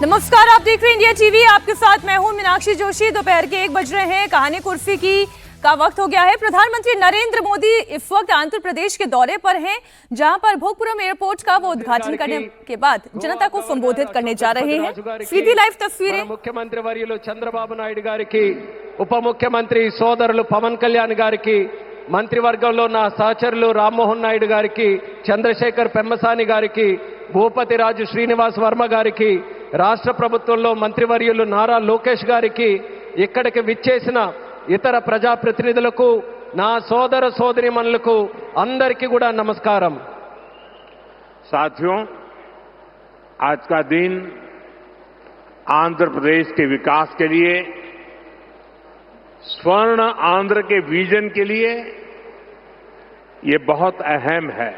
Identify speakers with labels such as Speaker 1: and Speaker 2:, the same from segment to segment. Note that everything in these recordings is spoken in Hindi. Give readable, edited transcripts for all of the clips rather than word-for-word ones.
Speaker 1: नमस्कार, आप देख रहे हैं इंडिया टीवी। आपके साथ मैं हूं मीनाक्षी जोशी। दोपहर के 1 बज रहे हैं। कहानी कुर्सी का वक्त हो गया है। प्रधानमंत्री नरेंद्र मोदी इस वक्त आंध्र प्रदेश के दौरे पर हैं, जहां पर भोगपुरम एयरपोर्ट का वो उद्घाटन करने के बाद जनता को संबोधित करने जा रहे हैं। सीधी लाइव तस्वीरें।
Speaker 2: मुख्यमंत्री वर्युలు చంద్రబాబు నాయుడు గారికి, ఉప ముఖ్యమంత్రి సోదరులు పవన్ కళ్యాణ్ గారికి, మంత్రివర్గంలో నా సహచరులు రామ్మోహన్ నాయుడు గారికి, చంద్రశేఖర్ పెమ్మసాని గారికి, భూపతి రాజు శ్రీనివాస్ వర్మ గారికి, రాష్ట్ర ప్రభుత్వంలో మంత్రివర్యులు నారా లోకేష్ గారికి, ఇక్కడికి విచ్చేసిన ఇతర ప్రజాప్రతినిధులకు, నా సోదర సోదరీమణులకు అందరికీ కూడా నమస్కారం।
Speaker 3: साथियों, आज का दिन आंध्र प्रदेश के विकास के लिए, स्वर्ण आंध्र के विजन के लिए ये बहुत अहम है।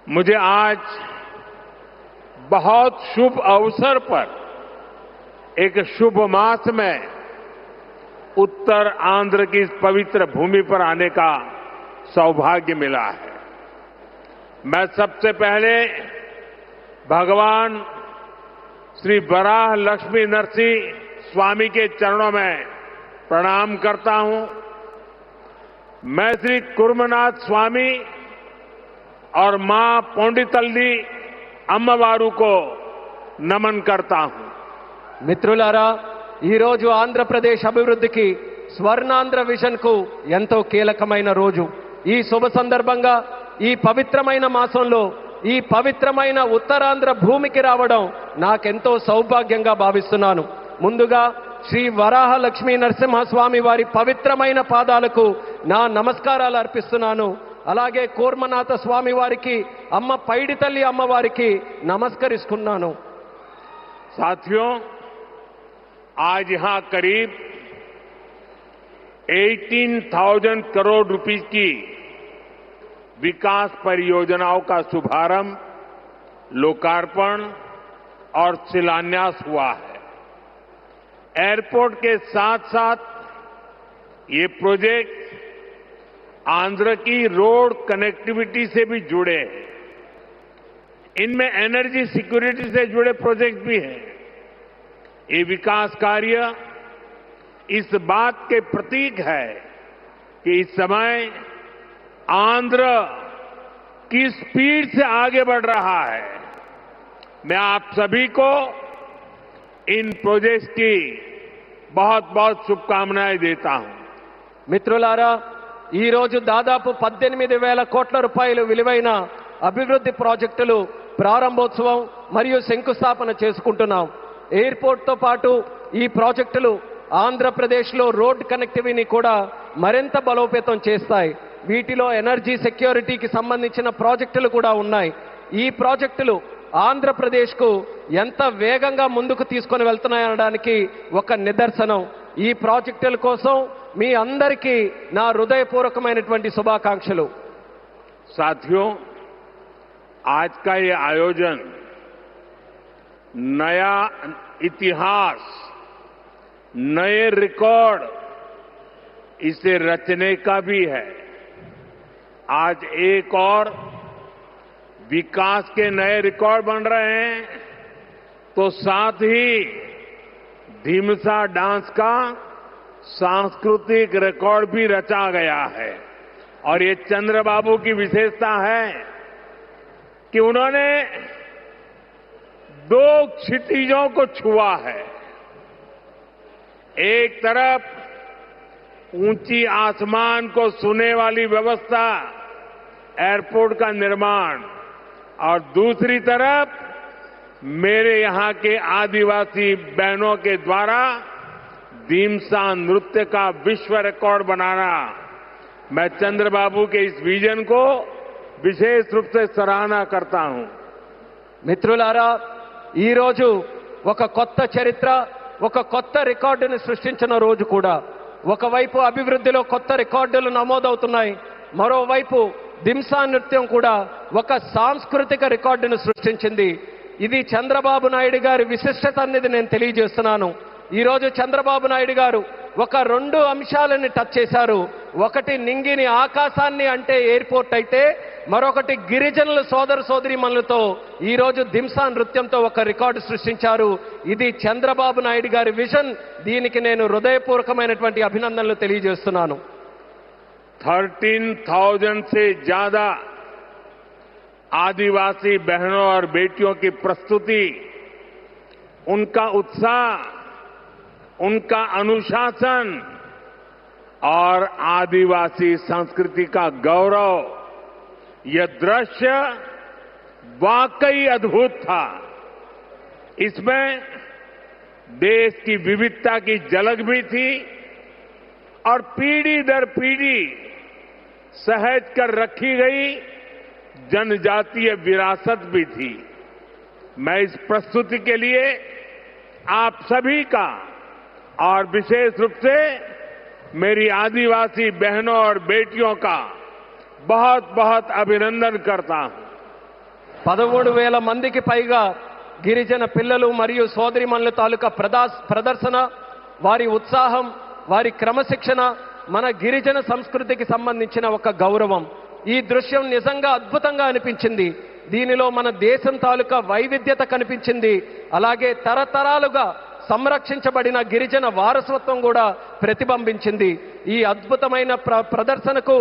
Speaker 3: मुझे आज बहुत शुभ अवसर पर एक शुभ मास में उत्तर आंध्र की इस पवित्र भूमि पर आने का सौभाग्य मिला है। मैं सबसे पहले भगवान श्री वराह लक्ष्मी नरसिंह स्वामी के चरणों में प्रणाम करता हूं। मैं श्री कुर्मनाथ स्वामी और मां पोंडितल्ली अम्मवारू को नमन करता हूं।
Speaker 2: మిత్రులారా, ఈ రోజు ఆంధ్రప్రదేశ్ అభివృద్ధికి స్వర్ణాంధ్ర విజన్ కు ఎంతో కీలకమైన రోజు। ఈ శుభ సందర్భంగా ఈ పవిత్రమైన మాసంలో ఈ పవిత్రమైన ఉత్తరాంధ్ర భూమికి రావడం నాకెంతో సౌభాగ్యంగా భావిస్తున్నాను। ముందుగా శ్రీ వరాహ లక్ష్మీ నరసింహస్వామి వారి పవిత్రమైన పాదాలకు నా నమస్కారాలు అర్పిస్తున్నాను। అలాగే కూర్మనాథ స్వామి వారికి, అమ్మ పైడితల్లి అమ్మవారికి నమస్కరిస్తున్నాను।
Speaker 3: साथियों, आज यहां करीब 18,000 करोड़ रुपए की विकास परियोजनाओं का शुभारंभ, लोकार्पण और शिलान्यास हुआ है। एयरपोर्ट के साथ साथ ये प्रोजेक्ट आंध्र की रोड कनेक्टिविटी से भी जुड़े हैं। इनमें एनर्जी सिक्योरिटी से जुड़े प्रोजेक्ट भी हैं। ये विकास कार्य इस बात के प्रतीक है कि इस समय आंध्र किस स्पीड से आगे बढ़ रहा है। मैं आप सभी को इन प्रोजेक्ट्स की बहुत बहुत शुभकामनाएं देता हूं।
Speaker 2: మిత్రులారా, ఈ రోజు దాదాపు 18,000 కోట్ల రూపాయలు విలువైన అభివృద్ధి ప్రాజెక్టులు ప్రారంభోత్సవం మరియు శంకుస్థాపన చేసుకుంటున్నాం। ఎయిర్పోర్ట్ తో పాటు ఈ ప్రాజెక్టులు ఆంధ్రప్రదేశ్లో రోడ్ కనెక్టివిటీని కూడా మరింత బలోపేతం చేస్తాయి। వీటిలో ఎనర్జీ సెక్యూరిటీకి సంబంధించిన ప్రాజెక్టులు కూడా ఉన్నాయి। ఈ ప్రాజెక్టులు ఆంధ్రప్రదేశ్కు ఎంత వేగంగా ముందుకు తీసుకొని వెళ్తున్నాయనడానికి ఒక నిదర్శనం। ఈ ప్రాజెక్టుల కోసం మీ అందరికీ నా హృదయపూర్వకమైనటువంటి శుభాకాంక్షలు।
Speaker 3: साथियों, आज का ये आयोजन नया इतिहास, नए रिकॉर्ड इसे रचने का भी है। आज एक और विकास के नए रिकॉर्ड बन रहे हैं, तो साथ ही ढीमसा डांस का सांस्कृतिक रिकॉर्ड भी रचा गया है। और ये चंद्रबाबू की विशेषता है कि उन्होंने 2 क्षितिजों को छुआ है। एक तरफ ऊंची आसमान को छूने वाली व्यवस्था, एयरपोर्ट का निर्माण, और दूसरी तरफ मेरे यहां के आदिवासी बहनों के द्वारा ढीमसा नृत्य का विश्व रिकॉर्ड बनाना। मैं चंद्रबाबू के इस विजन को विशेष रूप से सराहना करता हूं।
Speaker 2: మిత్రులారా, ఈ రోజు ఒక కొత్త చరిత్ర, ఒక కొత్త రికార్డును సృష్టించిన రోజు కూడా। ఒకవైపు అభివృద్ధిలో కొత్త రికార్డులు నమోదవుతున్నాయి, మరోవైపు దింసా నృత్యం కూడా ఒక సాంస్కృతిక రికార్డును సృష్టించింది। ఇది చంద్రబాబు నాయుడు గారి విశిష్టత అనేది నేను తెలియజేస్తున్నాను। ఈ రోజు చంద్రబాబు నాయుడు గారు ఒక రెండు అంశాలని టచ్ చేశారు. ఒకటి నింగిని ఆకాశాన్ని అంటే ఎయిర్పోర్ట్ అయితే, మరొకటి గిరిజనుల సోదర సోదరీమణులతో ఈరోజు దింసా నృత్యంతో ఒక రికార్డు సృష్టించారు. ఇది చంద్రబాబు నాయుడు గారి విజన్. దీనికి నేను హృదయపూర్వకమైనటువంటి అభినందనలు తెలియజేస్తున్నాను.
Speaker 3: 13,000 से ज्यादा आदिवासी बहनों और बेटियों की प्रस्तुति, उनका उत्साह, उनका अनुशासन और आदिवासी संस्कृति का गौरव, यह दृश्य वाकई अद्भुत था. इसमें देश की विविधता की झलक भी थी और पीढ़ी दर पीढ़ी सहेज कर रखी गई जनजातीय विरासत भी थी. मैं इस प्रस्तुति के लिए आप सभी का और विशेष रूप से मेरी आदिवासी बहनों और बेटियों का बहुत बहुत अभिनंदन करता हूं.
Speaker 2: 13,000 మందికి పైగా గిరిజన పిల్లలు మరియు సోదరిమణుల తాలూకా ప్రదర్శన, వారి ఉత్సాహం, వారి క్రమశిక్షణ మన గిరిజన సంస్కృతికి సంబంధించిన ఒక గౌరవం. ఈ దృశ్యం నిజంగా అద్భుతంగా అనిపించింది. దీనిలో మన దేశం తాలూకా వైవిధ్యత కనిపించింది. అలాగే తరతరాలుగా సంరక్షించబడిన గిరిజన వారసత్వం కూడా ప్రతిబింబించింది. ఈ అద్భుతమైన ప్రదర్శనకు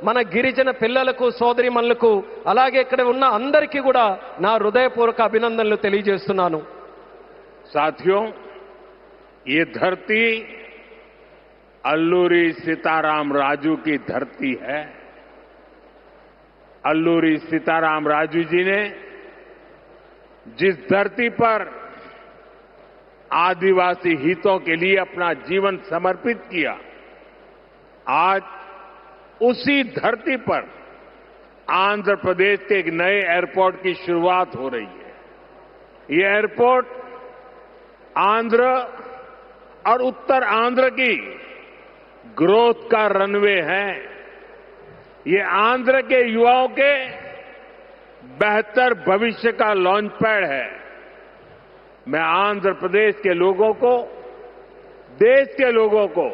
Speaker 2: మన గిరిజన పిల్లలకు, సోదరిమణులకు, అలాగే ఇక్కడ ఉన్న అందరికీ కూడా నా హృదయపూర్వక అభినందనలు తెలియజేస్తున్నాను.
Speaker 3: साथियों, ये धरती अल्लूरी सीताराम राजू की धरती है. अल्लूरी सीताराम राजू जी ने जिस धरती पर आदिवासी हितों के लिए अपना जीवन समर्पित किया, आज उसी धरती पर आंध्र प्रदेश के एक नए एयरपोर्ट की शुरुआत हो रही है. ये एयरपोर्ट आंध्र और उत्तर आंध्र की ग्रोथ का रनवे है. ये आंध्र के युवाओं के बेहतर भविष्य का लॉन्च पैड है. मैं आंध्र प्रदेश के लोगों को, देश के लोगों को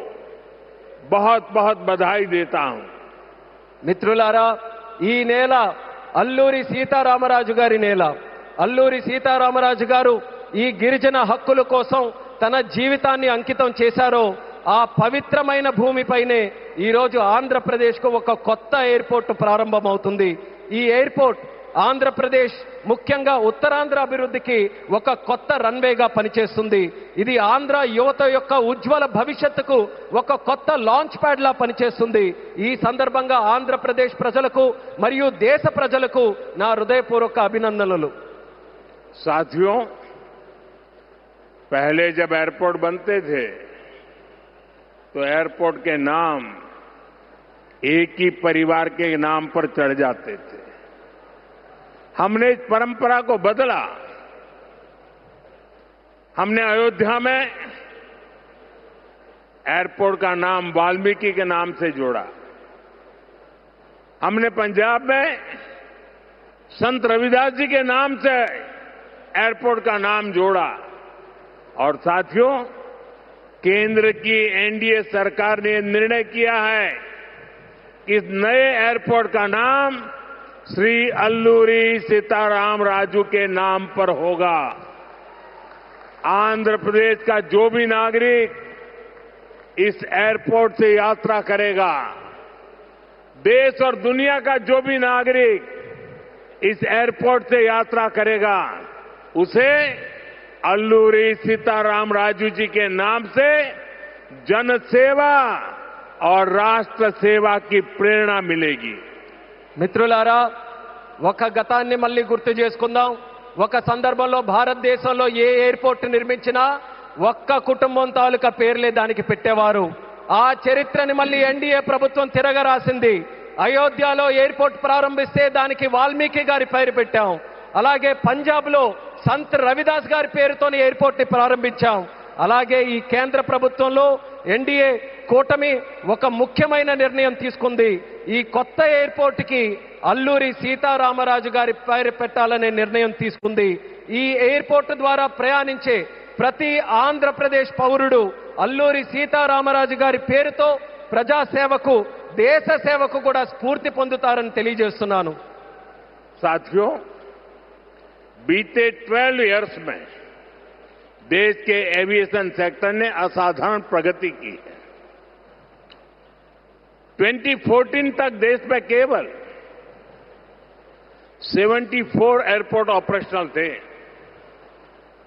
Speaker 3: बहुत बहुत बधाई देता हूं.
Speaker 2: మిత్రులారా, ఈ నేల అల్లూరి సీతారామరాజు గారి నేల. అల్లూరి సీతారామరాజు గారు ఈ గిరిజన హక్కుల కోసం తన జీవితాన్ని అంకితం చేశారో ఆ పవిత్రమైన భూమిపైనే ఈరోజు ఆంధ్రప్రదేశ్కు ఒక కొత్త ఎయిర్పోర్ట్ ప్రారంభమవుతుంది. ఈ ఎయిర్పోర్ట్ ఆంధ్రప్రదేశ్, ముఖ్యంగా ఉత్తరాంధ్ర అభివృద్ధికి ఒక కొత్త రన్వేగా పనిచేస్తుంది. ఇది ఆంధ్ర యువత యొక్క ఉజ్వల భవిష్యత్తుకు ఒక కొత్త లాంచ్ ప్యాడ్ లా పనిచేస్తుంది. ఈ సందర్భంగా ఆంధ్రప్రదేశ్ ప్రజలకు మరియు దేశ ప్రజలకు నా హృదయపూర్వక అభినందనలు.
Speaker 3: साथियों, पहले जब एयरपोर्ट बनते थे तो एयरपोर्ट के नाम एक ही परिवार के नाम पर चढ़ जाते थे. हमने इस परंपरा को बदला. हमने अयोध्या में एयरपोर्ट का नाम वाल्मीकि के नाम से जोड़ा. हमने पंजाब में संत रविदास जी के नाम से एयरपोर्ट का नाम जोड़ा. और साथियों, केंद्र की एनडीए सरकार ने निर्णय किया है कि इस नए एयरपोर्ट का नाम श्री अल्लूरी सीताराम राजू के नाम पर होगा. आंध्र प्रदेश का जो भी नागरिक इस एयरपोर्ट से यात्रा करेगा, देश और दुनिया का जो भी नागरिक इस एयरपोर्ट से यात्रा करेगा, उसे अल्लूरी सीताराम राजू जी के नाम से जन सेवा और राष्ट्र सेवा की प्रेरणा मिलेगी.
Speaker 2: మిత్రులారా, ఒక గతాన్ని మళ్ళీ గుర్తు చేసుకుందాం. ఒక సందర్భంలో భారతదేశంలో ఏ ఎయిర్పోర్ట్ నిర్మించినా ఒక్క కుటుంబం తాలూకా పేర్లే దానికి పెట్టేవారు. ఆ చరిత్రని మళ్ళీ ఎన్డీఏ ప్రభుత్వం తిరగరాసింది. అయోధ్యలో ఎయిర్పోర్ట్ ప్రారంభిస్తే దానికి వాల్మీకి గారి పేరు పెట్టాం. అలాగే పంజాబ్లో సంత్ రవిదాస్ గారి పేరుతోని ఎయిర్పోర్ట్ ని ప్రారంభించాం. అలాగే ఈ కేంద్ర ప్రభుత్వంలో ఎన్డీఏ కూటమి ఒక ముఖ్యమైన నిర్ణయం తీసుకుంది. ఈ కొత్త ఎయిర్పోర్ట్ కి అల్లూరి సీతారామరాజు గారి పేరు పెట్టాలనే నిర్ణయం తీసుకుంది. ఈ ఎయిర్పోర్ట్ ద్వారా ప్రయాణించే ప్రతి ఆంధ్రప్రదేశ్ పౌరుడు అల్లూరి సీతారామరాజు గారి పేరుతో ప్రజాసేవకు దేశ సేవకు కూడా స్ఫూర్తి పొందుతారని తెలియజేస్తున్నాను.
Speaker 3: साथियों, बीते 12 इयर्स में देश के एविएशन सेक्टर ने असाधारण प्रगति की है. 2014 तक देश में केवल 74 एयरपोर्ट ऑपरेशनल थे.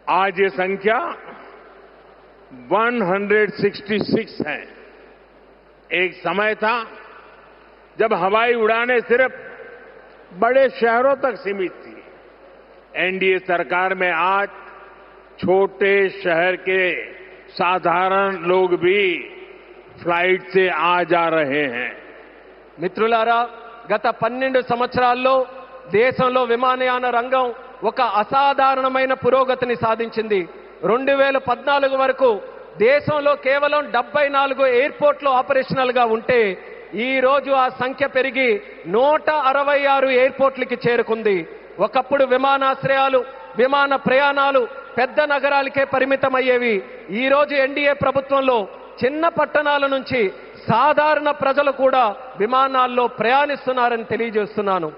Speaker 3: आज ये संख्या 166 है. एक समय था जब हवाई उड़ानें सिर्फ बड़े शहरों तक सीमित थी. एनडीए सरकार में आज छोटे शहर के साधारण लोग भी फ्लाइट से आ जा रहे हैं.
Speaker 2: మిత్రులారా, గత 12 సంవత్సరాల్లో దేశంలో విమానయాన రంగం ఒక అసాధారణమైన పురోగతిని సాధించింది. 2014 వరకు దేశంలో కేవలం 74 ఎయిర్పోర్ట్లు ఆపరేషనల్ గా ఉంటే ఈ రోజు ఆ సంఖ్య పెరిగి 166 ఎయిర్పోర్ట్లకి చేరుకుంది. ఒకప్పుడు విమానాశ్రయాలు, విమాన ప్రయాణాలు పెద్ద నగరాలకే పరిమితమయ్యేవి. ఈ రోజు ఎన్డీఏ ప్రభుత్వంలో చిన్న పట్టణాల నుంచి సాధారణ ప్రజలు కూడా విమానాల్లో ప్రయాణిస్తున్నారని తెలియజేస్తున్నాను.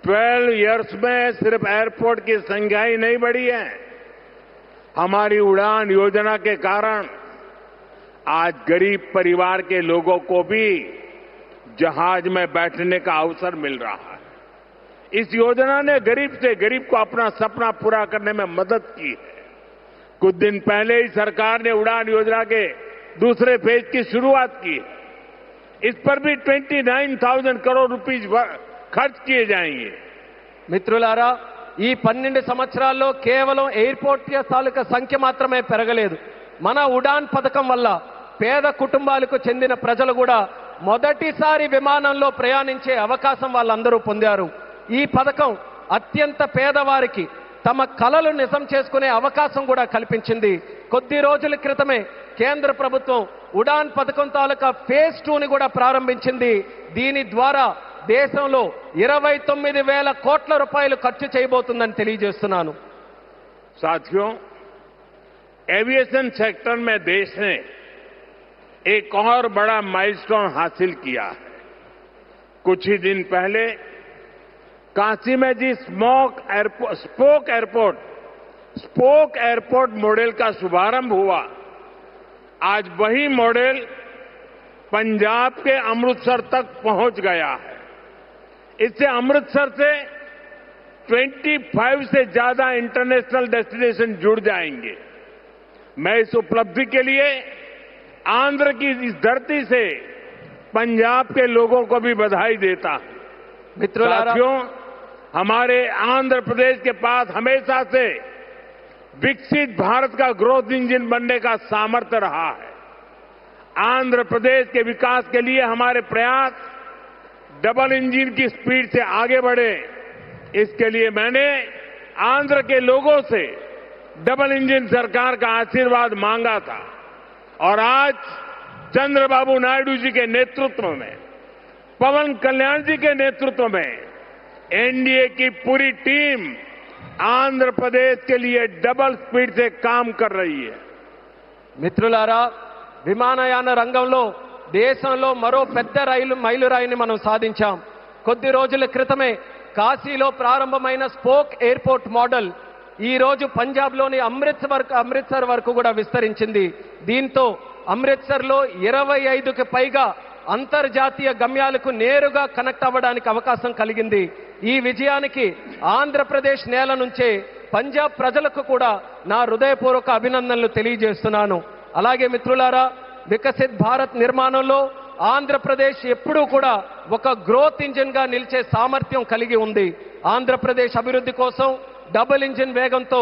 Speaker 3: 12 इयर्स में सिर्फ एयरपोर्ट की संख्या ही नहीं बढ़ी है. हमारी उड़ान योजना के कारण आज गरीब परिवार के लोगों को भी जहाज में बैठने का अवसर मिल रहा है. इस योजना ने गरीब से गरीब को अपना सपना पूरा करने में मदद की है. कुछ दिन पहले ही सरकार ने उड़ान योजना के दूसरे फेज की शुरुआत की है. इस पर भी 29,000 करोड़ रुपीज खर्च किए जाएंगे.
Speaker 2: మిత్రులారా, ఈ 12 సంవత్సరాల్లో కేవలం ఎయిర్పోర్ట్ తాలూకా సంఖ్య మాత్రమే పెరగలేదు. మన ఉడాన్ పథకం వల్ల పేద కుటుంబాలకు చెందిన ప్రజలు కూడా మొదటిసారి విమానంలో ప్రయాణించే అవకాశం వాళ్ళందరూ పొందారు. ఈ పథకం అత్యంత పేదవారికి తమ కలలు నిజం చేసుకునే అవకాశం కూడా కల్పించింది. కొద్ది రోజుల క్రితమే కేంద్ర ప్రభుత్వం ఉడాన్ పథకం తాలూకా ఫేజ్ 2ని కూడా ప్రారంభించింది. దీని ద్వారా దేశంలో 29,000 కోట్ల రూపాయలు ఖర్చు చేయబోతుందని తెలియజేస్తున్నాను.
Speaker 3: साथियों, एविएशन सेक्टर में देश ने एक और बड़ा माइलस्टोन हासिल किया है. कुछ ही दिन पहले काशी में जिस स्पोक एयरपोर्ट मॉडल का शुभारंभ हुआ, आज वही मॉडल पंजाब के अमृतसर तक पहुंच गया है. इससे अमृतसर से 25 से ज्यादा इंटरनेशनल डेस्टिनेशन जुड़ जाएंगे. मैं इस उपलब्धि के लिए आंध्र की इस धरती से पंजाब के लोगों को भी बधाई देता हूं. साथियों, हमारे आंध्र प्रदेश के पास हमेशा से विकसित भारत का ग्रोथ इंजन बनने का सामर्थ्य रहा है. आंध्र प्रदेश के विकास के लिए हमारे प्रयास डबल इंजन की स्पीड से आगे बढ़े. इसके लिए मैंने आंध्र के लोगों से डबल इंजन सरकार का आशीर्वाद मांगा था और आज चंद्रबाबू नायडू जी के नेतृत्व में, पवन कल्याण जी के नेतृत्व में एनडीए की पूरी टीम आंध्र प्रदेश के लिए डबल स्पीड से काम कर रही है.
Speaker 2: మిత్రులారా, విమానయాన రంగంలో దేశంలో మరో పెద్ద మైలురాయిని మనం సాధించాం. కొద్ది రోజుల క్రితమే కాశీలో ప్రారంభమైన స్పోక్ ఎయిర్పోర్ట్ మోడల్ ఈ రోజు పంజాబ్లోని అమృత్సర్ వరకు కూడా విస్తరించింది. దీంతో అమృత్సర్లో 25కి పైగా అంతర్జాతీయ గమ్యాలకు నేరుగా కనెక్ట్ అవ్వడానికి అవకాశం కలిగింది. ఈ విజయానికి ఆంధ్రప్రదేశ్ నేల నుంచే పంజాబ్ ప్రజలకు కూడా నా హృదయపూర్వక అభినందనలు తెలియజేస్తున్నాను. అలాగే మిత్రులారా, వికసిత్ భారత్ నిర్మాణంలో ఆంధ్రప్రదేశ్ ఎప్పుడూ కూడా ఒక గ్రోత్ ఇంజిన్ గా నిలిచే సామర్థ్యం కలిగి ఉంది. ఆంధ్రప్రదేశ్ అభివృద్ధి కోసం డబుల్ ఇంజిన్ వేగంతో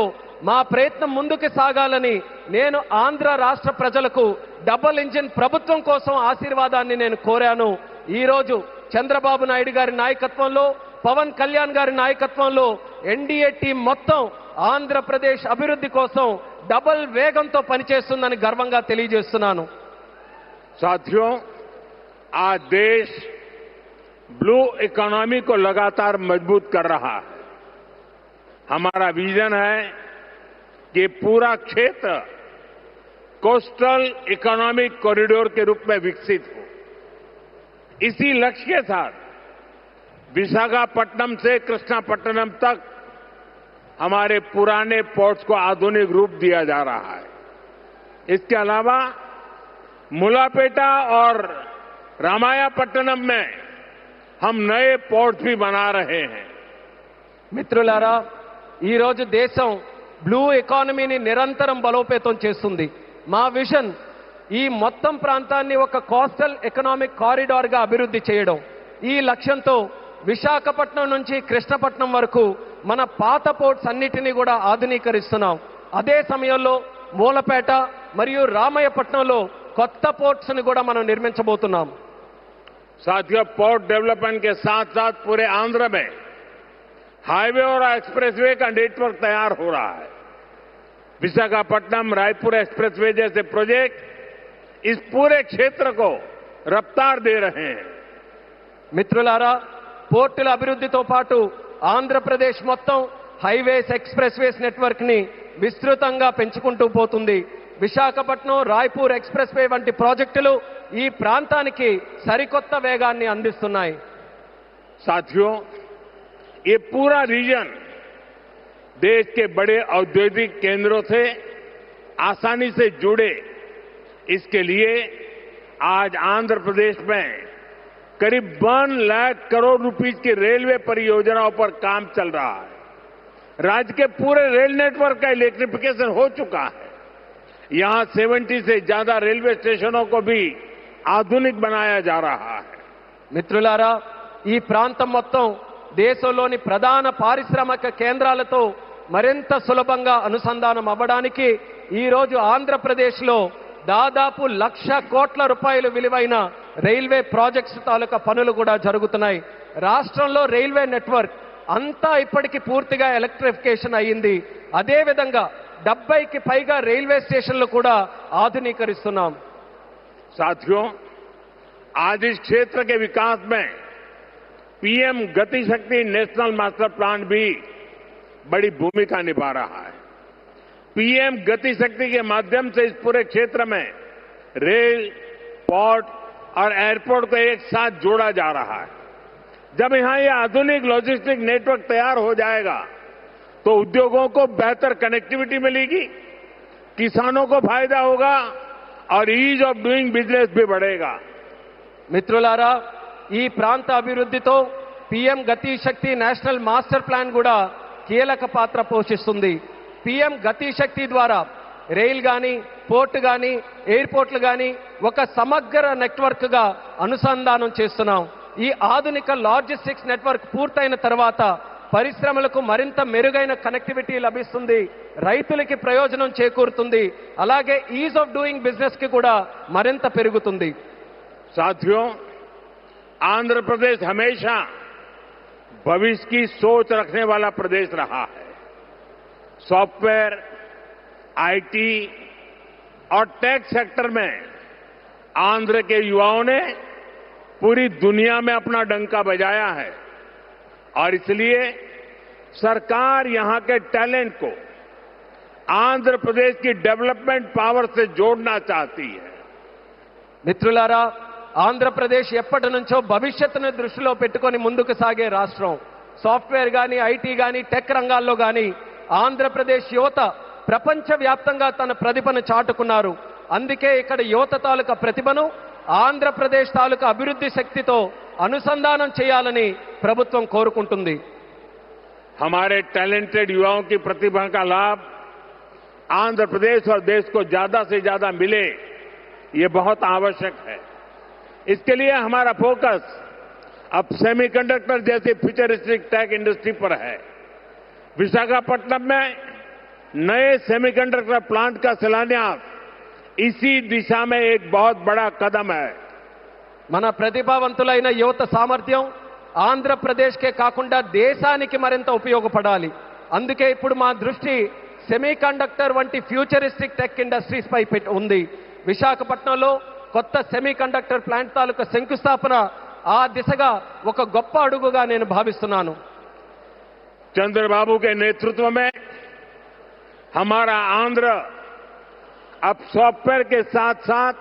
Speaker 2: మా ప్రయత్నం ముందుకు సాగాలని నేను ఆంధ్ర రాష్ట్ర ప్రజలకు డబుల్ ఇంజిన్ ప్రభుత్వం కోసం ఆశీర్వాదాన్ని నేను కోరాను. ఈ రోజు చంద్రబాబు నాయుడు గారి నాయకత్వంలో, పవన్ కళ్యాణ్ గారి నాయకత్వంలో ఎన్డీఏ టీం మొత్తం ఆంధ్రప్రదేశ్ అభివృద్ధి కోసం డబుల్ వేగంతో పనిచేస్తుందని గర్వంగా తెలియజేస్తున్నాను.
Speaker 3: साथियों, आज देश ब्लू इकोनॉमी को लगातार मजबूत कर रहा है. हमारा विजन है कि पूरा क्षेत्र कोस्टल इकोनॉमिक कॉरिडोर के रूप में विकसित हो। इसी लक्ष्य के साथ विशाखापट्टनम से कृष्णापट्टनम तक हमारे पुराने पोर्ट्स को आधुनिक रूप दिया जा रहा है। इसके अलावा मुलापेटा और रामायापट्टनम में हम नए पोर्ट्स भी बना रहे हैं।
Speaker 2: మిత్రులారా ఈ రోజు దేశం బ్లూ ఎకానమీని నిరంతరం బలోపేతం చేస్తుంది. మా విజన్ ఈ మొత్తం ప్రాంతాన్ని ఒక కోస్టల్ ఎకనామిక్ కారిడార్ గా అభివృద్ధి చేయడం. ఈ లక్ష్యంతో విశాఖపట్నం నుంచి కృష్ణపట్నం వరకు మన పాత పోర్ట్స్ అన్నిటినీ కూడా ఆధునీకరిస్తున్నాం. అదే సమయంలో మూలపేట మరియు రామయ్యపట్నంలో కొత్త పోర్ట్స్ ని కూడా మనం నిర్మించబోతున్నాం.
Speaker 3: साथियों, पोर्ट डेवलपमेंट के साथ साथ पूरे आंध्र में हाईवे और एक्सप्रेसवे का नेटवर्क तैयार हो रहा है. विशाखापट्टनम रायपुर एक्सप्रेसवे जैसे प्रोजेक्ट इस पूरे क्षेत्र को रफ्तार दे रहे हैं.
Speaker 2: మిత్రులారా, పోర్టుల అభివృద్ధితో పాటు ఆంధ్రప్రదేశ్ మొత్తం హైవేస్ ఎక్స్ప్రెస్వేస్ నెట్వర్క్ ని విస్తృతంగా పెంచుకుంటూ పోతుంది. విశాఖపట్నం రాయ్పూర్ ఎక్స్ప్రెస్ వే వంటి ప్రాజెక్టులు ఈ ప్రాంతానికి సరికొత్త వేగాన్ని అందిస్తున్నాయి.
Speaker 3: साथियों, ये पूरा रीजन देश के बड़े औद्योगिक केंद्रों से आसानी से जुड़े, इसके लिए आज आंध्र प्रदेश में करीब 1 लाख करोड़ रुपीस की रेलवे परियोजनाओं पर काम चल रहा है. राज्य के पूरे रेल नेटवर्क का इलेक्ट्रिफिकेशन हो चुका है. यहां 70 से ज्यादा रेलवे स्टेशनों को भी आधुनिक बनाया जा रहा है.
Speaker 2: మిత్రులారా, ఈ ప్రాంతం మొత్తం దేశంలోని ప్రధాన పారిశ్రామిక కేంద్రాలతో మరింత సులభంగా అనుసంధానం అవ్వడానికి ఈ రోజు ఆంధ్రప్రదేశ్లో దాదాపు 1,00,000 కోట్ల రూపాయలు విలువైన రైల్వే ప్రాజెక్ట్స్ తాలూకా పనులు కూడా జరుగుతున్నాయి. రాష్ట్రంలో రైల్వే నెట్వర్క్ అంతా ఇప్పటికీ పూర్తిగా ఎలక్ట్రిఫికేషన్ అయ్యింది. అదేవిధంగా 70కి పైగా రైల్వే స్టేషన్లు కూడా ఆధునీకరిస్తున్నాం.
Speaker 3: साथियों, आज इस क्षेत्र के विकास में पीएम गति शक्ति नेशनल मास्टर प्लान भी बड़ी भूमिका निभा रहा है. पीएम गति शक्ति के माध्यम से इस पूरे क्षेत्र में रेल, पोर्ट और एयरपोर्ट को एक साथ जोड़ा जा रहा है. जब यहां ये आधुनिक लॉजिस्टिक नेटवर्क तैयार हो जाएगा तो उद्योगों को बेहतर कनेक्टिविटी मिलेगी, किसानों को फायदा होगा और ईज ऑफ डूइंग बिजनेस भी बढ़ेगा.
Speaker 2: మిత్రులారా, ఈ ప్రాంత అభివృద్ధితో పీఎం గతి శక్తి నేషనల్ మాస్టర్ ప్లాన్ కూడా కీలక పాత్ర పోషిస్తుంది. పీఎం గతి శక్తి ద్వారా రైల్ గాని, పోర్ట్ గాని, ఎయిర్పోర్ట్లు గాని ఒక సమగ్ర నెట్వర్క్ గా అనుసంధానం చేస్తున్నాం. ఈ ఆధునిక లాజిస్టిక్స్ నెట్వర్క్ పూర్తయిన తర్వాత పరిశ్రమలకు మరింత మెరుగైన కనెక్టివిటీ లభిస్తుంది, రైతులకి ప్రయోజనం చేకూరుతుంది, అలాగే ఈజ్ ఆఫ్ డూయింగ్ బిజినెస్ కి కూడా మరింత పెరుగుతుంది.
Speaker 3: साथियों, आंध्र प्रदेश हमेशा भविष्य की सोच रखने वाला प्रदेश रहा है. सॉफ्टवेयर, आईटी और टेक सेक्टर में आंध्र के युवाओं ने पूरी दुनिया में अपना डंका बजाया है और इसलिए सरकार यहां के टैलेंट को आंध्र प्रदेश की डेवलपमेंट पावर से जोड़ना चाहती है.
Speaker 2: మిత్రులారా, ఆంధ్రప్రదేశ్ ఎప్పటి నుంచో భవిష్యత్తును దృష్టిలో పెట్టుకొని ముందుకు సాగే రాష్ట్రం. సాఫ్ట్వేర్ గాని, ఐటీ గాని, టెక్ రంగాల్లో గాని ఆంధ్రప్రదేశ్ యువత ప్రపంచవ్యాప్తంగా తన ప్రతిభను చాటుకున్నారు. అందుకే ఇక్కడ యువత తాలూకా ప్రతిభను ఆంధ్రప్రదేశ్ తాలూకా అభివృద్ధి శక్తితో అనుసంధానం చేయాలని ప్రభుత్వం కోరుకుంటుంది.
Speaker 3: हमारे टैलेंटेड युवाओं की प्रतिभा का लाभ आंध्र प्रदेश और देश को ज्यादा से ज्यादा मिले, ये बहुत आवश्यक है. इसके लिए हमारा फोकस अब सेमीकंडक्टर जैसी फ्यूचरिस्टिक टेक इंडस्ट्री पर है. विशाखापट्टनम में नए सेमीकंडक्टर प्लांट का शिलान्यास इसी दिशा में एक बहुत बड़ा कदम है.
Speaker 2: మన ప్రతిభావంతులైన యువత సామర్థ్యం ఆంధ్రప్రదేశ్కే కాకుండా దేశానికి మరింత ఉపయోగపడాలి. అందుకే ఇప్పుడు మా దృష్టి సెమీకండక్టర్ వంటి ఫ్యూచరిస్టిక్ టెక్ ఇండస్ట్రీస్ పై ఉంది. విశాఖపట్నంలో కొత్త సెమీకండక్టర్ ప్లాంట్ తాలూకా శంకుస్థాపన ఆ దిశగా ఒక గొప్ప అడుగుగా నేను భావిస్తున్నాను.
Speaker 3: चंद्रबाबू के नेतृत्व में हमारा आंध्र अब सॉफ्टवेयर के साथ साथ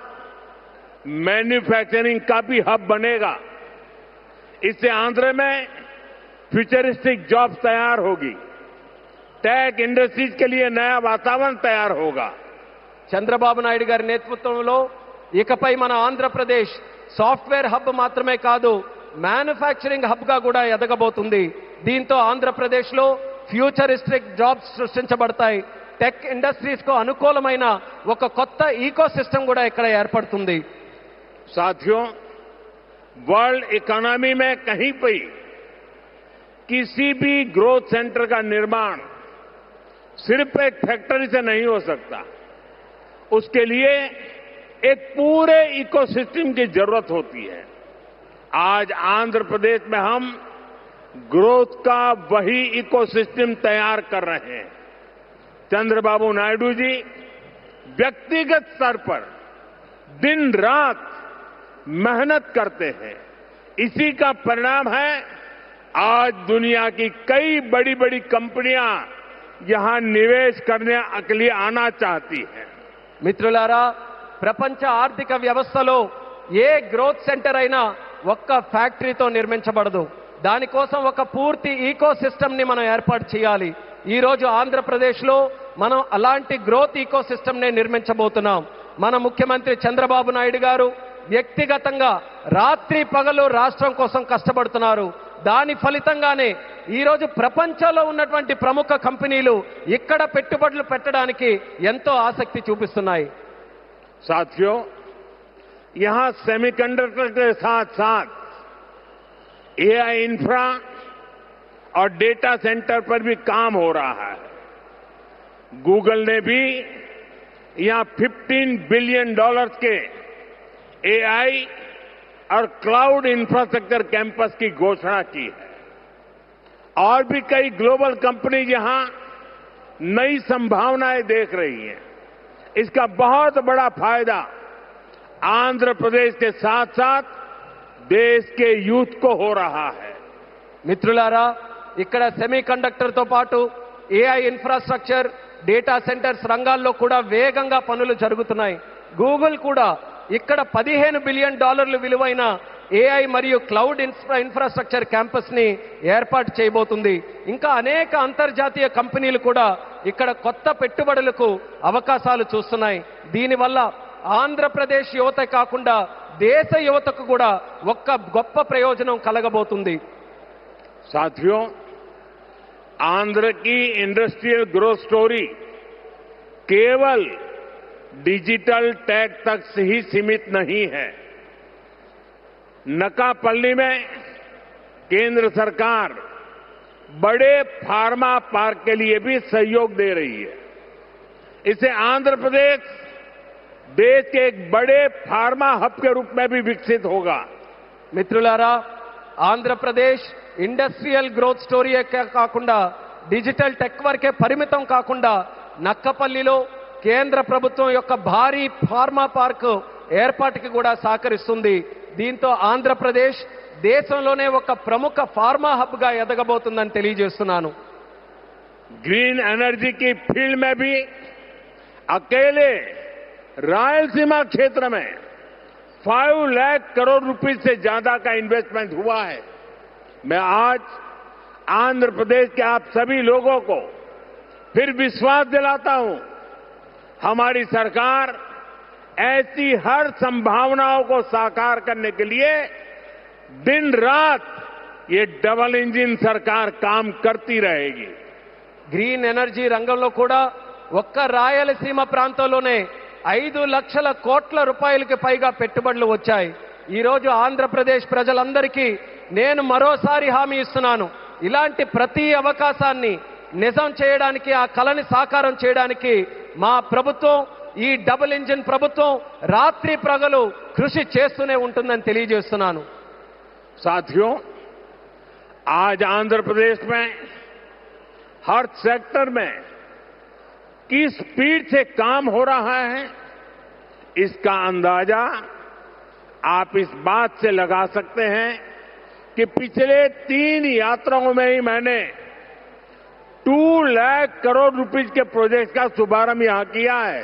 Speaker 3: मैन्युफैक्चरिंग का भी हब बनेगा। इससे आंध्र में फ्यूचरिस्टिक जॉब्स तैयार होगी, टेक इंडस्ट्रीज के लिए नया वातावरण तैयार होगा।
Speaker 2: చంద్రబాబు నాయుడు గారి నేతృత్వంలో ఇకపై మన ఆంధ్రప్రదేశ్ సాఫ్ట్వేర్ హబ్ మాత్రమే కాదు, మ్యానుఫ్యాక్చరింగ్ హబ్ గా కూడా ఎదగబోతుంది. దీంతో ఆంధ్రప్రదేశ్లో ఫ్యూచరిస్టిక్ జాబ్స్ సృష్టించబడతాయి. టెక్ ఇండస్ట్రీస్ కు అనుకూలమైన ఒక కొత్త ఈకో సిస్టమ్ కూడా ఇక్కడ ఏర్పడుతుంది.
Speaker 3: साथियों, वर्ल्ड इकोनॉमी में कहीं भी किसी भी ग्रोथ सेंटर का निर्माण सिर्फ एक फैक्ट्री से नहीं हो सकता। उसके लिए एक पूरे इकोसिस्टम की जरूरत होती है। आज आंध्र प्रदेश में हम ग्रोथ का वही इकोसिस्टम तैयार कर रहे हैं। चंद्रबाबू नायडू जी व्यक्तिगत स्तर पर दिन रात मेहनत करते हैं। इसी का परिणाम है आज दुनिया की कई बड़ी बड़ी कंपनियां यहां निवेश करने के लिए आना चाहती हैं।
Speaker 2: మిత్రులారా, ప్రపంచ ఆర్థిక వ్యవస్థలో ఏ గ్రోత్ సెంటర్ అయినా ఒక్క ఫ్యాక్టరీతో నిర్మించబడదు. దానికోసం ఒక పూర్తి ఈకో సిస్టమ్ ని మనం ఏర్పాటు చేయాలి. ఈ రోజు ఆంధ్రప్రదేశ్లో మనం అలాంటి గ్రోత్ ఈకో సిస్టమ్ ని నిర్మించబోతున్నాం. మన ముఖ్యమంత్రి చంద్రబాబు నాయుడు గారు వ్యక్తిగతంగా రాత్రి పగలు రాష్ట్రం కోసం కష్టపడుతున్నారు. దాని ఫలితంగానే ఈ రోజు ప్రపంచంలో ఉన్నటువంటి ప్రముఖ కంపెనీలు ఇక్కడ పెట్టుబడులు పెట్టడానికి ఎంతో ఆసక్తి చూపిస్తున్నాయి.
Speaker 3: साथियों, यहां सेमीकंडक्टर के साथ साथ एआई इंफ्रा और डेटा सेंटर पर भी काम हो रहा है। गूगल ने भी यहां $15 बिलियन के एआई और क्लाउड इंफ्रास्ट्रक्चर कैंपस की घोषणा की है। और भी कई ग्लोबल कंपनी यहां नई संभावनाएं देख रही हैं। इसका बहुत बड़ा फायदा आंध्र प्रदेश के साथ साथ देश के यूथ को हो रहा है.
Speaker 2: మిత్రులారా, ఇక్కడ సెమీ కండక్టర్ తో పాటు ఏఐ ఇన్ఫ్రాస్ట్రక్చర్, డేటా సెంటర్స్ రంగాల్లో కూడా వేగంగా పనులు జరుగుతున్నాయి. గూగుల్ కూడా ఇక్కడ $15 బిలియన్ విలువైన ఏఐ మరియు క్లౌడ్ ఇన్ఫ్రాస్ట్రక్చర్ క్యాంపస్ ని ఏర్పాటు చేయబోతుంది. ఇంకా అనేక అంతర్జాతీయ కంపెనీలు కూడా ఇక్కడ కొత్త పెట్టుబడులకు అవకాశాలు చూస్తున్నాయి. దీనివల్ల ఆంధ్రప్రదేశ్ యువత కాకుండా దేశ యువతకు కూడా ఒక్క గొప్ప ప్రయోజనం కలగబోతుంది.
Speaker 3: साथियों, आंध्र की इंडस्ट्रियल ग्रोथ स्टोरी केवल डिजिटल टेक तक से ही सीमित नहीं है. नकापल्ली में केंद्र सरकार बड़े फार्मा पार्क के लिए भी सहयोग दे रही है. इससे आंध्र प्रदेश देश के एक बड़े फार्मा हब के रूप में भी विकसित होगा.
Speaker 2: మిత్రులారా, ఆంధ్రప్రదేశ్ ఇండస్ట్రియల్ గ్రోత్ స్టోరీ కాకుండా డిజిటల్ టెక్ వరకే పరిమితం కాకుండా నక్కపల్లిలో కేంద్ర ప్రభుత్వం యొక్క భారీ ఫార్మా పార్క్ ఏర్పాటుకి కూడా సహకరిస్తుంది. దీంతో ఆంధ్రప్రదేశ్ దేశంలోనే ఒక ప్రముఖ ఫార్మా హబ్ గా ఎదగబోతుందని తెలియజేస్తున్నాను.
Speaker 3: ग्रीन एनर्जी की फील्ड में भी अकेले रायलसीमा क्षेत्र में 5 लाख करोड़ रुपए से ज्यादा का इन्वेस्टमेंट हुआ है. मैं आज आंध्र प्रदेश के आप सभी लोगों को फिर विश्वास दिलाता हूं, हमारी सरकार ऐसी हर संभावनाओं को साकार करने के लिए दिन रात ये डबल इंजन सरकार काम करती रहेगी.
Speaker 2: గ్రీన్ ఎనర్జీ రంగంలో కూడా ఒక్క రాయలసీమ ప్రాంతంలోనే 5 లక్షల కోట్ల రూపాయలకి పైగా పెట్టుబడులు వచ్చాయి. ఈ రోజు ఆంధ్రప్రదేశ్ ప్రజలందరికీ నేను మరోసారి హామీ ఇస్తున్నాను, ఇలాంటి ప్రతి అవకాశాన్ని నిజం చేయడానికి, ఆ కలని సాకారం చేయడానికి మా ప్రభుత్వం, ఈ డబుల్ ఇంజిన్ ప్రభుత్వం రాత్రి ప్రగలు కృషి చేస్తూనే ఉంటుందని తెలియజేస్తున్నాను.
Speaker 3: साथियों, आज आंध्र प्रदेश में हर सेक्टर में किस स्पीड से काम हो रहा है, इसका अंदाजा आप इस बात से लगा सकते हैं कि पिछले 3 यात्राओं में ही मैंने 2 लाख करोड़ रुपए के प्रोजेक्ट का शुभारंभ यहां किया है.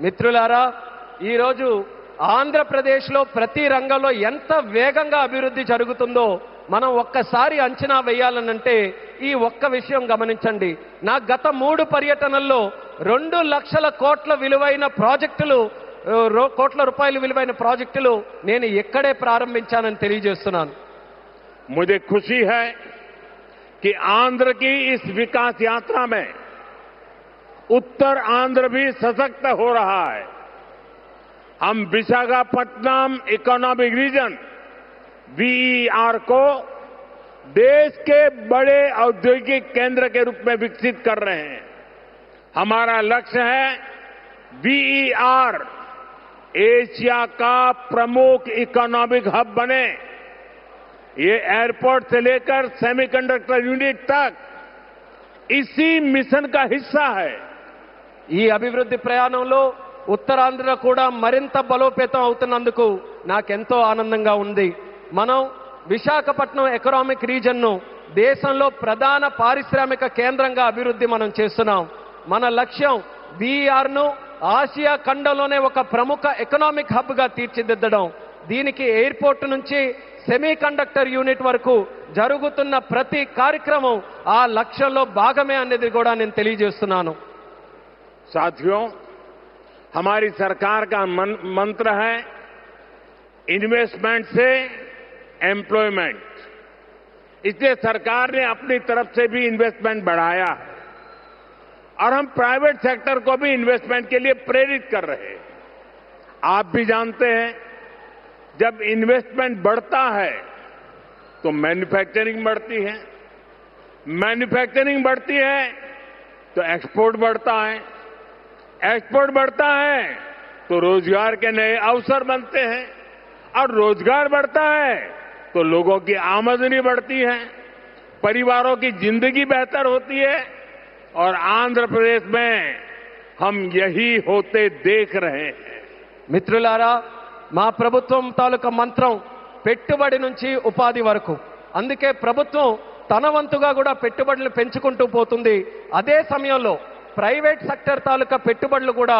Speaker 2: మిత్రులారా, ఈరోజు ఆంధ్రప్రదేశ్లో ప్రతి రంగంలో ఎంత వేగంగా అభివృద్ధి జరుగుతుందో మనం ఒక్కసారి అంచనా వేయాలనంటే ఈ ఒక్క విషయం గమనించండి. నా గత 3 పర్యటనల్లో 2 లక్షల కోట్ల విలువైన ప్రాజెక్టులు, కోట్ల రూపాయల విలువైన ప్రాజెక్టులు నేను ఇక్కడే ప్రారంభించానని తెలియజేస్తున్నాను.
Speaker 3: मुझे खुशी है कि आंध्र की इस विकास यात्रा में उत्तर आंध्र भी सशक्त हो रहा है. हम विशाखापट्टनम इकोनॉमिक रीजन वीईआर को देश के बड़े औद्योगिक केंद्र के रूप में विकसित कर रहे हैं. हमारा लक्ष्य है वीईआर एशिया का प्रमुख इकोनॉमिक हब बने. ये एयरपोर्ट से लेकर सेमीकंडक्टर यूनिट तक इसी मिशन का हिस्सा है.
Speaker 2: ఈ అభివృద్ధి ప్రయాణంలో ఉత్తరాంధ్ర కూడా మరింత బలోపేతం అవుతున్నందుకు నాకెంతో ఆనందంగా ఉంది. మనం విశాఖపట్నం ఎకనామిక్ రీజన్ను దేశంలో ప్రధాన పారిశ్రామిక కేంద్రంగా అభివృద్ధి మనం చేస్తున్నాం. మన లక్ష్యం వీఆర్ను ఆసియా ఖండంలోనే ఒక ప్రముఖ ఎకనామిక్ హబ్గా తీర్చిదిద్దడం. దీనికి ఎయిర్పోర్ట్ నుంచి సెమీ కండక్టర్ యూనిట్ వరకు జరుగుతున్న ప్రతి కార్యక్రమం ఆ లక్ష్యంలో భాగమే అనేది కూడా నేను తెలియజేస్తున్నాను.
Speaker 3: साथियों, हमारी सरकार का मंत्र है इन्वेस्टमेंट से एम्प्लॉयमेंट. इसलिए सरकार ने अपनी तरफ से भी इन्वेस्टमेंट बढ़ाया है और हम प्राइवेट सेक्टर को भी इन्वेस्टमेंट के लिए प्रेरित कर रहे हैं. आप भी जानते हैं, जब इन्वेस्टमेंट बढ़ता है तो मैन्युफैक्चरिंग बढ़ती है, मैन्युफैक्चरिंग बढ़ती है तो एक्सपोर्ट बढ़ता है, एक्सपोर्ट बढ़ता है तो रोजगार के नए अवसर बनते हैं और रोजगार बढ़ता है तो लोगों की आमदनी बढ़ती है, परिवारों की जिंदगी बेहतर होती है. और आंध्र प्रदेश में हम यही होते देख रहे हैं.
Speaker 2: మిత్రులారా, మా ప్రభుత్వం తాలూకా మంత్రం పెట్టుబడి నుంచి ఉపాధి వరకు. అందుకే ప్రభుత్వం తన వంతుగా కూడా పెట్టుబడులు పెంచుకుంటూ పోతుంది. అదే సమయంలో ప్రైవేట్ సెక్టర్ తాలూకా పెట్టుబడులు కూడా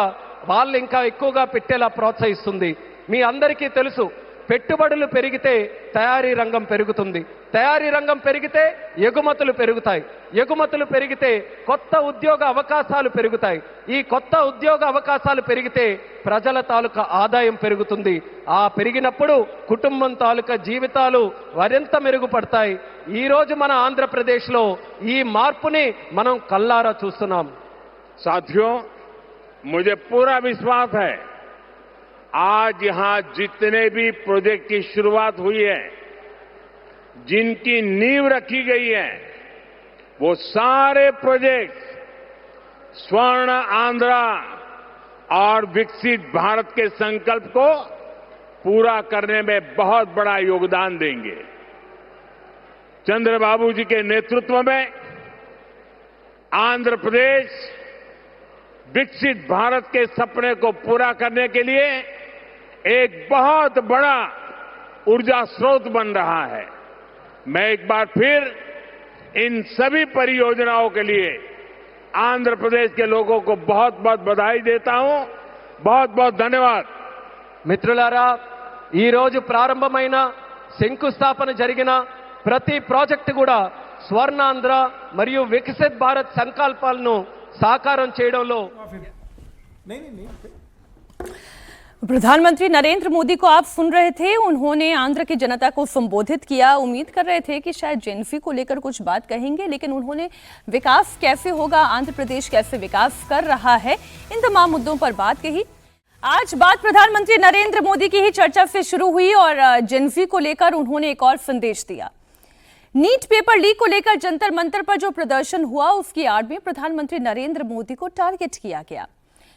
Speaker 2: వాళ్ళు ఇంకా ఎక్కువగా పెట్టేలా ప్రోత్సహిస్తుంది. మీ అందరికీ తెలుసు, పెట్టుబడులు పెరిగితే తయారీ రంగం పెరుగుతుంది, తయారీ రంగం పెరిగితే ఎగుమతులు పెరుగుతాయి, ఎగుమతులు పెరిగితే కొత్త ఉద్యోగ అవకాశాలు పెరుగుతాయి, ఈ కొత్త ఉద్యోగ అవకాశాలు పెరిగితే ప్రజల తాలూకా ఆదాయం పెరుగుతుంది. ఆ పెరిగినప్పుడు కుటుంబం తాలూకా జీవితాలు మరింత మెరుగుపడతాయి. ఈ రోజు మన ఆంధ్రప్రదేశ్లో ఈ మార్పుని మనం కల్లారా చూస్తున్నాం.
Speaker 3: साथियों, मुझे पूरा विश्वास है आज यहां जितने भी प्रोजेक्ट की शुरुआत हुई है, जिनकी नींव रखी गई है, वो सारे प्रोजेक्ट स्वर्ण आंध्रा और विकसित भारत के संकल्प को पूरा करने में बहुत बड़ा योगदान देंगे. चंद्रबाबू जी के नेतृत्व में आंध्र प्रदेश विकसित भारत के सपने को पूरा करने के लिए एक बहुत बड़ा ऊर्जा स्रोत बन रहा है. मैं एक बार फिर इन सभी परियोजनाओं के लिए आंध्र प्रदेश के लोगों को बहुत बहुत बधाई देता हूं. बहुत बहुत धन्यवाद.
Speaker 2: మిత్రులారా, ఈ రోజు ప్రారంభమైన శంకుస్థాపన జరిగిన ప్రతి ప్రాజెక్టు కూడా స్వర్ణాంధ్ర మరియు వికసిత్ భారత్ సంకల్పాలను సాకారం చేయడంలో.
Speaker 1: प्रधानमंत्री नरेंद्र मोदी को आप सुन रहे थे. उन्होंने आंध्र की जनता को संबोधित किया. उम्मीद कर रहे थे कि शायद जेएनपी को लेकर कुछ बात कहेंगे, लेकिन उन्होंने विकास कैसे होगा, आंध्र प्रदेश कैसे विकास कर रहा है, इन तमाम मुद्दों पर बात कही. आज बात प्रधानमंत्री नरेंद्र मोदी की ही चर्चा से शुरू हुई और जेएनपी को लेकर उन्होंने एक और संदेश दिया. नीट पेपर लीक को लेकर जंतर मंतर पर जो प्रदर्शन हुआ, उसकी आड़ में प्रधानमंत्री नरेंद्र मोदी को टारगेट किया गया.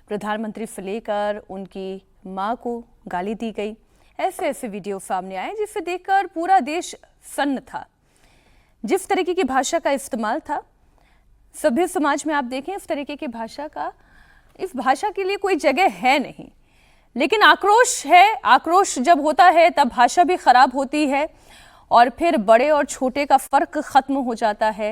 Speaker 1: प्रधानमंत्री से लेकर उनकी मां को गाली दी गई. ऐसे ऐसे वीडियो सामने आए जिसे देखकर पूरा देश सन्न था. जिस तरीके की भाषा का इस्तेमाल था, सभ्य समाज में आप देखें इस तरीके की भाषा का, इस भाषा के लिए कोई जगह है नहीं. लेकिन आक्रोश है, आक्रोश जब होता है तब भाषा भी खराब होती है और फिर बड़े और छोटे का फर्क खत्म हो जाता है.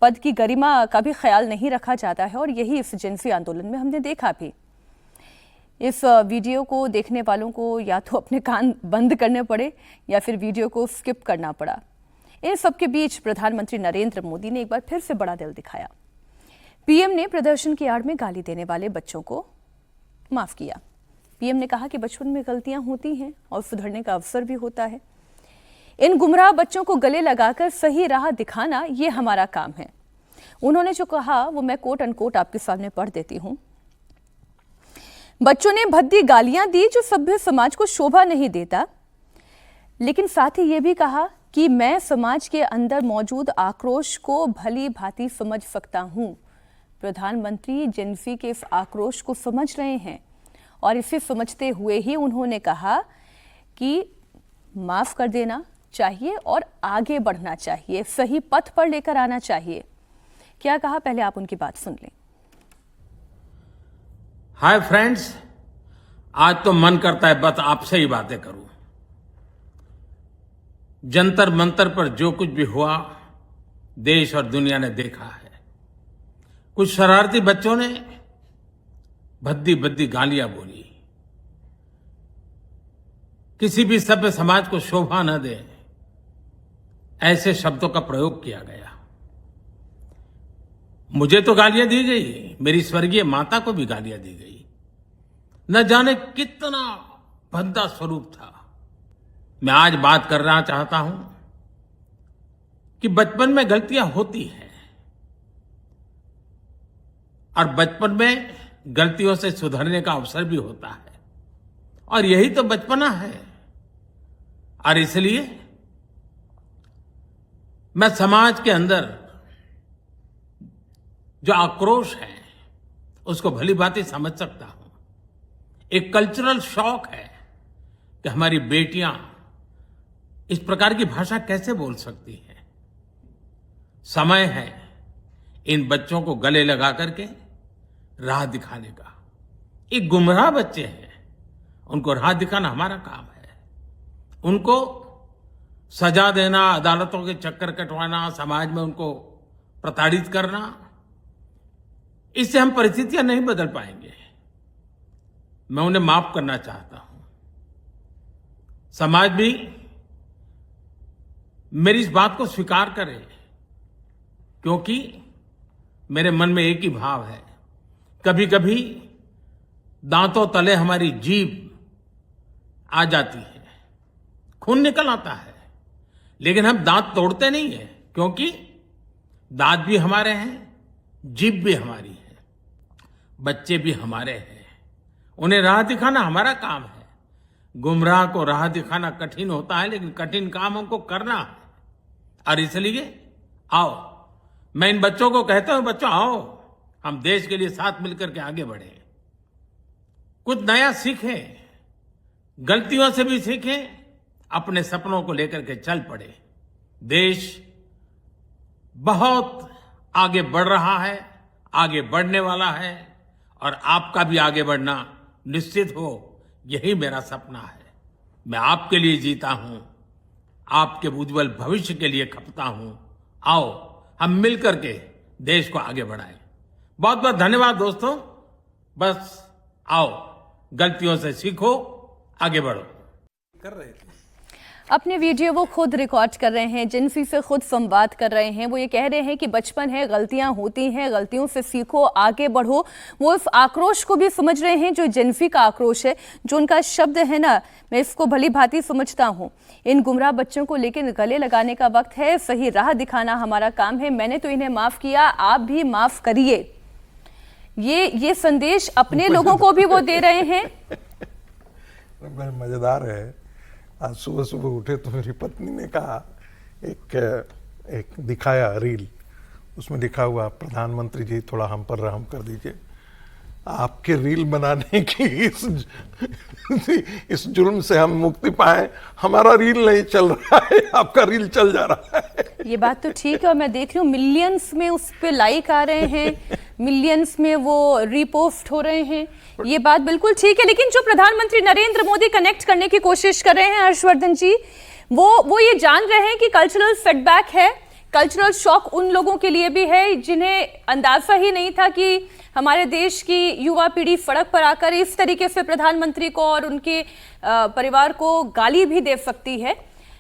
Speaker 1: पद की गरिमा का भी ख्याल नहीं रखा जाता है और यही इस जेएनपी आंदोलन में हमने देखा भी. इस वीडियो को देखने वालों को या तो अपने कान बंद करने पड़े या फिर वीडियो को स्किप करना पड़ा। इन सबके बीच प्रधानमंत्री नरेंद्र मोदी ने एक बार फिर से बड़ा दिल दिखाया। पीएम ने प्रदर्शन की आड़ में गाली देने वाले बच्चों को माफ किया। पीएम ने कहा कि बचपन में गलतियां होती हैं और सुधरने का अवसर भी होता है। इन गुमराह बच्चों को गले लगाकर सही राह दिखाना ये हमारा काम है। उन्होंने जो कहा वो मैं कोट अनकोट आपके सामने पढ़ देती हूं। बच्चों ने भद्दी गालियां दी जो सभ्य समाज को शोभा नहीं देता, लेकिन साथ ही ये भी कहा कि मैं समाज के अंदर मौजूद आक्रोश को भली भांति समझ सकता हूं। प्रधानमंत्री जेनजी के इस आक्रोश को समझ रहे हैं और इसे समझते हुए ही उन्होंने कहा कि माफ कर देना चाहिए और आगे बढ़ना चाहिए, सही पथ पर लेकर आना चाहिए। क्या कहा, पहले आप उनकी बात सुन लें।
Speaker 4: हाय फ्रेंड्स, आज तो मन करता है बस आपसे ही बातें करूं। जंतर मंतर पर जो कुछ भी हुआ देश और दुनिया ने देखा है। कुछ शरारती बच्चों ने भद्दी भद्दी गालियां बोली। किसी भी सभ्य समाज को शोभा न दे ऐसे शब्दों का प्रयोग किया गया। मुझे तो गालियां दी गई, मेरी स्वर्गीय माता को भी गालियां दी गई। न जाने कितना भद्दा स्वरूप था। मैं आज बात करना चाहता हूं कि बचपन में गलतियां होती हैं और बचपन में गलतियों से सुधरने का अवसर भी होता है और यही तो बचपना है। और इसलिए मैं समाज के अंदर जो आक्रोश है उसको भली भांति समझ सकता हूं। एक कल्चरल शॉक है कि हमारी बेटियां इस प्रकार की भाषा कैसे बोल सकती हैं। समय है इन बच्चों को गले लगा करके राह दिखाने का। एक गुमराह बच्चे हैं, उनको राह दिखाना हमारा काम है। उनको सजा देना, अदालतों के चक्कर कटवाना, समाज में उनको प्रताड़ित करना, इससे हम परिस्थितियां नहीं बदल पाएंगे। मैं उन्हें माफ करना चाहता हूं। समाज भी मेरी इस बात को स्वीकार करे, क्योंकि मेरे मन में एक ही भाव है। कभी कभी दांतों तले हमारी जीभ आ जाती है, खून निकल आता है, लेकिन हम दांत तोड़ते नहीं है, क्योंकि दांत भी हमारे हैं, जीभ भी हमारी है, बच्चे भी हमारे हैं। उन्हें राह दिखाना हमारा काम है। गुमराह को राह दिखाना कठिन होता है, लेकिन कठिन काम हमको करना है। और इसलिए आओ, मैं इन बच्चों को कहता हूं, बच्चों आओ, हम देश के लिए साथ मिलकर के आगे बढ़े, कुछ नया सीखें, गलतियों से भी सीखें, अपने सपनों को लेकर के चल पड़े। देश बहुत आगे बढ़ रहा है, आगे बढ़ने वाला है, और आपका भी आगे बढ़ना निश्चित हो, यही मेरा सपना है। मैं आपके लिए जीता हूं, आपके उज्जवल भविष्य के लिए खपता हूं। आओ हम मिलकर के देश को आगे बढ़ाएं। बहुत बहुत धन्यवाद दोस्तों। बस आओ, गलतियों से सीखो, आगे बढ़ो। कर रहे थे
Speaker 1: अपने वीडियो वो खुद रिकॉर्ड कर रहे हैं, जिनसी से खुद संवाद कर रहे हैं। वो ये कह रहे हैं कि बचपन है, गलतियां होती हैं, गलतियों से सीखो, आगे बढ़ो। वो इस आक्रोश को भी समझ रहे हैं जो जिनसी का आक्रोश है, जो उनका शब्द है ना, मैं इसको भली भांति समझता हूँ। इन गुमराह बच्चों को लेकिन गले लगाने का वक्त है, सही राह दिखाना हमारा काम है। मैंने तो इन्हें माफ किया, आप भी माफ करिए। ये संदेश अपने लोगों को भी वो दे रहे हैं।
Speaker 5: मजेदार है, आज सुबह सुबह उठे तो मेरी पत्नी ने कहा, एक दिखाया रील, उसमें लिखा हुआ, प्रधानमंत्री जी थोड़ा हम पर रहम कर दीजिए। आपके रील बनाने की इस जुल्म से हम मुक्ति पाए। हमारा रील नहीं चल रहा है, आपका रील चल जा रहा है।
Speaker 1: ये बात तो ठीक है, और मैं देख रही हूँ मिलियंस में उस पे लाइक आ रहे हैं, मिलियंस में वो रीपोस्ट हो रहे हैं। ये बात बिल्कुल ठीक है, लेकिन जो प्रधानमंत्री नरेंद्र मोदी कनेक्ट करने की कोशिश कर रहे हैं हर्षवर्धन जी, वो ये जान रहे हैं कि कल्चरल सेटबैक है, कल्चरल शॉक उन लोगों के लिए भी है जिन्हें अंदाजा ही नहीं था कि हमारे देश की युवा पीढ़ी सड़क पर आकर इस तरीके से प्रधानमंत्री को और उनके परिवार को गाली भी दे सकती है।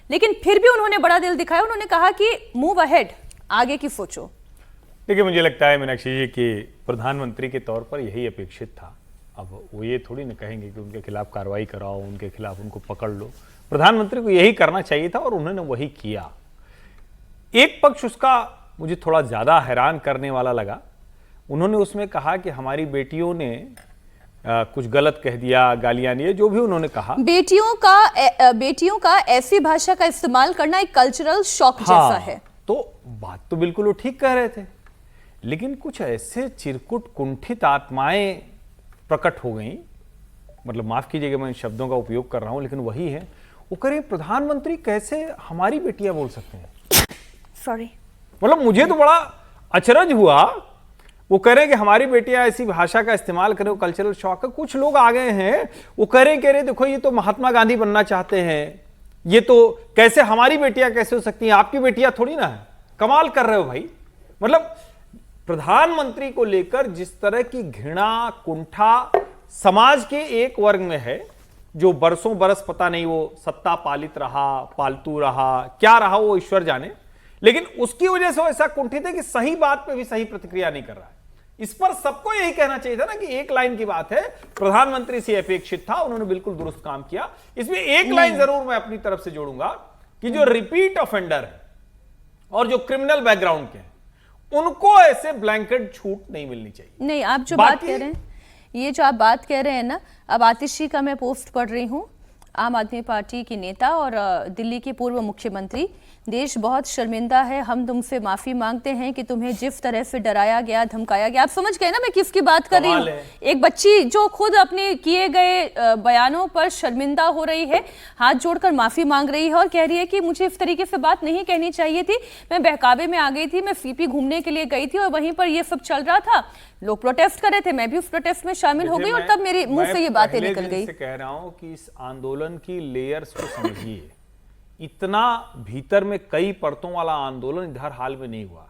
Speaker 1: लेकिन फिर भी उन्होंने बड़ा दिल दिखाया, उन्होंने कहा कि मूव अहेड, आगे की सोचो।
Speaker 6: देखिए, मुझे लगता है मीनाक्षी जी कि प्रधानमंत्री के तौर पर यही अपेक्षित था। अब वो ये थोड़ी ना कहेंगे कि उनके खिलाफ कार्रवाई कराओ, उनके खिलाफ उनको पकड़ लो। प्रधानमंत्री को यही करना चाहिए था और उन्होंने वही किया। एक पक्ष उसका मुझे थोड़ा ज्यादा हैरान करने वाला लगा। उन्होंने उसमें कहा कि हमारी बेटियों ने कुछ गलत कह दिया, गालियां दिए, जो भी उन्होंने कहा।
Speaker 1: बेटियों का ऐसी भाषा का इस्तेमाल करना एक कल्चरल शॉक जैसा है।
Speaker 6: तो बात तो बिल्कुल वो ठीक कह रहे थे, लेकिन कुछ ऐसे चिरकुट कुंठित आत्माएं प्रकट हो गई, मतलब माफ कीजिएगा मैं इन शब्दों का उपयोग कर रहा हूं, लेकिन वही है। वो करें प्रधानमंत्री कैसे हमारी बेटियां बोल सकते हैं?
Speaker 1: सॉरी,
Speaker 6: मतलब मुझे तो बड़ा अचरज हुआ। वो कह रहे हैं कि हमारी बेटियां ऐसी भाषा का इस्तेमाल करें, कल्चरल शॉक है। कुछ लोग आ गए हैं, वो कह रहे देखो ये तो महात्मा गांधी बनना चाहते हैं, ये तो कैसे हमारी बेटियां कैसे हो सकती हैं, आपकी बेटियां थोड़ी ना है। कमाल कर रहे हो भाई। मतलब प्रधानमंत्री को लेकर जिस तरह की घृणा कुंठा समाज के एक वर्ग में है, जो बरसों बरस पता नहीं वो सत्ता पालित रहा, पालतू रहा, क्या रहा वो ईश्वर जाने, लेकिन उसकी वजह से वो ऐसा कुंठित है कि सही बात पे भी सही प्रतिक्रिया नहीं कर रहा है। इस पर सबको यही कहना चाहिए था ना कि एक लाइन की बात है, प्रधानमंत्री से अपेक्षित था, उन्होंने बिल्कुल दुरुस्त काम किया। इसमें एक लाइन जरूर मैं अपनी तरफ से जोड़ूंगा कि जो रिपीट ऑफेंडर है और जो क्रिमिनल बैकग्राउंड के हैं, उनको ऐसे ब्लैंकेट छूट नहीं मिलनी चाहिए।
Speaker 1: नहीं, आप जो बात कह रहे हैं, ये जो आप बात कह रहे हैं ना, अब आतिशी का मैं पोस्ट पढ़ रही हूं, आम आदमी पार्टी की नेता और दिल्ली के पूर्व मुख्यमंत्री, देश बहुत शर्मिंदा है, हम तुमसे माफी मांगते हैं कि तुम्हें जिस तरह से डराया गया, धमकाया गया। आप समझ गए ना मैं किसकी बात कर रही हूँ? एक बच्ची जो खुद अपने किए गए बयानों पर शर्मिंदा हो रही है, हाथ जोड़कर माफी मांग रही है और कह रही है कि मुझे इस तरीके से बात नहीं कहनी चाहिए थी, मैं बहकावे में आ गई थी, मैं सीपी घूमने के लिए गई थी और वहीं पर ये सब चल रहा था, लोग प्रोटेस्ट कर रहे थे, मैं भी उस प्रोटेस्ट में शामिल हो गई और तब मेरे मुंह से ये बातें निकल गई।
Speaker 6: कह रहा हूं कि इस आंदोलन की लेयर्स को समझिए। इतना भीतर में कई परतों वाला आंदोलन इधर हाल में नहीं हुआ।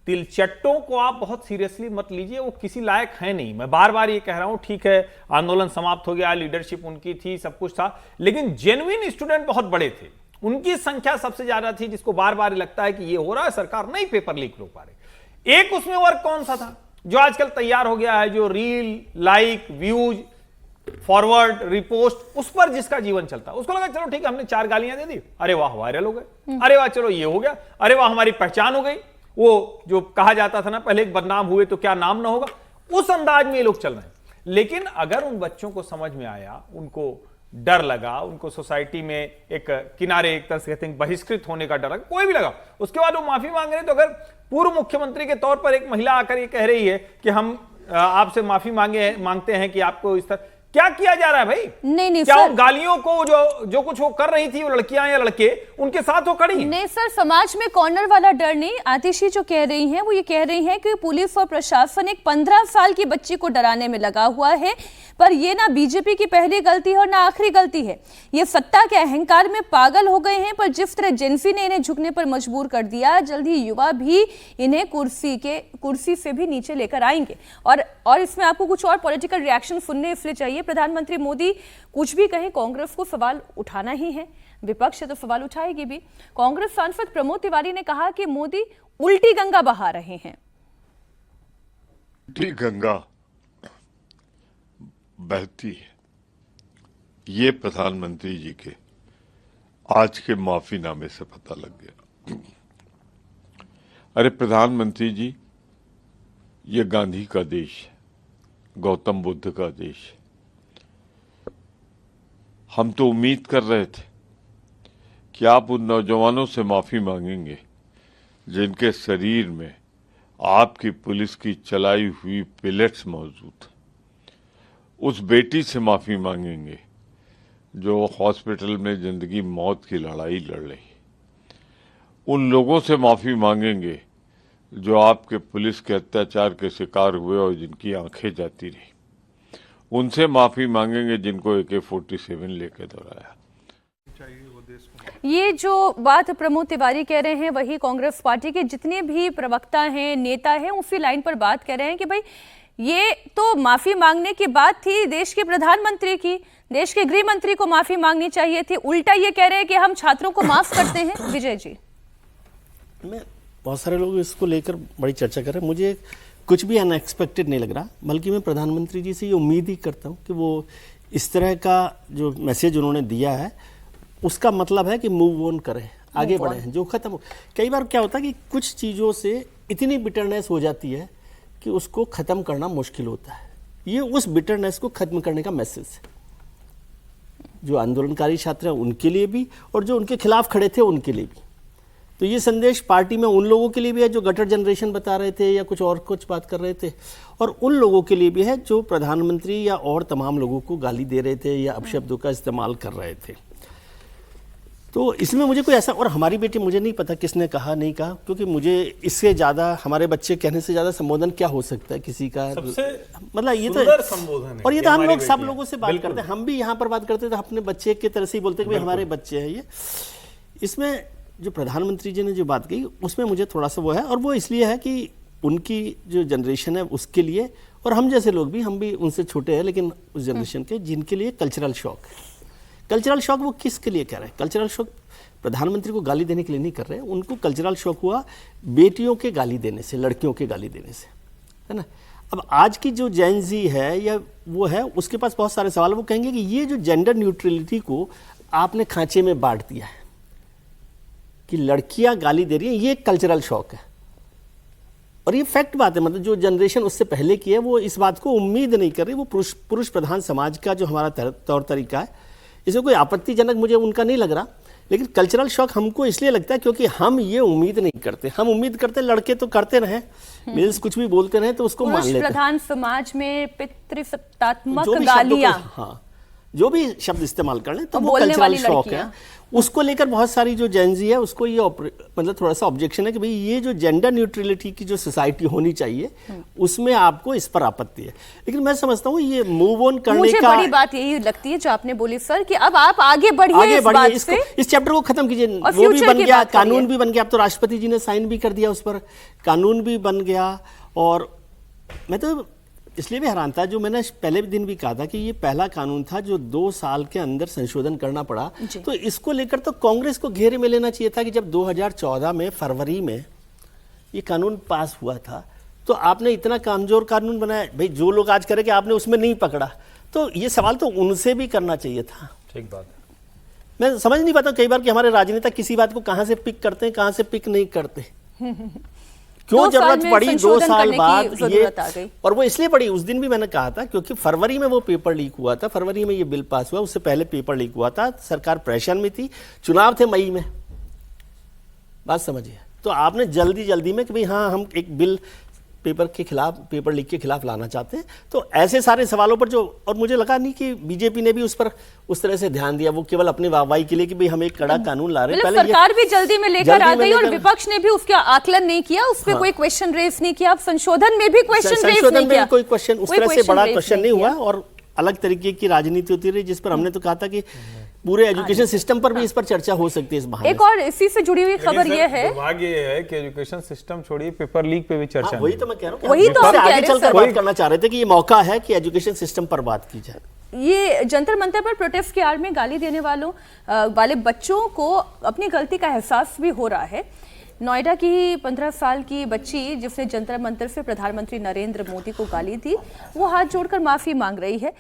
Speaker 6: तिलचट्टों को आप बहुत सीरियसली मत लीजिए, वो किसी लायक है नहीं। मैं बार बार ये कह रहा हूं, ठीक है आंदोलन समाप्त हो गया, लीडरशिप उनकी थी, सब कुछ था, लेकिन जेन्युइन स्टूडेंट बहुत बड़े थे, उनकी संख्या सबसे ज्यादा थी, जिसको बार बार लगता है कि ये हो रहा है, सरकार नहीं पेपर लीक रोक पा रही। एक उसमें वर्ग कौन सा था जो आजकल तैयार हो गया है, जो reel, like, views, forward, repost, उस पर जिसका जीवन चलता, उसको लगा चलो ठीक है हमने 4 गालियां दे दी, अरे वाह वायरल हो गए, अरे वाह चलो ये हो गया, अरे वाह हमारी पहचान हो गई। वो जो कहा जाता था ना पहले, एक बदनाम हुए तो क्या नाम ना होगा, उस अंदाज में ये लोग चल रहे हैं। लेकिन अगर उन बच्चों को समझ में आया, उनको डर लगा, उनको सोसाइटी में एक किनारे, एक तरह से कहते हैं बहिष्कृत होने का डर लगा, कोई भी लगा, उसके बाद वो माफी मांग रहे हैं। तो अगर पूर्व मुख्यमंत्री के तौर पर एक महिला आकर ये कह रही है कि हम आपसे माफी मांगते हैं कि आपको इस तरह, क्या किया जा रहा है भाई?
Speaker 1: नहीं
Speaker 6: क्या
Speaker 1: सर,
Speaker 6: गालियों को जो कुछ वो कर रही थी, वो लड़कियां या लड़के उनके साथ वो खड़ी?
Speaker 1: नहीं सर, समाज में कॉर्नर वाला डर नहीं। आतिशी जो कह रही हैं वो ये कह रही हैं कि पुलिस और प्रशासन एक 15 साल की बच्ची को डराने में लगा हुआ है, पर ये ना बीजेपी की पहली गलती है और ना आखिरी गलती है। ये सत्ता के अहंकार में पागल हो गए हैं, पर जिस तरह जेंसी ने इन्हें झुकने पर मजबूर कर दिया, जल्द ही युवा भी इन्हें कुर्सी से भी नीचे लेकर आएंगे। और इसमें आपको कुछ और पॉलिटिकल रिएक्शन सुनने इसलिए चाहिए। प्रधानमंत्री मोदी कुछ भी कहें, कांग्रेस को सवाल उठाना ही है, विपक्ष है तो सवाल उठाएगी भी। कांग्रेस सांसद प्रमोद तिवारी ने कहा कि मोदी उल्टी गंगा बहा रहे हैं।
Speaker 7: उल्टी गंगा बहती है, ये प्रधानमंत्री जी के आज के माफीनामे से पता लग गया। अरे प्रधानमंत्री जी, ये गांधी का देश है, गौतम बुद्ध का देश है। हम तो उम्मीद कर रहे थे कि आप उन नौजवानों से माफी मांगेंगे जिनके शरीर में आपकी पुलिस की चलाई हुई पिलेट्स मौजूद है। उस बेटी से माफी मांगेंगे जो हॉस्पिटल में जिंदगी मौत की लड़ाई लड़ रही। उन लोगों से माफी मांगेंगे जो आपके पुलिस के अत्याचार के शिकार हुए और जिनकी आंखें जाती रही। उनसे माफी मांगेंगे जिनको AK-47 लेकर दौड़ाया।
Speaker 1: ये जो बात प्रमोद तिवारी कह रहे हैं वही कांग्रेस पार्टी के जितने भी प्रवक्ता हैं, नेता हैं, उसी लाइन पर बात कर रहे हैं कि भाई ये तो माफी मांगने की बात थी देश के प्रधानमंत्री की, देश के गृह मंत्री को माफी मांगनी चाहिए थी। उल्टा ये कह रहे हैं कि हम छात्रों को माफ करते हैं। विजय जी,
Speaker 8: बहुत सारे लोग इसको लेकर बड़ी चर्चा कर रहे हैं। मुझे कुछ भी अनएक्सपेक्टेड नहीं लग रहा, बल्कि मैं प्रधानमंत्री जी से ये उम्मीद ही करता हूँ कि वो इस तरह का जो मैसेज उन्होंने दिया है उसका मतलब है कि मूव ऑन करें, आगे बढ़ें, जो खत्म हो। कई बार क्या होता है कि कुछ चीज़ों से इतनी बिटरनेस हो जाती है कि उसको ख़त्म करना मुश्किल होता है। ये उस बिटरनेस को ख़त्म करने का मैसेज है, जो आंदोलनकारी छात्र हैं उनके लिए भी और जो उनके खिलाफ खड़े थे उनके लिए भी। तो ये संदेश पार्टी में उन लोगों के लिए भी है जो गटर जनरेशन बता रहे थे या कुछ बात कर रहे थे, और उन लोगों के लिए भी है जो प्रधानमंत्री या और तमाम लोगों को गाली दे रहे थे या अपशब्दों का इस्तेमाल कर रहे थे। तो इसमें मुझे कोई ऐसा, और हमारी बेटी, मुझे नहीं पता किसने कहा नहीं कहा, क्योंकि मुझे इससे ज़्यादा हमारे बच्चे कहने से ज़्यादा संबोधन क्या हो सकता है किसी का।
Speaker 6: सबसे
Speaker 8: मतलब ये तो
Speaker 6: संबोधन है,
Speaker 8: और ये तो हम लोग सब
Speaker 6: बेटी
Speaker 8: लोगों से बात करते हैं, हम भी यहाँ पर बात करते हैं तो अपने बच्चे की तरह से ही बोलते हैं कि भाई हमारे बच्चे हैं ये। इसमें जो प्रधानमंत्री जी ने जो बात कही उसमें मुझे थोड़ा सा वो है, और वो इसलिए है कि उनकी जो जनरेशन है उसके लिए, और हम जैसे लोग भी, हम भी उनसे छोटे हैं लेकिन उस जनरेशन के, जिनके लिए कल्चरल शॉक है। कल्चरल शॉक वो किसके लिए कह रहे हैं? कल्चरल शॉक प्रधानमंत्री को गाली देने के लिए नहीं कर रहे हैं, उनको कल्चरल शॉक हुआ बेटियों के गाली देने से, लड़कियों के गाली देने से, है ना। अब आज की जो जेन ज़ी है या वो है, उसके पास बहुत सारे सवाल। वो कहेंगे कि ये जो जेंडर न्यूट्रलिटी को आपने खांचे में बांट दिया है कि लड़कियां गाली दे रही हैं, ये कल्चरल शॉक है। और ये फैक्ट बात है, मतलब जो जनरेशन उससे पहले की है वो इस बात को उम्मीद नहीं कर रही। वो पुरुष प्रधान समाज का जो हमारा तौर तरीका है, इसमें कोई आपत्तिजनक मुझे उनका नहीं लग रहा, लेकिन कल्चरल शॉक हमको इसलिए लगता है क्योंकि हम ये उम्मीद नहीं करते। हम उम्मीद करते लड़के तो करते रहे, मिल्स कुछ भी बोलते रहे तो उसको मान लेते।
Speaker 1: पुरुष प्रधान समाज में पितृसत्तात्मक गालियां,
Speaker 8: हाँ, जो भी शब्द इस्तेमाल कर लें तो वो कल्चरल शॉक है। उसको लेकर बहुत सारी जो जेन ज़ी है उसको ये मतलब थोड़ा सा ऑब्जेक्शन है कि भाई ये जो जेंडर न्यूट्रलिटी की जो सोसाइटी होनी चाहिए उसमें आपको इस पर आपत्ति है। लेकिन मैं समझता हूँ ये मूव ऑन करने
Speaker 1: मुझे
Speaker 8: का
Speaker 1: बड़ी बात यही लगती है जो आपने बोली सर, कि अब आप आगे बढ़िए, इस बात से,
Speaker 8: इस चैप्टर को खत्म कीजिए। वो भी बन गया, कानून भी बन गया, अब तो राष्ट्रपति जी ने साइन भी कर दिया उस पर, कानून भी बन गया। और मैं तो इसलिए भी हैरान था, जो मैंने पहले दिन भी कहा था कि ये पहला कानून था जो 2 साल के अंदर संशोधन करना पड़ा। तो इसको लेकर तो कांग्रेस को घेरे में लेना चाहिए था कि जब 2014 में फरवरी में ये कानून पास हुआ था तो आपने इतना कमजोर कानून बनाया। भाई जो लोग आज करें कि आपने उसमें नहीं पकड़ा, तो ये सवाल तो उनसे भी करना चाहिए था।
Speaker 6: ठीक बात है।
Speaker 8: मैं समझ नहीं पाता कई बार कि हमारे राजनेता किसी बात को कहाँ से पिक करते हैं, कहाँ से पिक नहीं करते। क्यों जरूरत पड़ी 2 साल बाद ये, और वो इसलिए पड़ी, उस दिन भी मैंने कहा था क्योंकि फरवरी में वो पेपर लीक हुआ था, फरवरी में ये बिल पास हुआ, उससे पहले पेपर लीक हुआ था, सरकार प्रेशर में थी, चुनाव थे मई में, बात समझिए। तो आपने जल्दी में कि भाई हाँ हम एक बिल पेपर के खिलाफ, पेपर लीक के खिलाफ लाना चाहते हैं। तो ऐसे सारे सवालों पर जो, और मुझे लगा नहीं कि बीजेपी ने भी उस पर उस तरह से ध्यान दिया, वो केवल अपनी वाहवाही के लिए कि भाई हम एक कड़ा कानून ला रहे हैं।
Speaker 1: पहले सरकार भी जल्दी में लेकर आ गई और विपक्ष ने भी उसका आकलन नहीं किया, उस पर कोई क्वेश्चन रेज नहीं किया। संशोधन में भी क्वेश्चन रेज नहीं किया,
Speaker 8: कोई क्वेश्चन उस तरह से बड़ा क्वेश्चन नहीं हुआ, और अलग तरीके की राजनीति होती रही, जिस पर हमने तो कहा था कि पूरे एजुकेशन सिस्टम पर भी इस पर चर्चा हो सकती है इस बहाने।
Speaker 1: एक और इसी से जुड़ी हुई खबर ये है,
Speaker 6: दुर्भाग्य ये है कि एजुकेशन सिस्टम छोड़िए, पेपर लीक पे भी चर्चा।
Speaker 8: वही तो मैं कह रहा हूँ,
Speaker 1: वही तो
Speaker 8: आगे चलकर बात करना चाह रहे थे कि ये मौका है कि एजुकेशन सिस्टम पर बात की जाए।
Speaker 1: ये जंतर मंतर पर प्रोटेस्ट की आड़ में गाली देने वाले बच्चों को अपनी गलती का एहसास भी हो रहा है। नोएडा की 15 साल की बच्ची जिसने जंतर मंतर से प्रधानमंत्री नरेंद्र मोदी को गाली दी, वो हाथ जोड़कर माफी मांग रही है।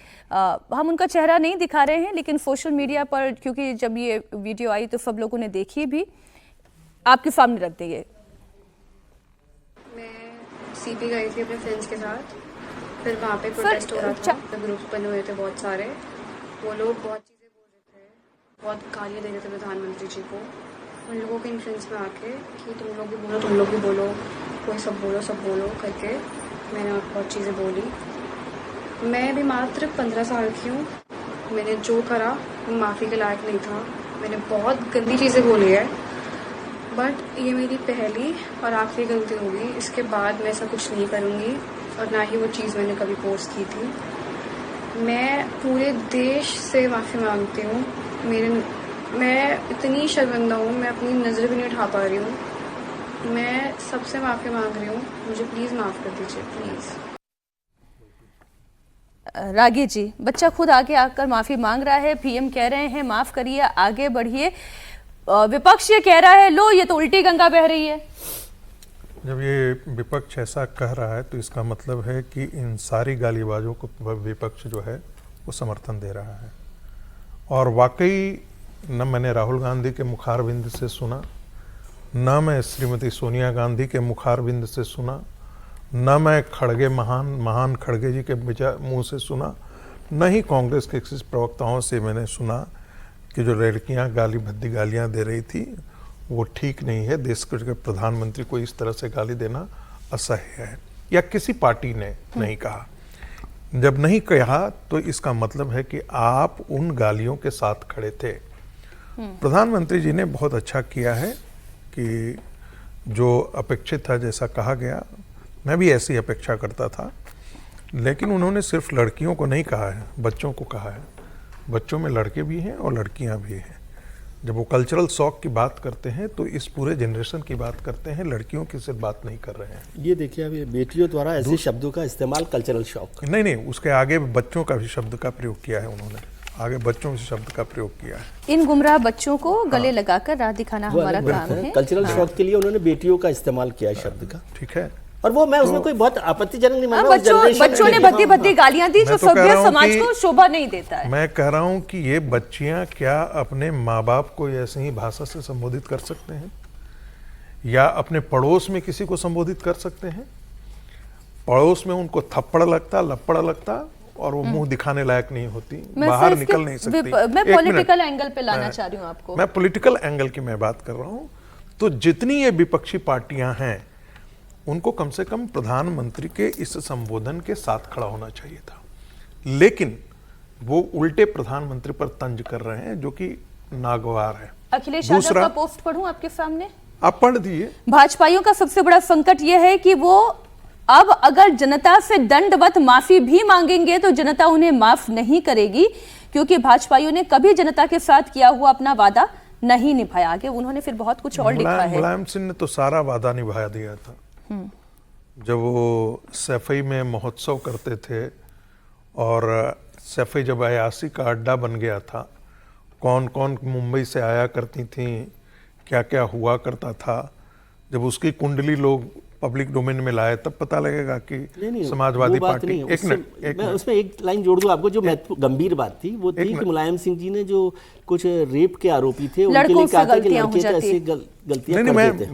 Speaker 1: हम उनका चेहरा नहीं दिखा रहे हैं, लेकिन सोशल मीडिया पर, क्योंकि जब ये वीडियो आई तो सब लोगों ने देखी भी, आपके सामने रख दी है।
Speaker 9: मैं सीपी गई थी अपने फ्रेंड्स के साथ, फिर वहाँ पे प्रोटेस्ट हो रहा था, ग्रुप्स बने हुए थे बहुत सारे, वो लोग बहुत चीज़ें बोल रहे थे, बहुत गालियाँ दे रहे थे प्रधानमंत्री जी को। उन लोगों के इन्फ्लुएंस में आके कि तुम लोग भी बोलो, कोई सब बोलो करके मैंने बहुत चीज़ें बोली। मैं भी मात्र 15 साल की हूँ, मैंने जो करा वो माफ़ी के लायक नहीं था, मैंने बहुत गंदी चीज़ें बोली है, बट ये मेरी पहली और आखिरी गलती होगी। इसके बाद मैं ऐसा कुछ नहीं करूँगी, और ना ही वो चीज़ मैंने कभी पोस्ट की थी। मैं पूरे देश से माफ़ी मांगती हूँ, मेरे मैं इतनी शर्मिंदा हूँ, मैं अपनी नज़र भी नहीं उठा पा रही हूँ। मैं सबसे माफ़ी मांग रही हूँ, मुझे प्लीज़ माफ़ कर दीजिए, प्लीज़।
Speaker 1: रागी जी, बच्चा खुद आगे आकर माफी मांग रहा है, पीएम कह रहे हैं माफ करिए, आगे बढ़िए। विपक्ष ये कह रहा है लो ये तो उल्टी गंगा बह रही है।
Speaker 5: जब ये विपक्ष ऐसा कह रहा है तो इसका मतलब है कि इन सारी गालीबाजों को विपक्ष जो है वो समर्थन दे रहा है। और वाकई न मैंने राहुल गांधी के मुखारबिंद से सुना, न मैं श्रीमती सोनिया गांधी के मुखारबिंद से सुना, न मैं खड़गे महान खड़गे जी के मुंह से सुना, न ही कांग्रेस के किसी प्रवक्ताओं से मैंने सुना कि जो लड़कियां गाली भद्दी गालियां दे रही थी वो ठीक नहीं है। देश के प्रधानमंत्री को इस तरह से गाली देना असह्य है, या किसी पार्टी ने नहीं कहा। जब नहीं कहा तो इसका मतलब है कि आप उन गालियों के साथ खड़े थे। प्रधानमंत्री जी ने बहुत अच्छा किया है कि जो अपेक्षित था, जैसा कहा गया, मैं भी ऐसी अपेक्षा करता था, लेकिन उन्होंने सिर्फ लड़कियों को नहीं कहा है, बच्चों को कहा है। बच्चों में लड़के भी हैं और लड़कियां भी हैं। जब वो कल्चरल शौक की बात करते हैं तो इस पूरे जनरेशन की बात करते हैं, लड़कियों की सिर्फ बात नहीं कर रहे हैं।
Speaker 8: ये देखिए अभी बेटियों द्वारा ऐसे शब्दों का इस्तेमाल, कल्चरल शौक
Speaker 5: नहीं, उसके आगे बच्चों का भी शब्द का प्रयोग किया है उन्होंने, आगे बच्चों के शब्द का प्रयोग किया है।
Speaker 1: इन गुमराह बच्चों को गले लगाकर राह दिखाना हमारा काम है।
Speaker 8: कल्चरल शौक के लिए उन्होंने बेटियों का इस्तेमाल किया है शब्द का,
Speaker 5: ठीक है।
Speaker 8: और वो मैं उसमें कोई बहुत आपत्तिजनक नहीं माना।
Speaker 1: बच्चों ने भद्दी भद्दी गालियां दी जो सभ्य समाज को शोभा नहीं देता है।
Speaker 5: मैं कह रहा हूं कि ये बच्चियां क्या अपने माँ बाप को ऐसे ही भाषा से संबोधित कर सकते हैं, या अपने पड़ोस में किसी को संबोधित कर सकते हैं? पड़ोस में उनको थप्पड़ लगता, लपड़ लगता और वो मुंह दिखाने लायक नहीं होती, बाहर निकल नहीं सकती।
Speaker 1: मैं पॉलिटिकल एंगल पे लाना चाह रही हूँ आपको।
Speaker 5: मैं पॉलिटिकल एंगल की मैं बात कर रहा हूँ। तो जितनी ये विपक्षी पार्टियां हैं उनको कम से कम प्रधानमंत्री के इस संबोधन के साथ खड़ा होना चाहिए था, लेकिन वो उल्टे प्रधानमंत्री पर तंज कर रहे हैं, जो कि नागवार है।
Speaker 1: अखिलेश यादव का पोस्ट पढ़ूं आपके सामने?
Speaker 5: आप पढ़ दीजिए।
Speaker 1: भाजपाइयों का सबसे बड़ा संकट यह है कि वो अब अगर जनता से दंडवत माफी भी मांगेंगे तो जनता उन्हें माफ नहीं करेगी, क्योंकि भाजपाइयों ने कभी जनता के साथ किया हुआ अपना वादा नहीं निभाया। आगे उन्होंने फिर बहुत कुछ और लिखा है।
Speaker 5: मुलायम सिंह ने तो सारा वादा निभाया दिया था। जब वो सैफई में महोत्सव करते थे और सैफई जब अयासी का अड्डा बन गया था, कौन कौन मुंबई से आया करती थी, क्या क्या हुआ करता था, जब उसकी कुंडली लोग पब्लिक डोमेन में लाए तब पता लगेगा कि समाजवादी पार्टी। एक मिनट,
Speaker 8: उसमें एक लाइन जोड़ दूं आपको। जो गंभीर बात थी वो थी कि मुलायम सिंह जी ने जो कुछ रेप के आरोपी थे उनके लिए कहा था कि लड़के तो ऐसी गलतियां कर देते हैं।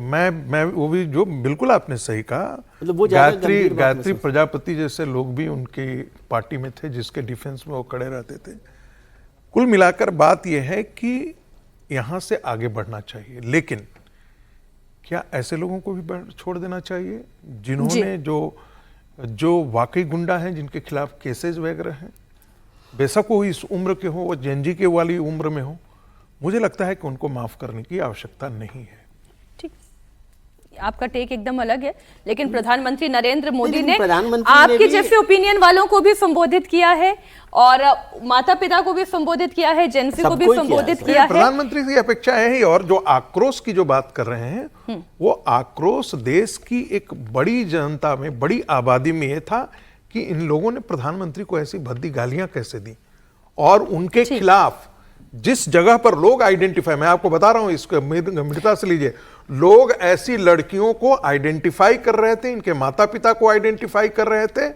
Speaker 5: मैं वो भी जो बिल्कुल आपने सही कहा,
Speaker 8: मतलब वो
Speaker 5: गायत्री प्रजापति जैसे लोग भी उनकी पार्टी में थे जिसके डिफेंस में वो खड़े रहते थे। कुल मिलाकर बात यह है कि यहां से आगे बढ़ना चाहिए, लेकिन क्या ऐसे लोगों को भी छोड़ देना चाहिए जिन्होंने जो वाकई गुंडा हैं, जिनके खिलाफ केसेस वगैरह हैं, बेशक वो इस उम्र के हो, वो जेनजी के वाली उम्र में हो, मुझे लगता है कि उनको माफ करने की आवश्यकता नहीं है।
Speaker 1: ठीक, आपका टेक एकदम अलग है, लेकिन प्रधानमंत्री नरेंद्र मोदी ने आपके जैसे ओपिनियन वालों को भी संबोधित किया है और माता पिता को भी संबोधित किया है, जेंसी को भी संबोधित किया है।
Speaker 5: प्रधानमंत्री की अपेक्षा है ही। और जो आक्रोश की जो बात कर रहे हैं वो आक्रोश देश की एक बड़ी जनता में, बड़ी आबादी में ये था कि इन लोगों ने प्रधानमंत्री को ऐसी भद्दी गालियां कैसे दी, और उनके खिलाफ जिस जगह पर लोग आइडेंटिफाई, मैं आपको बता रहा हूं, इसको गंभीरता से लीजिए, लोग ऐसी लड़कियों को आइडेंटिफाई कर रहे थे, इनके माता पिता को आइडेंटिफाई कर रहे थे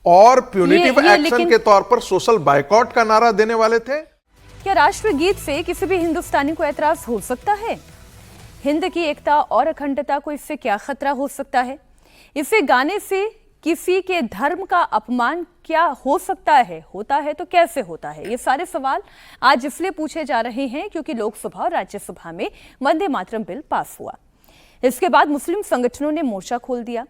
Speaker 5: और प्यूनिटिव एक्शन के तौर पर सोशल बायकॉट का नारा देने वाले थे।
Speaker 1: क्या राष्ट्रगीत से किसी भी हिंदुस्तानी को ऐतराज हो सकता है? हिंद की एकता और अखंडता को इससे क्या खतरा हो सकता है? इसे गाने से किसी के धर्म का अपमान क्या हो सकता है? होता है तो कैसे होता है? ये सारे सवाल आज इसलिए पूछे जा रहे हैं क्योंकि लोकसभा और राज्यसभा में वंदे मातरम बिल पास हुआ। इसके बाद मुस्लिम संगठनों ने मोर्चा खोल दिया।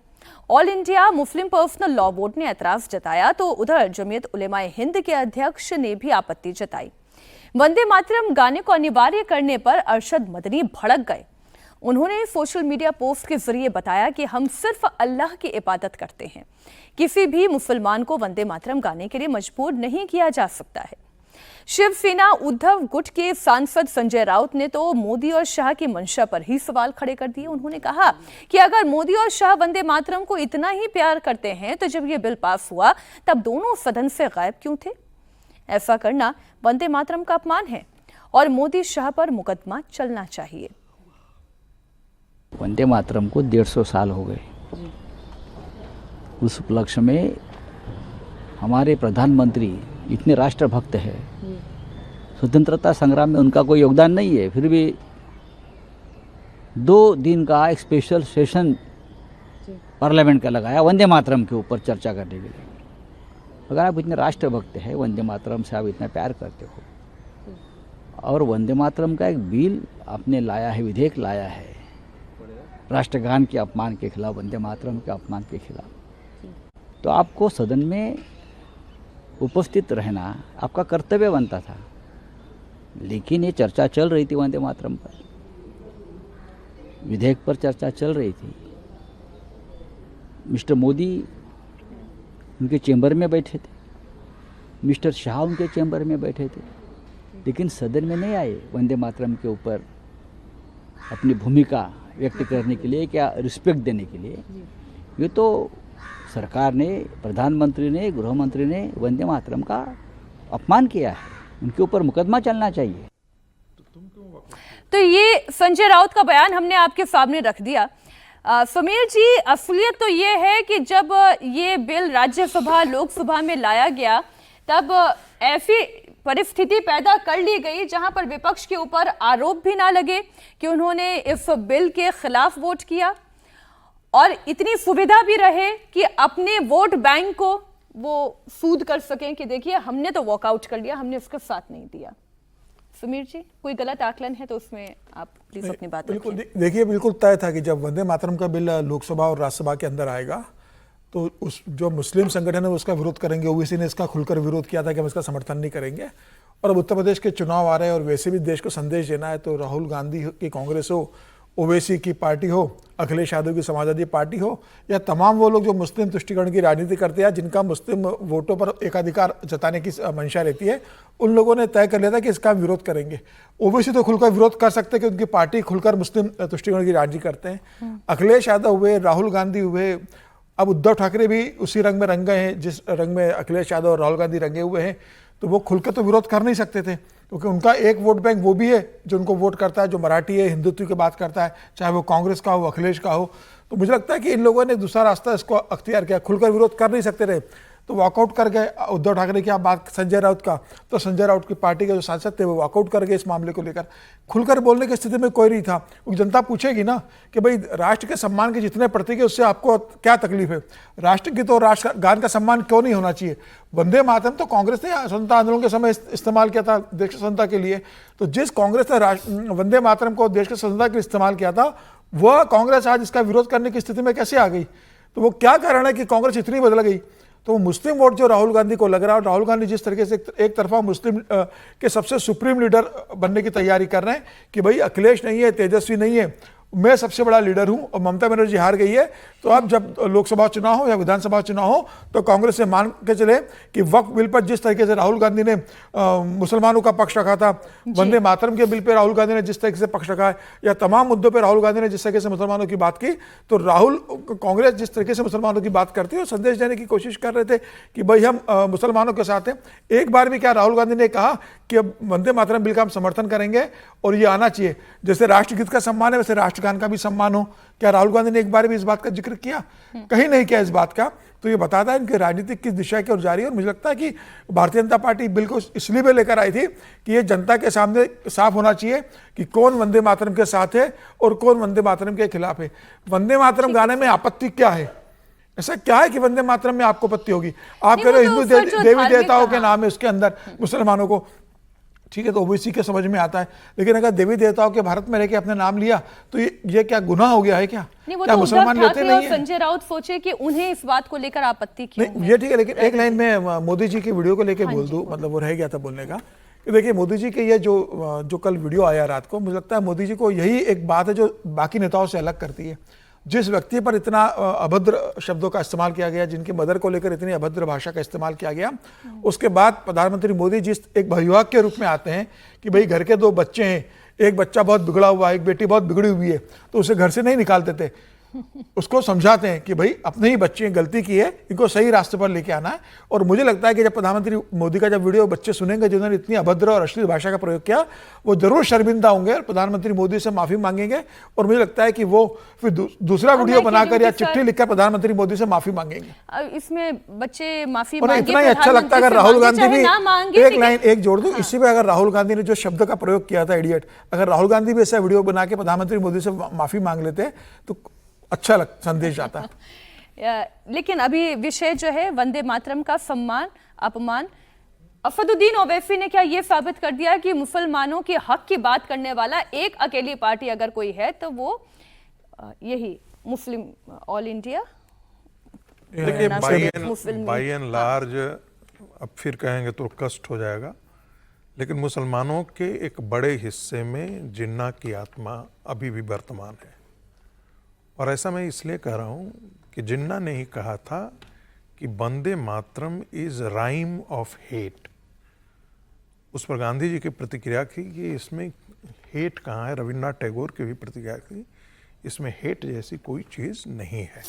Speaker 1: All India Muslim personal law board ने ऐतराज जताया तो उधर जमीयत उलेमाए हिंद के अध्यक्ष ने भी आपत्ति जताई। वंदे मातरम गाने को अनिवार्य करने पर अरशद मदनी भड़क गए। उन्होंने सोशल मीडिया पोस्ट के जरिए बताया कि हम सिर्फ अल्लाह की इबादत करते हैं, किसी भी मुसलमान को वंदे मातरम गाने के लिए मजबूर नहीं किया जा सकता है। शिवसेना उद्धव गुट के सांसद संजय राउत ने तो मोदी और शाह की मंशा पर ही सवाल खड़े कर दिए। उन्होंने कहा कि अगर मोदी और शाह वंदे मातरम को इतना ही प्यार करते हैं तो जब ये बिल पास हुआ तब दोनों सदन से गायब क्यों थे? ऐसा करना वंदे मातरम का अपमान है और मोदी शाह पर मुकदमा चलना चाहिए।
Speaker 10: वंदे मातरम को 150 साल हो गए। उस उपलक्ष्य में हमारे प्रधानमंत्री इतने राष्ट्रभक्त है, स्वतंत्रता संग्राम में उनका कोई योगदान नहीं है, फिर भी 2 दिन का एक स्पेशल सेशन पार्लियामेंट का लगाया वंदे मातरम के ऊपर चर्चा करने के लिए। अगर आप इतने राष्ट्रभक्त हैं, वंदे मातरम से आप इतना प्यार करते हो और वंदे मातरम का एक बिल आपने लाया है, विधेयक लाया है राष्ट्रगान के अपमान के खिलाफ, वंदे मातरम के अपमान के खिलाफ, तो आपको सदन में उपस्थित रहना आपका कर्तव्य बनता था। लेकिन ये चर्चा चल रही थी वंदे मातरम पर, विधेयक पर चर्चा चल रही थी। मिस्टर मोदी उनके चैम्बर में बैठे थे, मिस्टर शाह उनके चैम्बर में बैठे थे, लेकिन सदन में नहीं आए वंदे मातरम के ऊपर अपनी भूमिका व्यक्त करने के लिए, क्या रिस्पेक्ट देने के लिए। ये तो सरकार ने, प्रधानमंत्री ने, गृह मंत्री ने वंदे मातरम का अपमान किया है, उनके ऊपर मुकदमा चलना चाहिए।
Speaker 1: तो ये संजय राउत का बयान हमने आपके सामने रख दिया। समीर जी, असलियत तो ये है कि जब ये बिल राज्यसभा लोकसभा में लाया गया तब ऐसी परिस्थिति पैदा कर ली गई जहां पर विपक्ष के ऊपर आरोप भी ना लगे कि उन्होंने इस बिल के खिलाफ वोट किया और इतनी सुविधा भी रहे कि अपने वोट बैंक को वो सूद कर सकें कि देखिए हमने तो वॉकआउट कर लिया, हमने उसका साथ नहीं दिया। समीर जी, कोई गलत आकलन है तो उसमें आप प्लीज अपनी बात
Speaker 11: बिल्कुल देखिए, बिल्कुल तय था कि जब वंदे मातरम का बिल लोकसभा और राज्यसभा के अंदर आएगा तो उस जो मुस्लिम संगठन है वो उसका विरोध करेंगे। ओवैसी ने इसका खुलकर विरोध किया था कि हम इसका समर्थन नहीं करेंगे। और अब उत्तर प्रदेश के चुनाव आ रहे हैं और वैसे भी देश को संदेश देना है, तो राहुल गांधी की कांग्रेस हो, ओवैसी की पार्टी हो, अखिलेश यादव की समाजवादी पार्टी हो, या तमाम वो लोग जो मुस्लिम तुष्टिकरण की राजनीति करते हैं, जिनका मुस्लिम वोटों पर एकाधिकार जताने की मंशा रहती है, उन लोगों ने तय कर लिया था कि इसका विरोध करेंगे। ओवैसी तो खुलकर विरोध कर सकते हैं कि उनकी पार्टी खुलकर मुस्लिम तुष्टिकरण की राजनीति करते हैं। अखिलेश यादव हुए, राहुल गांधी हुए, अब उद्धव ठाकरे भी उसी रंग में रंग गए हैं जिस रंग में अखिलेश यादव और राहुल गांधी रंगे हुए हैं। तो वो खुलकर तो विरोध कर नहीं सकते थे, क्योंकि उनका एक वोट बैंक वो भी है जो उनको वोट करता है, जो मराठी है, हिंदुत्व की बात करता है, चाहे वो कांग्रेस का हो, अखिलेश का हो। तो मुझे लगता है कि इन लोगों ने दूसरा रास्ता इसको अख्तियार किया, खुलकर विरोध कर नहीं सकते रहे तो वॉकआउट कर गए। उद्धव ठाकरे की आप बात संजय राउत का, तो संजय राउत की पार्टी के जो सांसद थे वो वॉकआउट कर गए इस मामले को लेकर। खुलकर बोलने की स्थिति में कोई नहीं था, क्योंकि जनता पूछेगी ना कि भाई राष्ट्र के सम्मान के जितने प्रतीक है उससे आपको क्या तकलीफ है, राष्ट्रगीत और राष्ट्रगान का सम्मान क्यों नहीं होना चाहिए। वंदे मातरम तो कांग्रेस ने स्वतंत्रता आंदोलन के समय इस्तेमाल किया था देश की स्वतंत्रता के लिए, तो जिस कांग्रेस ने वंदे मातरम को देश की स्वतंत्रता के लिए इस्तेमाल किया था, वह कांग्रेस आज इसका विरोध करने की स्थिति में कैसे आ गई। तो वो क्या कारण है कि कांग्रेस इतनी बदल गई। तो मुस्लिम वोट जो राहुल गांधी को लग रहा है, और राहुल गांधी जिस तरीके से एक तरफा मुस्लिम के सबसे सुप्रीम लीडर बनने की तैयारी कर रहे हैं कि भाई अखिलेश नहीं है, तेजस्वी नहीं है, मैं सबसे बड़ा लीडर हूं, और ममता बनर्जी हार गई है, तो अब जब लोकसभा चुनाव हो या विधानसभा चुनाव हो तो कांग्रेस से मान के चले कि वक्फ बिल पर जिस तरीके से राहुल गांधी ने मुसलमानों का पक्ष रखा था, वंदे मातरम के बिल पे राहुल गांधी ने जिस तरीके से पक्ष रखा है, या तमाम मुद्दों पर राहुल गांधी ने जिस तरीके से मुसलमानों की बात की, तो कांग्रेस जिस तरीके से मुसलमानों की बात करती है, संदेश देने की कोशिश कर रहे थे कि भाई हम मुसलमानों के साथ हैं। एक बार भी क्या राहुल गांधी ने कहा कि अब वंदे मातरम बिल का हम समर्थन करेंगे और ये आना चाहिए, जैसे राष्ट्रगीत का सम्मान है वैसे राष्ट्रगान का भी सम्मान हो। क्या राहुल गांधी ने एक बार भी इस बात का जिक्र किया? कहीं नहीं किया इस बात का। तो ये बताता है इनकी राजनीति किस दिशा की ओर जा रही है। और मुझे लगता है कि भारतीय जनता पार्टी बिल को इसलिए भी लेकर आई थी कि ये जनता के सामने साफ होना चाहिए कि कौन वंदे मातरम के साथ है और कौन वंदे मातरम के खिलाफ है। वंदे मातरम गाने में आपत्ति क्या है? ऐसा क्या है कि वंदे मातरम में आपको आपत्ति होगी? आप कह रहे हो हिंदू देवी देवताओं के नाम है उसके अंदर मुसलमानों को, ठीक है, तो ओबीसी के समझ में आता है, लेकिन अगर देवी देवताओं के भारत में रहकर आपने नाम लिया तो ये क्या गुनाह हो गया है? क्या क्या मुसलमान लेते नहीं है?
Speaker 1: संजय राउत सोचे कि उन्हें इस बात को लेकर आपत्ति क्यों है?
Speaker 11: ये ठीक है, लेकिन एक लाइन में मोदी जी की वीडियो को लेकर बोल दूं, मतलब वो रह गया था बोलने का कि देखिए मोदी जी के ये जो कल वीडियो आया रात को, मुझे लगता है मोदी जी को यही एक बात है जो बाकी नेताओं से अलग करती है। जिस व्यक्ति पर इतना अभद्र शब्दों का इस्तेमाल किया गया, जिनके मदर को लेकर इतनी अभद्र भाषा का इस्तेमाल किया गया, उसके बाद प्रधानमंत्री मोदी जिस एक भयवाक के रूप में आते हैं कि भाई घर के 2 बच्चे हैं, एक बच्चा बहुत बिगड़ा हुआ है, एक बेटी बहुत बिगड़ी हुई है, तो उसे घर से नहीं निकालते थे, उसको समझाते हैं कि भाई अपने ही बच्चे गलती की है, इनको सही रास्ते पर लेके आना है। और मुझे लगता है कि जब प्रधानमंत्री मोदी का जब वीडियो बच्चे सुनेंगे जिन्होंने इतनी अभद्र और अश्लील भाषा का प्रयोग किया, वो जरूर शर्मिंदा होंगे और प्रधानमंत्री मोदी से माफी मांगेंगे। और मुझे लगता है कि वो फिर दूसरा वीडियो बनाकर या चिट्ठी लिखकर प्रधानमंत्री मोदी से माफी मांगेंगे।
Speaker 1: इसमें बच्चे माफी
Speaker 11: और
Speaker 1: मांगे,
Speaker 11: इतना ही अच्छा लगता है अगर राहुल गांधी भी एक लाइन एक जोड़ दूं, इसी पे अगर राहुल गांधी ने जो शब्द का प्रयोग किया था इडियट, अगर राहुल गांधी भी ऐसा वीडियो बना के प्रधानमंत्री मोदी से माफी मांग लेते तो अच्छा संदेश आता है।
Speaker 1: लेकिन अभी विषय जो है वंदे मातरम का सम्मान अपमान, असदुद्दीन ओवैसी ने क्या ये साबित कर दिया कि मुसलमानों के हक की बात करने वाला एक अकेली पार्टी अगर कोई है तो वो यही मुस्लिम ऑल इंडिया।
Speaker 5: देखिए बाई एंड लार्ज अब फिर कहेंगे तो कष्ट हो जाएगा, लेकिन मुसलमानों के एक बड़े हिस्से में जिन्ना की आत्मा अभी भी वर्तमान है। और ऐसा मैं इसलिए कह रहा हूँ कि जिन्ना ने ही कहा था कि Vande Mataram is rhyme of hate. उस पर गांधी जी की प्रतिक्रिया की कि इसमें हेट कहाँ है, रविन्द्रनाथ टैगोर की भी प्रतिक्रिया की, इसमें हेट जैसी कोई चीज़ नहीं है।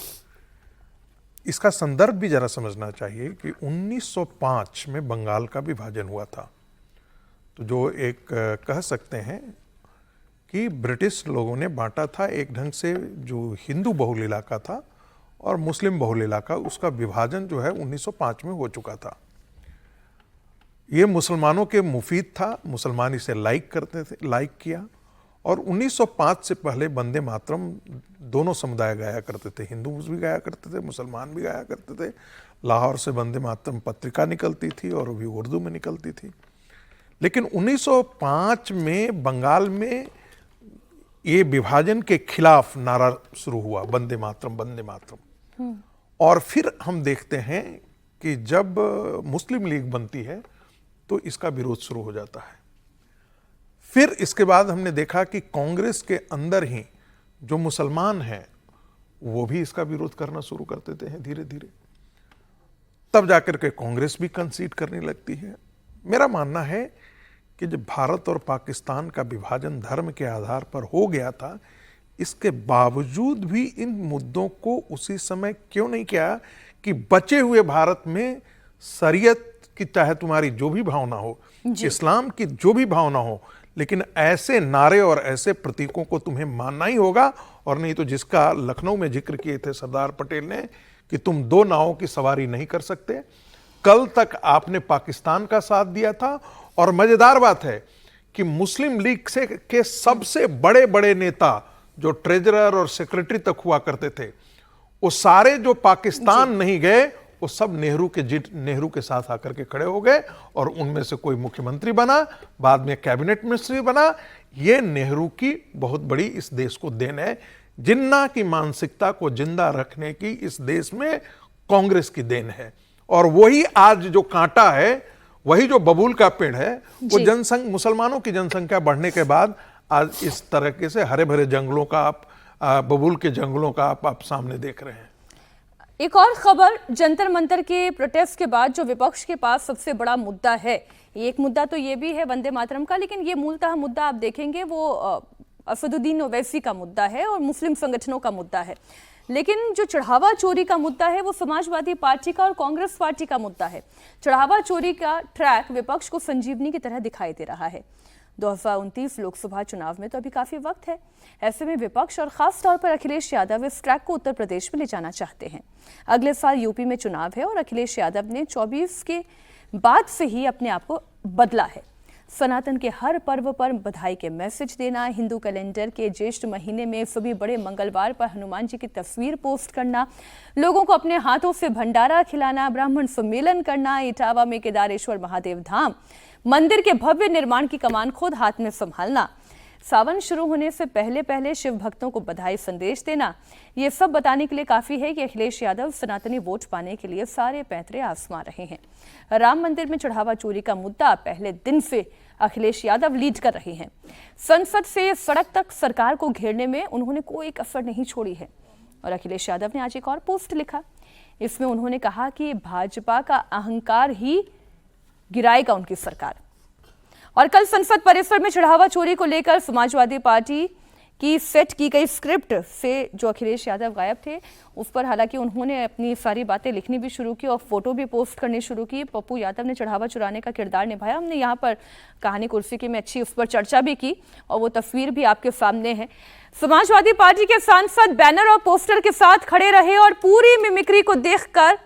Speaker 5: इसका संदर्भ भी जरा समझना चाहिए कि 1905 में बंगाल का विभाजन हुआ था, तो जो एक कह सकते हैं कि ब्रिटिश लोगों ने बांटा था एक ढंग से, जो हिंदू बहुल इलाका था और मुस्लिम बहुल इलाका, उसका विभाजन जो है 1905 में हो चुका था। ये मुसलमानों के मुफीद था, मुसलमान इसे लाइक करते थे, लाइक किया। और 1905 से पहले वंदे मातरम दोनों समुदाय गाया करते थे, हिंदू भी गाया करते थे, मुसलमान भी गाया करते थे। लाहौर से वंदे मातरम पत्रिका निकलती थी और वो भी उर्दू में निकलती थी। लेकिन 1905 में बंगाल में ये विभाजन के खिलाफ नारा शुरू हुआ, वंदे मातरम वंदे मातरम। और फिर हम देखते हैं कि जब मुस्लिम लीग बनती है तो इसका विरोध शुरू हो जाता है। फिर इसके बाद हमने देखा कि कांग्रेस के अंदर ही जो मुसलमान हैं वो भी इसका विरोध करना शुरू कर देते हैं धीरे धीरे। तब जाकर के कांग्रेस भी कंसीड करने लगती है। मेरा मानना है कि जब भारत और पाकिस्तान का विभाजन धर्म के आधार पर हो गया था, इसके बावजूद भी इन मुद्दों को उसी समय क्यों नहीं किया कि बचे हुए भारत में शरीयत की चाहे तुम्हारी जो भी भावना हो, इस्लाम की जो भी भावना हो, लेकिन ऐसे नारे और ऐसे प्रतीकों को तुम्हें मानना ही होगा। और नहीं तो जिसका लखनऊ में जिक्र किए थे सरदार पटेल ने कि तुम 2 नावों की सवारी नहीं कर सकते। कल तक आपने पाकिस्तान का साथ दिया था। और मजेदार बात है कि मुस्लिम लीग से के सबसे बड़े बड़े नेता जो ट्रेजरर और सेक्रेटरी तक हुआ करते थे, वो सारे जो पाकिस्तान नहीं गए, वो सब नेहरू के साथ आकर के खड़े हो गए और उनमें से कोई मुख्यमंत्री बना, बाद में कैबिनेट मिनिस्ट्री बना। ये नेहरू की बहुत बड़ी इस देश को देन है। जिन्ना की मानसिकता को जिंदा रखने की इस देश में कांग्रेस की देन है। और वही आज जो कांटा है, वही जो बबूल का पेड़ है, वो मुसलमानों की जनसंख्या बढ़ने के बाद आज इस तरह से हरे भरे जंगलों का आप बबूल के जंगलों का आप सामने देख रहे हैं।
Speaker 1: एक और खबर, जंतर मंतर के प्रोटेस्ट के बाद जो विपक्ष के पास सबसे बड़ा मुद्दा है, एक मुद्दा तो ये भी है वंदे मातरम का, लेकिन ये मूलतः मुद्दा आप देखेंगे वो असदुद्दीन ओवैसी का मुद्दा है और मुस्लिम संगठनों का मुद्दा है। लेकिन जो चढ़ावा चोरी का मुद्दा है वो समाजवादी पार्टी का और कांग्रेस पार्टी का मुद्दा है। चढ़ावा चोरी का ट्रैक विपक्ष को संजीवनी की तरह दिखाई दे रहा है। 2029 लोकसभा चुनाव में तो अभी काफी वक्त है। ऐसे में विपक्ष और खास तौर पर अखिलेश यादव इस ट्रैक को उत्तर प्रदेश में ले जाना चाहते हैं। अगले साल यूपी में चुनाव है और अखिलेश यादव ने 24 के बाद से ही अपने आप को बदला है। सनातन के हर पर्व पर बधाई के मैसेज देना, हिंदू कैलेंडर के ज्येष्ठ महीने में सभी बड़े मंगलवार पर हनुमान जी की तस्वीर पोस्ट करना, लोगों को अपने हाथों से भंडारा खिलाना, ब्राह्मण सम्मेलन करना, इटावा में केदारेश्वर महादेव धाम मंदिर के भव्य निर्माण की कमान खुद हाथ में संभालना, सावन शुरू होने से पहले पहले शिव भक्तों को बधाई संदेश देना, ये सब बताने के लिए काफी है कि अखिलेश यादव सनातनी वोट पाने के लिए सारे पैंतरे आजमा रहे हैं। राम मंदिर में चढ़ावा चोरी का मुद्दा पहले दिन से अखिलेश यादव लीड कर रहे हैं। संसद से सड़क तक सरकार को घेरने में उन्होंने कोई कसर नहीं छोड़ी है। और अखिलेश यादव ने आज एक और पोस्ट लिखा। इसमें उन्होंने कहा कि भाजपा का अहंकार ही गिराएगा उनकी सरकार। और कल संसद परिसर में चढ़ावा चोरी को लेकर समाजवादी पार्टी की सेट की गई स्क्रिप्ट से जो अखिलेश यादव गायब थे, उस पर हालांकि उन्होंने अपनी सारी बातें लिखनी भी शुरू की और फोटो भी पोस्ट करनी शुरू की। पप्पू यादव ने चढ़ावा चुराने का किरदार निभाया। हमने यहाँ पर कहानी कुर्सी की में अच्छी उस पर चर्चा भी की और वो तस्वीर भी आपके सामने है। समाजवादी पार्टी के सांसद बैनर और पोस्टर के साथ खड़े रहे और पूरी मिमिक्री को देखकर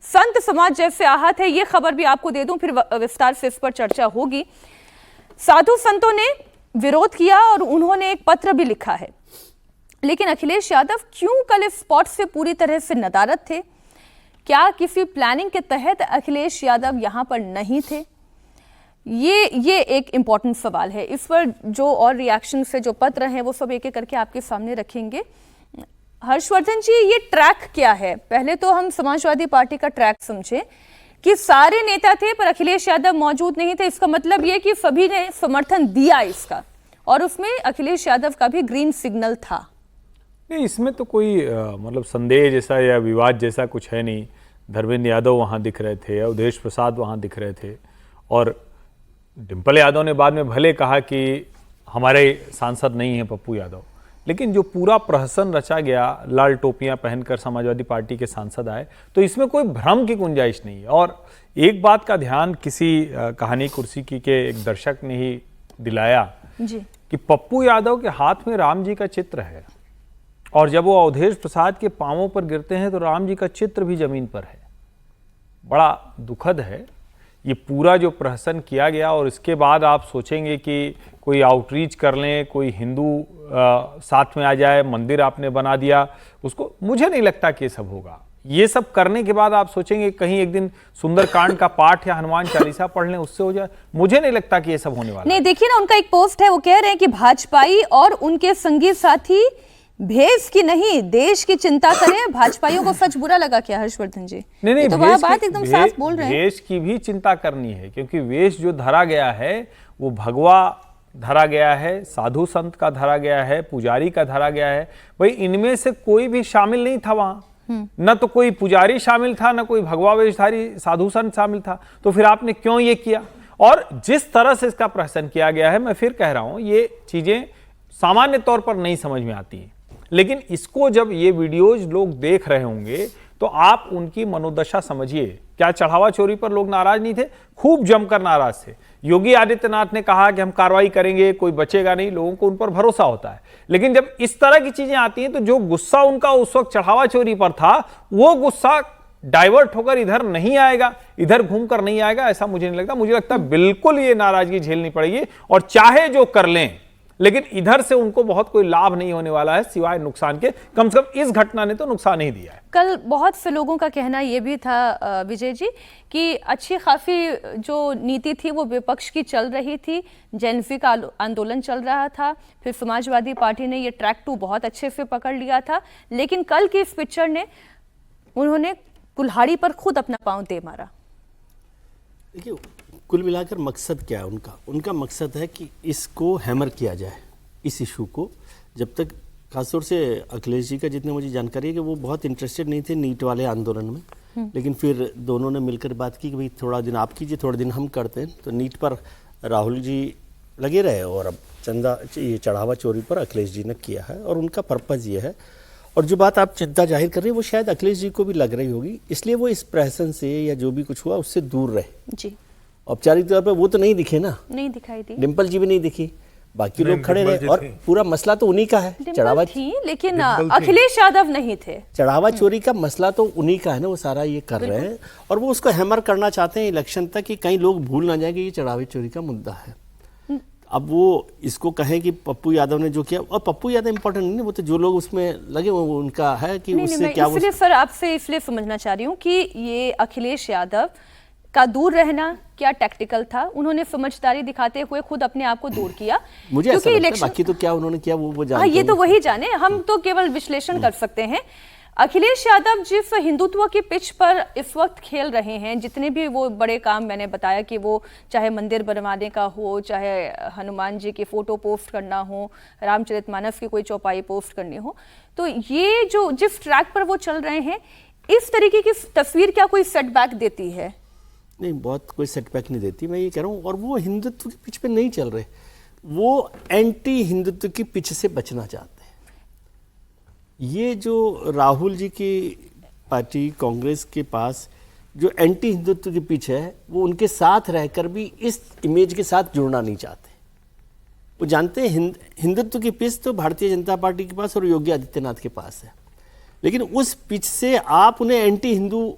Speaker 1: संत समाज जैसे आहत है। ये खबर भी आपको दे दूं, फिर विस्तार से इस पर चर्चा होगी। साधु संतों ने विरोध किया और उन्होंने एक पत्र भी लिखा है। लेकिन अखिलेश यादव क्यों कल इस स्पॉट से पूरी तरह से नदारद थे? क्या किसी प्लानिंग के तहत अखिलेश यादव यहां पर नहीं थे? ये एक इंपॉर्टेंट सवाल है। इस पर जो और रिएक्शन से जो पत्र हैं वो सब एक एक करके आपके सामने रखेंगे। हर्षवर्धन जी, ये ट्रैक क्या है? पहले तो हम समाजवादी पार्टी का ट्रैक समझे कि सारे नेता थे पर अखिलेश यादव मौजूद नहीं थे। इसका मतलब ये कि सभी ने समर्थन दिया इसका, और उसमें अखिलेश यादव का भी ग्रीन सिग्नल था।
Speaker 6: नहीं, इसमें तो कोई मतलब संदेह जैसा या विवाद जैसा कुछ है नहीं। धर्मेंद्र यादव वहाँ दिख रहे थे, अवधेश प्रसाद वहाँ दिख रहे थे, और डिम्पल यादव ने बाद में भले कहा कि हमारे सांसद नहीं हैं पप्पू यादव, लेकिन जो पूरा प्रहसन रचा गया, लाल टोपियां पहनकर समाजवादी पार्टी के सांसद आए, तो इसमें कोई भ्रम की गुंजाइश नहीं है। और एक बात का ध्यान किसी कहानी कुर्सी की के एक दर्शक ने ही दिलाया
Speaker 1: जी
Speaker 6: कि पप्पू यादव के हाथ में राम जी का चित्र है, और जब वो अवधेश प्रसाद के पांवों पर गिरते हैं तो राम जी का चित्र भी जमीन पर है। बड़ा दुखद है ये पूरा जो प्रहसन किया गया। और इसके बाद आप सोचेंगे कि कोई आउटरीच कर लें, कोई हिंदू साथ में आ जाए, मंदिर आपने बना दिया उसको, मुझे नहीं लगता कि ये सब होगा। ये सब करने के बाद आप सोचेंगे कहीं एक दिन सुंदरकांड का पाठ या हनुमान चालीसा पढ़ लें उससे हो जाए, मुझे नहीं लगता कि ये सब होने वाला।
Speaker 1: नहीं, देखिए ना, उनका एक पोस्ट है, वो कह रहे हैं कि भाजपाई और उनके संगी साथी भेष की नहीं देश की चिंता करें। भाजपाइयों को सच बुरा लगा क्या हर्षवर्धन जी?
Speaker 6: नहीं,
Speaker 1: तो वह बात एकदम साफ बोल रहे हैं।
Speaker 6: वेश की भी चिंता करनी है, क्योंकि वेश जो धरा गया है वो भगवा धरा गया है, साधु संत का धरा गया है, पुजारी का धरा गया है। भाई इनमें से कोई भी शामिल नहीं था वहां, न तो कोई पुजारी शामिल था, न कोई भगवा वेशधारी साधु संत शामिल था। तो फिर आपने क्यों ये किया? और जिस तरह से इसका प्रहसन किया गया है, मैं फिर कह रहा हूं, ये चीजें सामान्य तौर पर नहीं समझ में आती हैं, लेकिन इसको जब ये वीडियोज लोग देख रहे होंगे तो आप उनकी मनोदशा समझिए। क्या चढ़ावा चोरी पर लोग नाराज नहीं थे? खूब जमकर नाराज थे। योगी आदित्यनाथ ने कहा कि हम कार्रवाई करेंगे, कोई बचेगा नहीं, लोगों को उन पर भरोसा होता है। लेकिन जब इस तरह की चीजें आती हैं तो जो गुस्सा उनका उस वक्त चढ़ावा चोरी पर था, वो गुस्सा डाइवर्ट होकर इधर नहीं आएगा, इधर घूमकर नहीं आएगा, ऐसा मुझे नहीं लगता। मुझे लगता है बिल्कुल ये नाराजगी झेलनी पड़ेगी, और चाहे जो कर लें, लेकिन इधर से उनको बहुत कोई लाभ नहीं होने वाला है सिवाय नुकसान के। कम से कम इस घटना ने तो नुकसान ही दिया है।
Speaker 1: कल बहुत से लोगों का कहना यह भी था विजय जी कि अच्छी खासी जो नीति थी वो विपक्ष की चल रही थी, जेनजी का आंदोलन चल रहा था, फिर समाजवादी पार्टी ने ये ट्रैक 2 बहुत अच्छे से पकड़ लिया था, लेकिन कल की इस पिक्चर ने उन्होंने कुल्हाड़ी पर खुद अपना पांव दे मारा।
Speaker 8: देखिए, कुल मिलाकर मकसद क्या है उनका मकसद है कि इसको हैमर किया जाए, इस इशू को। जब तक खासतौर से अखिलेश जी का जितने मुझे जानकारी है कि वो बहुत इंटरेस्टेड नहीं थे नीट वाले आंदोलन में, लेकिन फिर दोनों ने मिलकर बात की कि भाई थोड़ा दिन आप कीजिए, थोड़ा दिन हम करते हैं। तो नीट पर राहुल जी लगे रहे और अब ये चढ़ावा चोरी पर अखिलेश जी ने किया है, और उनका पर्पज़ ये है। और जो बात आप चिंता जाहिर कर रहे हैं वो शायद अखिलेश जी को भी लग रही होगी, इसलिए वो इस प्रहसन से या जो भी कुछ हुआ उससे दूर रहे
Speaker 1: जी।
Speaker 8: औपचारिक तौर पर वो तो नहीं दिखे ना,
Speaker 1: नहीं दिखाई दी,
Speaker 8: डिम्पल जी भी नहीं दिखी, बाकी लोग खड़े रहे, और पूरा मसला तो उन्हीं का है। चढ़ावा
Speaker 1: थी, लेकिन अखिलेश यादव नहीं थे।
Speaker 8: चढ़ावा चोरी का मसला तो उन्हीं का है ना, वो सारा ये कर रहे हैं, और वो उसको हैमर करना चाहते हैं इलेक्शन तक कि कहीं लोग भूल ना जाए कि ये चढ़ावा चोरी का मुद्दा है। अब वो इसको कहें कि पप्पू यादव ने जो किया, और पप्पू यादव इंपॉर्टेंट नहीं है, वो तो जो लोग उसमें लगे वो उनका है कि उससे क्या।
Speaker 1: इसलिए सर आपसे इसलिए समझना चाह रही हूँ कि ये अखिलेश यादव का दूर रहना क्या टैक्टिकल था? उन्होंने समझदारी दिखाते हुए खुद अपने आप को दूर किया,
Speaker 8: मुझे ऐसा लगता है, बाकी तो क्या उन्होंने किया वो जानते हैं।
Speaker 1: ये तो वही जाने, हम तो केवल विश्लेषण कर सकते हैं। अखिलेश यादव जिस हिंदुत्व की पिच पर इस वक्त खेल रहे हैं, जितने भी वो बड़े काम मैंने बताया कि वो चाहे मंदिर बनवाने का हो, चाहे हनुमान जी की फोटो पोस्ट करना हो, रामचरितमानस की कोई चौपाई पोस्ट करनी हो, तो ये जो जिस ट्रैक पर वो चल रहे हैं, इस तरीके की तस्वीर क्या कोई सेटबैक देती है?
Speaker 8: नहीं, बहुत कोई सेटबैक नहीं देती, मैं ये कह रहा हूँ। और वो हिंदुत्व की पिच पे नहीं चल रहे, वो एंटी हिंदुत्व की पिच से बचना चाहते हैं। ये जो राहुल जी की पार्टी कांग्रेस के पास जो एंटी हिंदुत्व की पिच है, वो उनके साथ रहकर भी इस इमेज के साथ जुड़ना नहीं चाहते। वो जानते हैं हिंदुत्व की पिच तो भारतीय जनता पार्टी के पास और योगी आदित्यनाथ के पास है, लेकिन उस पिच से आप उन्हें एंटी हिंदू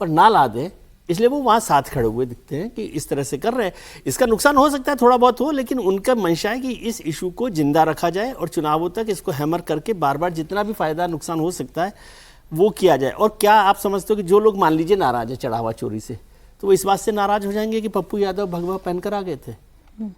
Speaker 8: पर ना ला दें, इसलिए वो वहाँ साथ खड़े हुए दिखते हैं कि इस तरह से कर रहे हैं। इसका नुकसान हो सकता है थोड़ा बहुत हो, लेकिन उनका मंशा है कि इस इशू को जिंदा रखा जाए और चुनावों तक इसको हैमर करके बार बार जितना भी फायदा नुकसान हो सकता है वो किया जाए। और क्या आप समझते हो कि जो लोग मान लीजिए नाराज है चढ़ावा चोरी से, तो वो इस बात से नाराज हो जाएंगे कि पप्पू यादव भगवा पहनकर आ गए थे?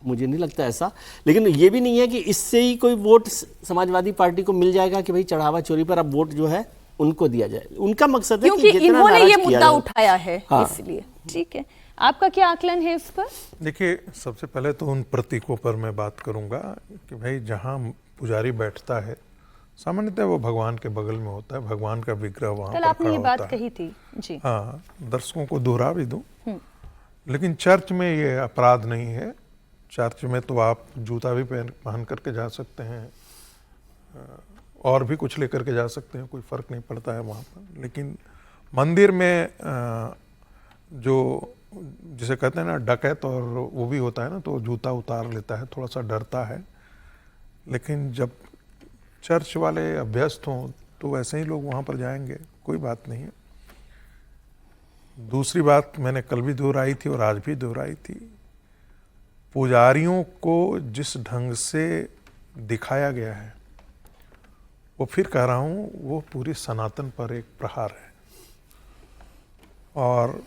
Speaker 8: मुझे नहीं लगता ऐसा। लेकिन ये भी नहीं है कि इससे ही कोई वोट समाजवादी पार्टी को मिल जाएगा कि भाई चढ़ावा चोरी पर अब वोट जो है उनको दिया जाए। उनका मकसद है
Speaker 1: क्योंकि
Speaker 8: कि
Speaker 1: इन्होंने ये मुद्दा उठाया है।
Speaker 8: हाँ।
Speaker 1: इसलिए ठीक है, आपका क्या आकलन है इस पर?
Speaker 5: देखिए, सबसे पहले तो उन प्रतीकों पर मैं बात करूंगा कि भाई जहां पुजारी बैठता है सामान्यतः वो भगवान के बगल में होता है, भगवान का विग्रह वहां
Speaker 1: कल
Speaker 5: पर
Speaker 1: आपने ये
Speaker 5: खड़ा
Speaker 1: बात
Speaker 5: होता है।
Speaker 1: कही थी जी।
Speaker 5: हाँ, दर्शकों को दोहरा भी दूं, लेकिन चर्च में ये अपराध नहीं है। चर्च में तो आप जूता भी पहन करके जा सकते हैं और भी कुछ लेकर के जा सकते हैं, कोई फर्क नहीं पड़ता है वहाँ पर। लेकिन मंदिर में जो जिसे कहते हैं ना डकैत, और वो भी होता है ना, तो जूता उतार लेता है, थोड़ा सा डरता है। लेकिन जब चर्च वाले अभ्यस्त हों तो वैसे ही लोग वहाँ पर जाएंगे, कोई बात नहीं है। दूसरी बात मैंने कल भी दोहराई थी और आज भी दोहराई थी, पुजारियों को जिस ढंग से दिखाया गया है, वो फिर कह रहा हूँ, वो पूरी सनातन पर एक प्रहार है। और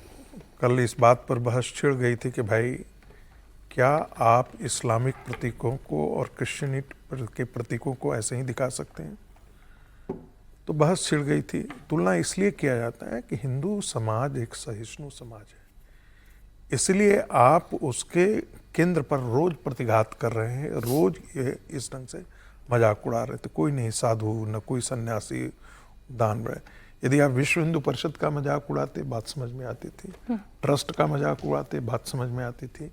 Speaker 5: कल इस बात पर बहस छिड़ गई थी कि भाई क्या आप इस्लामिक प्रतीकों को और क्रिश्चियनिटी के प्रतीकों को ऐसे ही दिखा सकते हैं? तो बहस छिड़ गई थी। तुलना इसलिए किया जाता है कि हिंदू समाज एक सहिष्णु समाज है, इसलिए आप उसके केंद्र पर रोज प्रतिघात कर रहे हैं, रोज ये इस ढंग से मजाक उड़ा रहे थे। कोई नहीं साधु, न कोई सन्यासी दान रहे। यदि आप विश्व हिंदू परिषद का मजाक उड़ाते, बात समझ में आती थी। ट्रस्ट का मजाक उड़ाते, बात समझ में आती थी।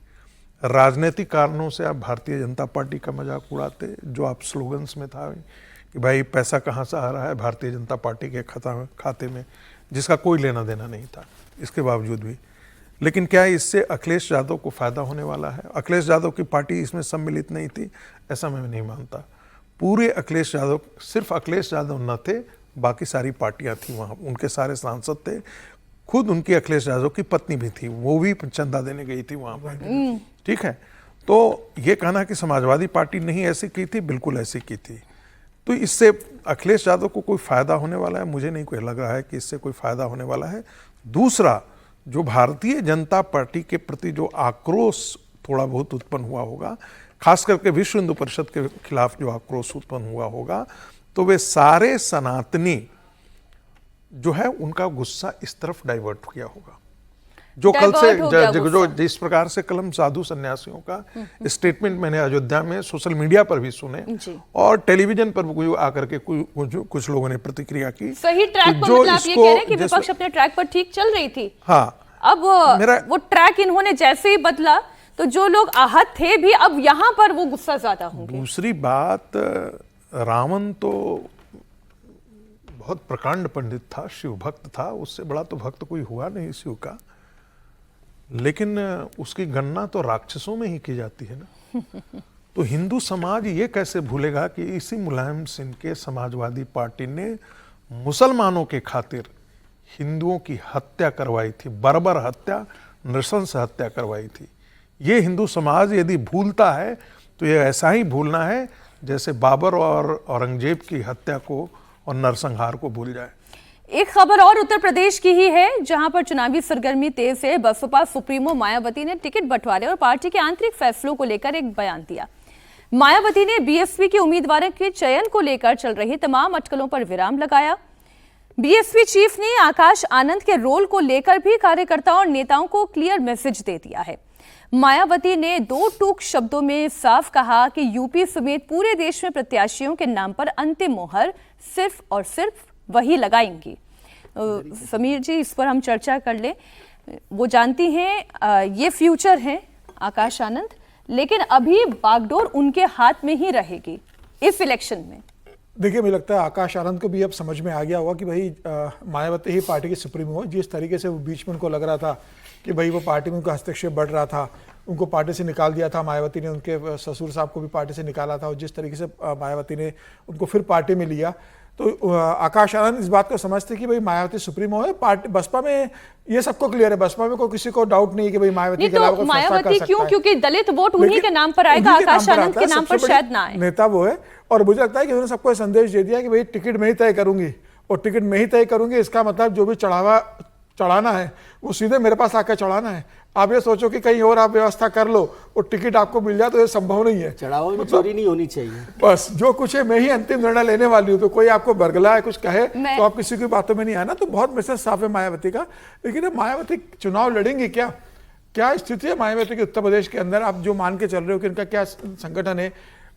Speaker 5: राजनीतिक कारणों से आप भारतीय जनता पार्टी का मजाक उड़ाते, जो आप स्लोगन्स में था कि भाई पैसा कहाँ से आ रहा है भारतीय जनता पार्टी के खाते में, जिसका कोई लेना देना नहीं था इसके बावजूद भी। लेकिन क्या इससे अखिलेश यादव को फायदा होने वाला है? अखिलेश यादव की पार्टी इसमें सम्मिलित नहीं थी, ऐसा मैं नहीं मानता। पूरे अखिलेश यादव, सिर्फ अखिलेश यादव न थे, बाकी सारी पार्टियां थी वहाँ, उनके सारे सांसद थे, खुद उनकी अखिलेश यादव की पत्नी भी थी, वो भी चंदा देने गई थी वहाँ पर। ठीक है, तो ये कहना कि समाजवादी पार्टी नहीं ऐसी की थी, बिल्कुल ऐसी की थी। तो इससे अखिलेश यादव को कोई फायदा होने वाला है? मुझे नहीं कोई लग रहा है कि इससे कोई फायदा होने वाला है। दूसरा, जो भारतीय जनता पार्टी के प्रति जो आक्रोश थोड़ा बहुत उत्पन्न हुआ होगा, खास करके विश्व हिंदू परिषद के खिलाफ जो आक्रोश उत्पन्न हुआ होगा, तो वे सारे सनातनी जो है उनका गुस्सा इस तरफ डाइवर्ट किया होगा। जो कल से जो जिस प्रकार से कल हम साधु सन्यासियों का स्टेटमेंट मैंने अयोध्या में सोशल मीडिया पर भी सुने और टेलीविजन पर भी आकर के कुछ लोगों ने प्रतिक्रिया की।
Speaker 1: सही ट्रैक पर, मतलब आप ये कह रहे हैं कि विपक्ष अपने ट्रैक पर ठीक चल रही थी।
Speaker 5: हाँ,
Speaker 1: अब वो ट्रैक इन्होंने जैसे ही बदला तो जो लोग आहत थे भी अब यहाँ पर वो गुस्सा ज्यादा होंगे। दूसरी
Speaker 5: बात, रावण तो बहुत प्रकांड पंडित था, शिव भक्त था, उससे बड़ा तो भक्त कोई हुआ नहीं शिव का। लेकिन उसकी गणना तो राक्षसों में ही की जाती है ना। तो हिंदू समाज ये कैसे भूलेगा कि इसी मुलायम सिंह के समाजवादी पार्टी ने मुसलमानों के खातिर हिंदुओं की हत्या करवाई थी, बर्बर हत्या, नृशंस हत्या करवाई थी। ये हिंदू समाज यदि भूलता है तो ये ऐसा ही भूलना है जैसे बाबर और औरंगजेब की हत्या को और नरसंहार को भूल जाए।
Speaker 1: एक खबर और उत्तर प्रदेश की ही है, जहां पर चुनावी सरगर्मी तेज है। बसपा सुप्रीमो मायावती ने टिकट बंटवारे और पार्टी के आंतरिक फैसलों को लेकर एक बयान दिया। मायावती ने बीएसपी के उम्मीदवारों के चयन को लेकर चल रही तमाम अटकलों पर विराम लगाया। बीएसपी चीफ ने आकाश आनंद के रोल को लेकर भी कार्यकर्ताओं और नेताओं को क्लियर मैसेज दे दिया है। मायावती ने 2 टूक शब्दों में साफ कहा कि यूपी समेत पूरे देश में प्रत्याशियों के नाम पर अंतिम मोहर सिर्फ और सिर्फ वही लगाएंगी। समीर जी, इस पर हम चर्चा कर लें। वो जानती हैं ये फ्यूचर है आकाश आनंद, लेकिन अभी बागडोर उनके हाथ में ही रहेगी इस इलेक्शन में।
Speaker 11: देखिए, मुझे लगता है आकाश आनंद को भी अब समझ में आ गया होगा कि भाई मायावती ही पार्टी की सुप्रीमो है। जिस तरीके से वो बीच में उनको लग रहा था कि भाई वो पार्टी में उनका हस्तक्षेप बढ़ रहा था, उनको पार्टी से निकाल दिया था मायावती ने, उनके ससुर साहब को भी पार्टी से निकाला था, और जिस तरीके से मायावती ने उनको फिर पार्टी में लिया, तो आकाश आनंद इस बात को समझते कि भाई मायावती सुप्रीमो है। पार्टी बसपा में ये सबको क्लियर है, बसपा में कोई किसी को डाउट नहीं है कि भाई मायावती के अलावा कोई फैसला कर सकता है।
Speaker 1: क्यों? क्योंकि दलित वोट उन्हीं के नाम पर आएगा, आकाश आनंद के नाम पर शायद ना आए।
Speaker 11: नेता वो है, और मुझे लगता है कि उन्होंने सबको संदेश दे दिया कि भाई टिकट मैं ही तय करूंगी, और टिकट मैं ही तय करूंगी, इसका मतलब जो भी चढ़ाना है वो सीधे मेरे पास आकर चढ़ाना है। आप ये सोचो कि कहीं और आप व्यवस्था कर लो और टिकट आपको मिल जाए, तो ये संभव नहीं है।
Speaker 8: चढ़ावा में चोरी नहीं होनी चाहिए।
Speaker 11: बस जो कुछ है मैं ही अंतिम निर्णय लेने वाली हूँ, तो कोई आपको बरगला है कुछ कहे तो आप किसी की बातों में नहीं आना। तो बहुत मैसेज साफ है मायावती का। लेकिन मायावती चुनाव लड़ेंगी क्या? क्या स्थिति है मायावती की उत्तर प्रदेश के अंदर? आप जो मान के चल रहे हो कि इनका क्या संगठन है,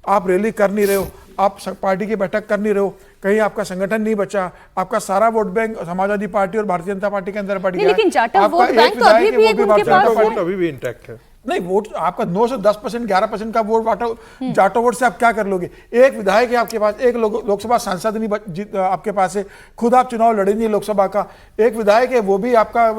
Speaker 11: आप रैली कर नहीं रहे हो, आप पार्टी की बैठक कर नहीं रहे हो, कहीं आपका संगठन नहीं बचा, आपका सारा वोट बैंक समाजवादी पार्टी और भारतीय जनता पार्टी के अंदर बढ़ गया।
Speaker 1: लेकिन जाटव वोट बैंक तो अभी भी उनके पास है।
Speaker 11: अभी भी इंटैक्ट है। नहीं, वोट आपका 9 से 10%, 11% का वोट जाटो वोट से आप क्या कर लोगे? एक विधायक है आपके पास, एक लोकसभा सांसद नहीं आपके पास है, खुद आप चुनाव लड़ेंगे लोकसभा का। एक विधायक है, वो भी आपका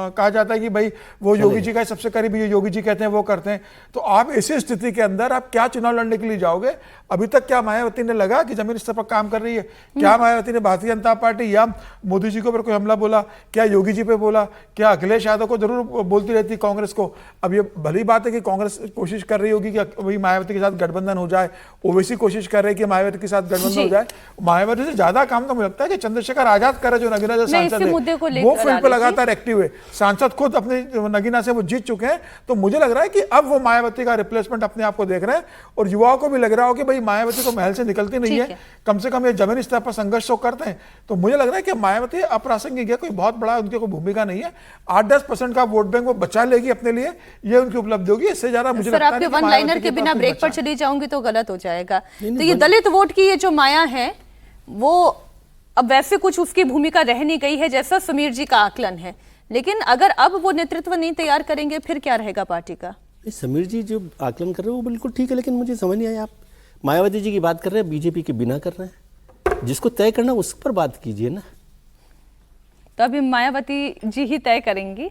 Speaker 11: कहा जाता है कि भाई वो योगी जी का सबसे करीबी, योगी जी कहते हैं वो करते हैं। तो आप ऐसी स्थिति के अंदर आप क्या चुनाव लड़ने के लिए जाओगे? अभी तक क्या मायावती ने लगा कि जमीन स्तर पर काम कर रही है? क्या मायावती ने भारतीय जनता पार्टी या मोदी जी के ऊपर कोई हमला बोला? क्या योगी जी पे बोला? क्या अखिलेश यादव को जरूर बोलती रहती कांग्रेस को? अब ये भली बात है कि कांग्रेस कोशिश कर रही होगी कि वही मायावती के साथ गठबंधन हो जाए, ओवैसी कोशिश कर रहे हैं कि मायावती के साथ गठबंधन हो जाए। मायावती से ज्यादा काम तो मुझे लगता है कि चंद्रशेखर आजाद कर रहे, जो नगीना जो सांसद है वो फील्ड पे लगातार एक्टिव है। सांसद खुद अपने नगीना से वो जीत चुके हैं। तो मुझे लग रहा है कि अब वो मायावती का रिप्लेसमेंट अपने आप को देख रहे हैं, और युवाओं को भी लग रहा हो कि भाई मायावती तो महल से निकलती नहीं है, कम से कम ये जमीनी स्तर पर संघर्ष तो करते हैं। तो मुझे लग रहा है कि मायावती अप्रासंगिक है, कोई बहुत बड़ा उनकी कोई भूमिका नहीं है। 8-10% का वोट बैंक वो बचा लेगी अपने लिए, ये उनकी उपलब्धि होगी। इससे ज्यादा मुझे लगता है
Speaker 1: आपके वन लाइनर के बिना ब्रेक पर चली जाऊंगी तो गलत हो जाएगा। तो ये दलित वोट की ये जो माया है, वो अब वैसे कुछ उसकी भूमिका रह नहीं गई है जैसा समीर जी का आकलन है। लेकिन अगर अब वो नेतृत्व नहीं तैयार करेंगे, फिर क्या रहेगा पार्टी का?
Speaker 8: समीर जी जो आकलन कर रहे हैं वो बिल्कुल ठीक है, लेकिन मुझे समझ नहीं आया, आप मायावती जी की बात कर रहे हैं, बीजेपी के बिना कर रहे हैं। जिसको तय करना उस पर बात कीजिए ना।
Speaker 1: तो अभी मायावती जी ही तय करेंगी,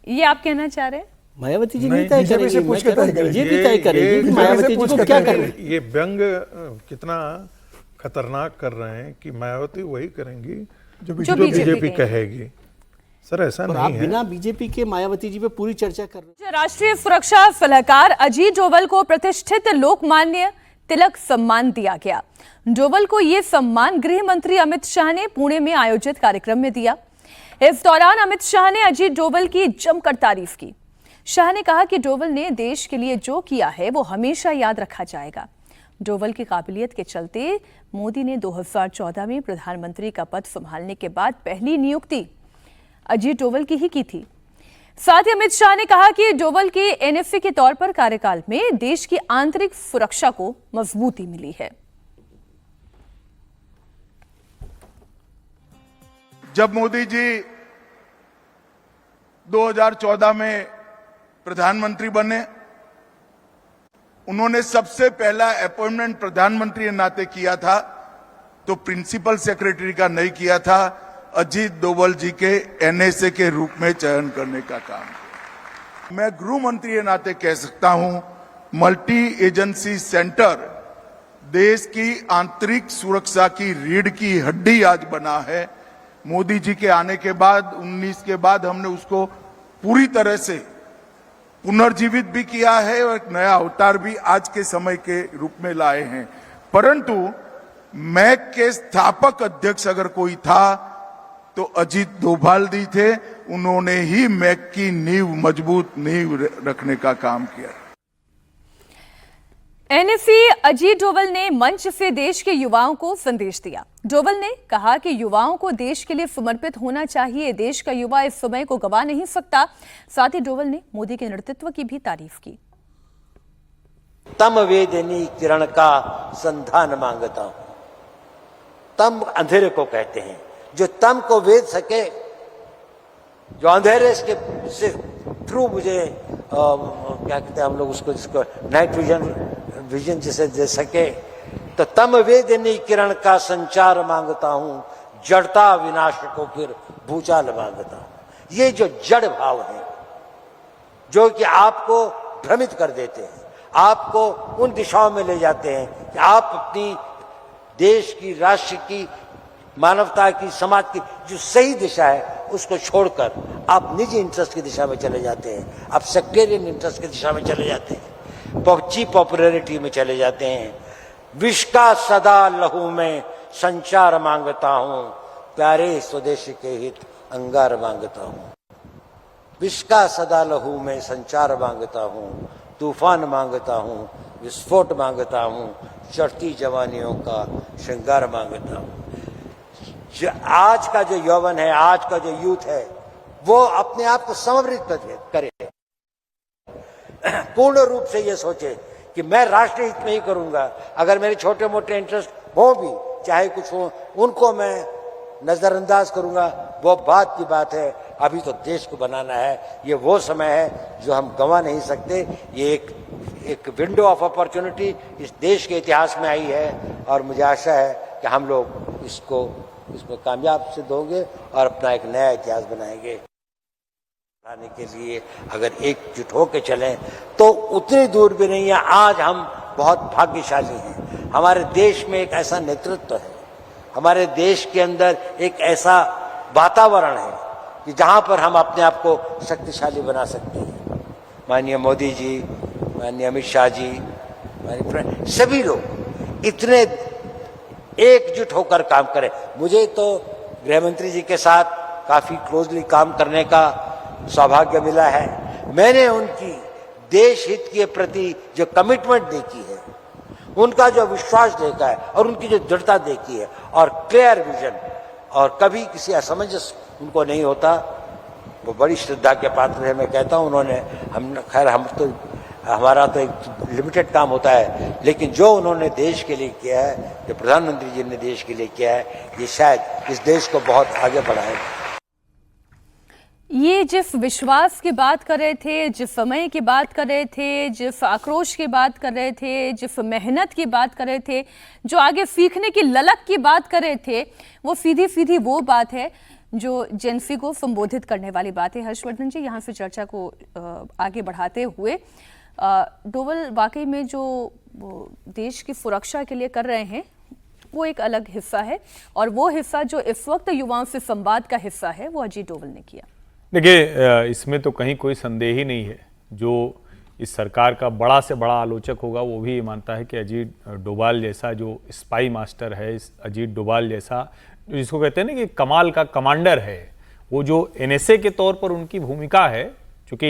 Speaker 1: ये आप कहना चाह रहे हैं?
Speaker 8: मायावती जी नहीं तय करेंगी, बीजेपी तय करेगी
Speaker 5: मायावती जी को क्या करेंगे। ये व्यंग कितना खतरनाक कर रहे हैं कि मायावती वही करेंगी जो बीजेपी कहेगी। सर ऐसा नहीं है।
Speaker 8: बिना बीजेपी के मायावती जी पे पूरी चर्चा कर रहे हैं।
Speaker 1: राष्ट्रीय सुरक्षा सलाहकार अजीत डोभाल को प्रतिष्ठित लोकमान्य तिलक सम्मान दिया गया। डोभाल को यह सम्मान गृह मंत्री अमित शाह ने पुणे में आयोजित कार्यक्रम में दिया। इस दौरान अमित शाह ने अजीत डोभाल की जमकर तारीफ की। शाह ने कहा कि डोभाल ने देश के लिए जो किया है वो हमेशा याद रखा जाएगा। डोभाल की काबिलियत के चलते मोदी ने 2014 में प्रधानमंत्री का पद संभालने के बाद पहली नियुक्ति अजीत डोभाल की ही की थी। साथ ही अमित शाह ने कहा कि डोभाल के एनएसए के तौर पर कार्यकाल में देश की आंतरिक सुरक्षा को मजबूती मिली है।
Speaker 12: जब मोदी जी 2014 में प्रधानमंत्री बने, उन्होंने सबसे पहला अपॉइंटमेंट प्रधानमंत्री के नाते किया था, तो प्रिंसिपल सेक्रेटरी का नहीं किया था, अजीत डोभाल जी के एनएसए के रूप में चयन करने का काम किया। मैं गृह मंत्री के नाते कह सकता हूं, मल्टी एजेंसी सेंटर देश की आंतरिक सुरक्षा की रीढ़ की हड्डी आज बना है। मोदी जी के आने के बाद 19 के बाद हमने उसको पूरी तरह से पुनर्जीवित भी किया है और एक नया अवतार भी आज के समय के रूप में लाए हैं। परंतु मैक के स्थापक अध्यक्ष अगर कोई था तो अजीत डोभाल जी थे। उन्होंने ही मैक की नींव, मजबूत नींव रखने का काम किया।
Speaker 1: एनएसए अजीत डोभाल ने मंच से देश के युवाओं को संदेश दिया। डोभाल ने कहा कि युवाओं को देश के लिए समर्पित होना चाहिए। देश का युवा इस समय को गवा नहीं सकता। साथ ही डोभाल ने मोदी के नेतृत्व की भी तारीफ की।
Speaker 13: तम वेदनी किरण का संधान मांगता हूं। तम अंधेरे को कहते हैं, जो तम को वेद सके, जो अंधेरे से थ्रू मुझे क्या कहते हैं हम लोग उसको, जिसको नाइट विजन जिसे दे सके, तो तम वेदनी किरण का संचार मांगता हूं। जड़ता विनाश को फिर भूचाल मांगता हूं। ये जो जड़ भाव है, जो कि आपको भ्रमित कर देते हैं, आपको उन दिशाओं में ले जाते हैं कि आप अपनी देश की, राष्ट्र की, मानवता की, समाज की जो सही दिशा है उसको छोड़कर आप निजी इंटरेस्ट की दिशा में चले जाते हैं, आप सेक्टेरियन इंटरेस्ट की दिशा में चले जाते हैं, चीप पॉपुलैरिटी में चले जाते हैं। विष का सदा लहू में संचार मांगता हूं, प्यारे स्वदेश के हित अंगार मांगता हूं। विष का सदा लहू में संचार मांगता हूं, तूफान मांगता हूं, विस्फोट मांगता हूं, चढ़ती जवानियों का श्रृंगार मांगता हूं। आज का जो यौवन है, आज का जो यूथ है, वो अपने आप को समर्पित करे, पूर्ण रूप से ये सोचे कि मैं राष्ट्र हित में ही करूंगा। अगर मेरे छोटे मोटे इंटरेस्ट हो भी, चाहे कुछ हो, उनको मैं नजरअंदाज करूंगा, वो बात की बात है। अभी तो देश को बनाना है। ये वो समय है जो हम गंवा नहीं सकते। ये एक विंडो ऑफ अपॉर्चुनिटी इस देश के इतिहास में आई है और मुझे आशा है कि हम लोग इसमें कामयाब सिद्ध होंगे और अपना एक नया इतिहास बनाएंगे। बनाने के लिए अगर एकजुट होकर चलें तो उतनी दूर भी नहीं है। आज हम बहुत भाग्यशाली हैं। हमारे देश में एक ऐसा नेतृत्व है, हमारे देश के अंदर एक ऐसा वातावरण है कि जहां पर हम अपने आप को शक्तिशाली बना सकते हैं। माननीय मोदी जी, माननीय अमित शाह जी, माननीय सभी लोग इतने एकजुट होकर काम करें। मुझे तो गृह मंत्री जी के साथ काफी क्लोजली काम करने का सौभाग्य मिला है। मैंने उनकी देश हित के प्रति जो कमिटमेंट देखी है, उनका जो विश्वास देखा है और उनकी जो दृढ़ता देखी है और क्लियर विजन, और कभी किसी असमंजस उनको नहीं होता, वो बड़ी श्रद्धा के पात्र है। मैं कहता हूं उन्होंने हमारा तो एक लिमिटेड काम होता है, लेकिन जो उन्होंने देश के लिए किया है, जो प्रधानमंत्री जी ने देश के लिए किया है, ये शायद इस देश को बहुत आगे बढ़ाएगा।
Speaker 1: ये जिस विश्वास की बात कर रहे थे, जिस समय की बात कर रहे थे, जिस आक्रोश की बात कर रहे थे, जिस मेहनत की बात कर रहे थे, जो आगे सीखने की ललक की बात कर रहे थे, वो सीधी सीधी वो बात है जो जेनसी को संबोधित करने वाली बात है। हर्षवर्धन जी, यहाँ से चर्चा को आगे बढ़ाते हुए, डोभाल वाकई में जो देश की सुरक्षा के लिए कर रहे हैं वो एक अलग हिस्सा है, और वो हिस्सा जो इस वक्त युवाओं से संवाद का हिस्सा है वो अजीत डोभाल ने किया।
Speaker 6: देखिए, इसमें तो कहीं कोई संदेह ही नहीं है। जो इस सरकार का बड़ा से बड़ा आलोचक होगा वो भी मानता है कि अजीत डोभाल जैसा जो स्पाई मास्टर है, इस अजीत डोभाल जैसा जिसको कहते हैं ना कि कमाल का कमांडर है, वो जो एनएसए के तौर पर उनकी भूमिका है, चूँकि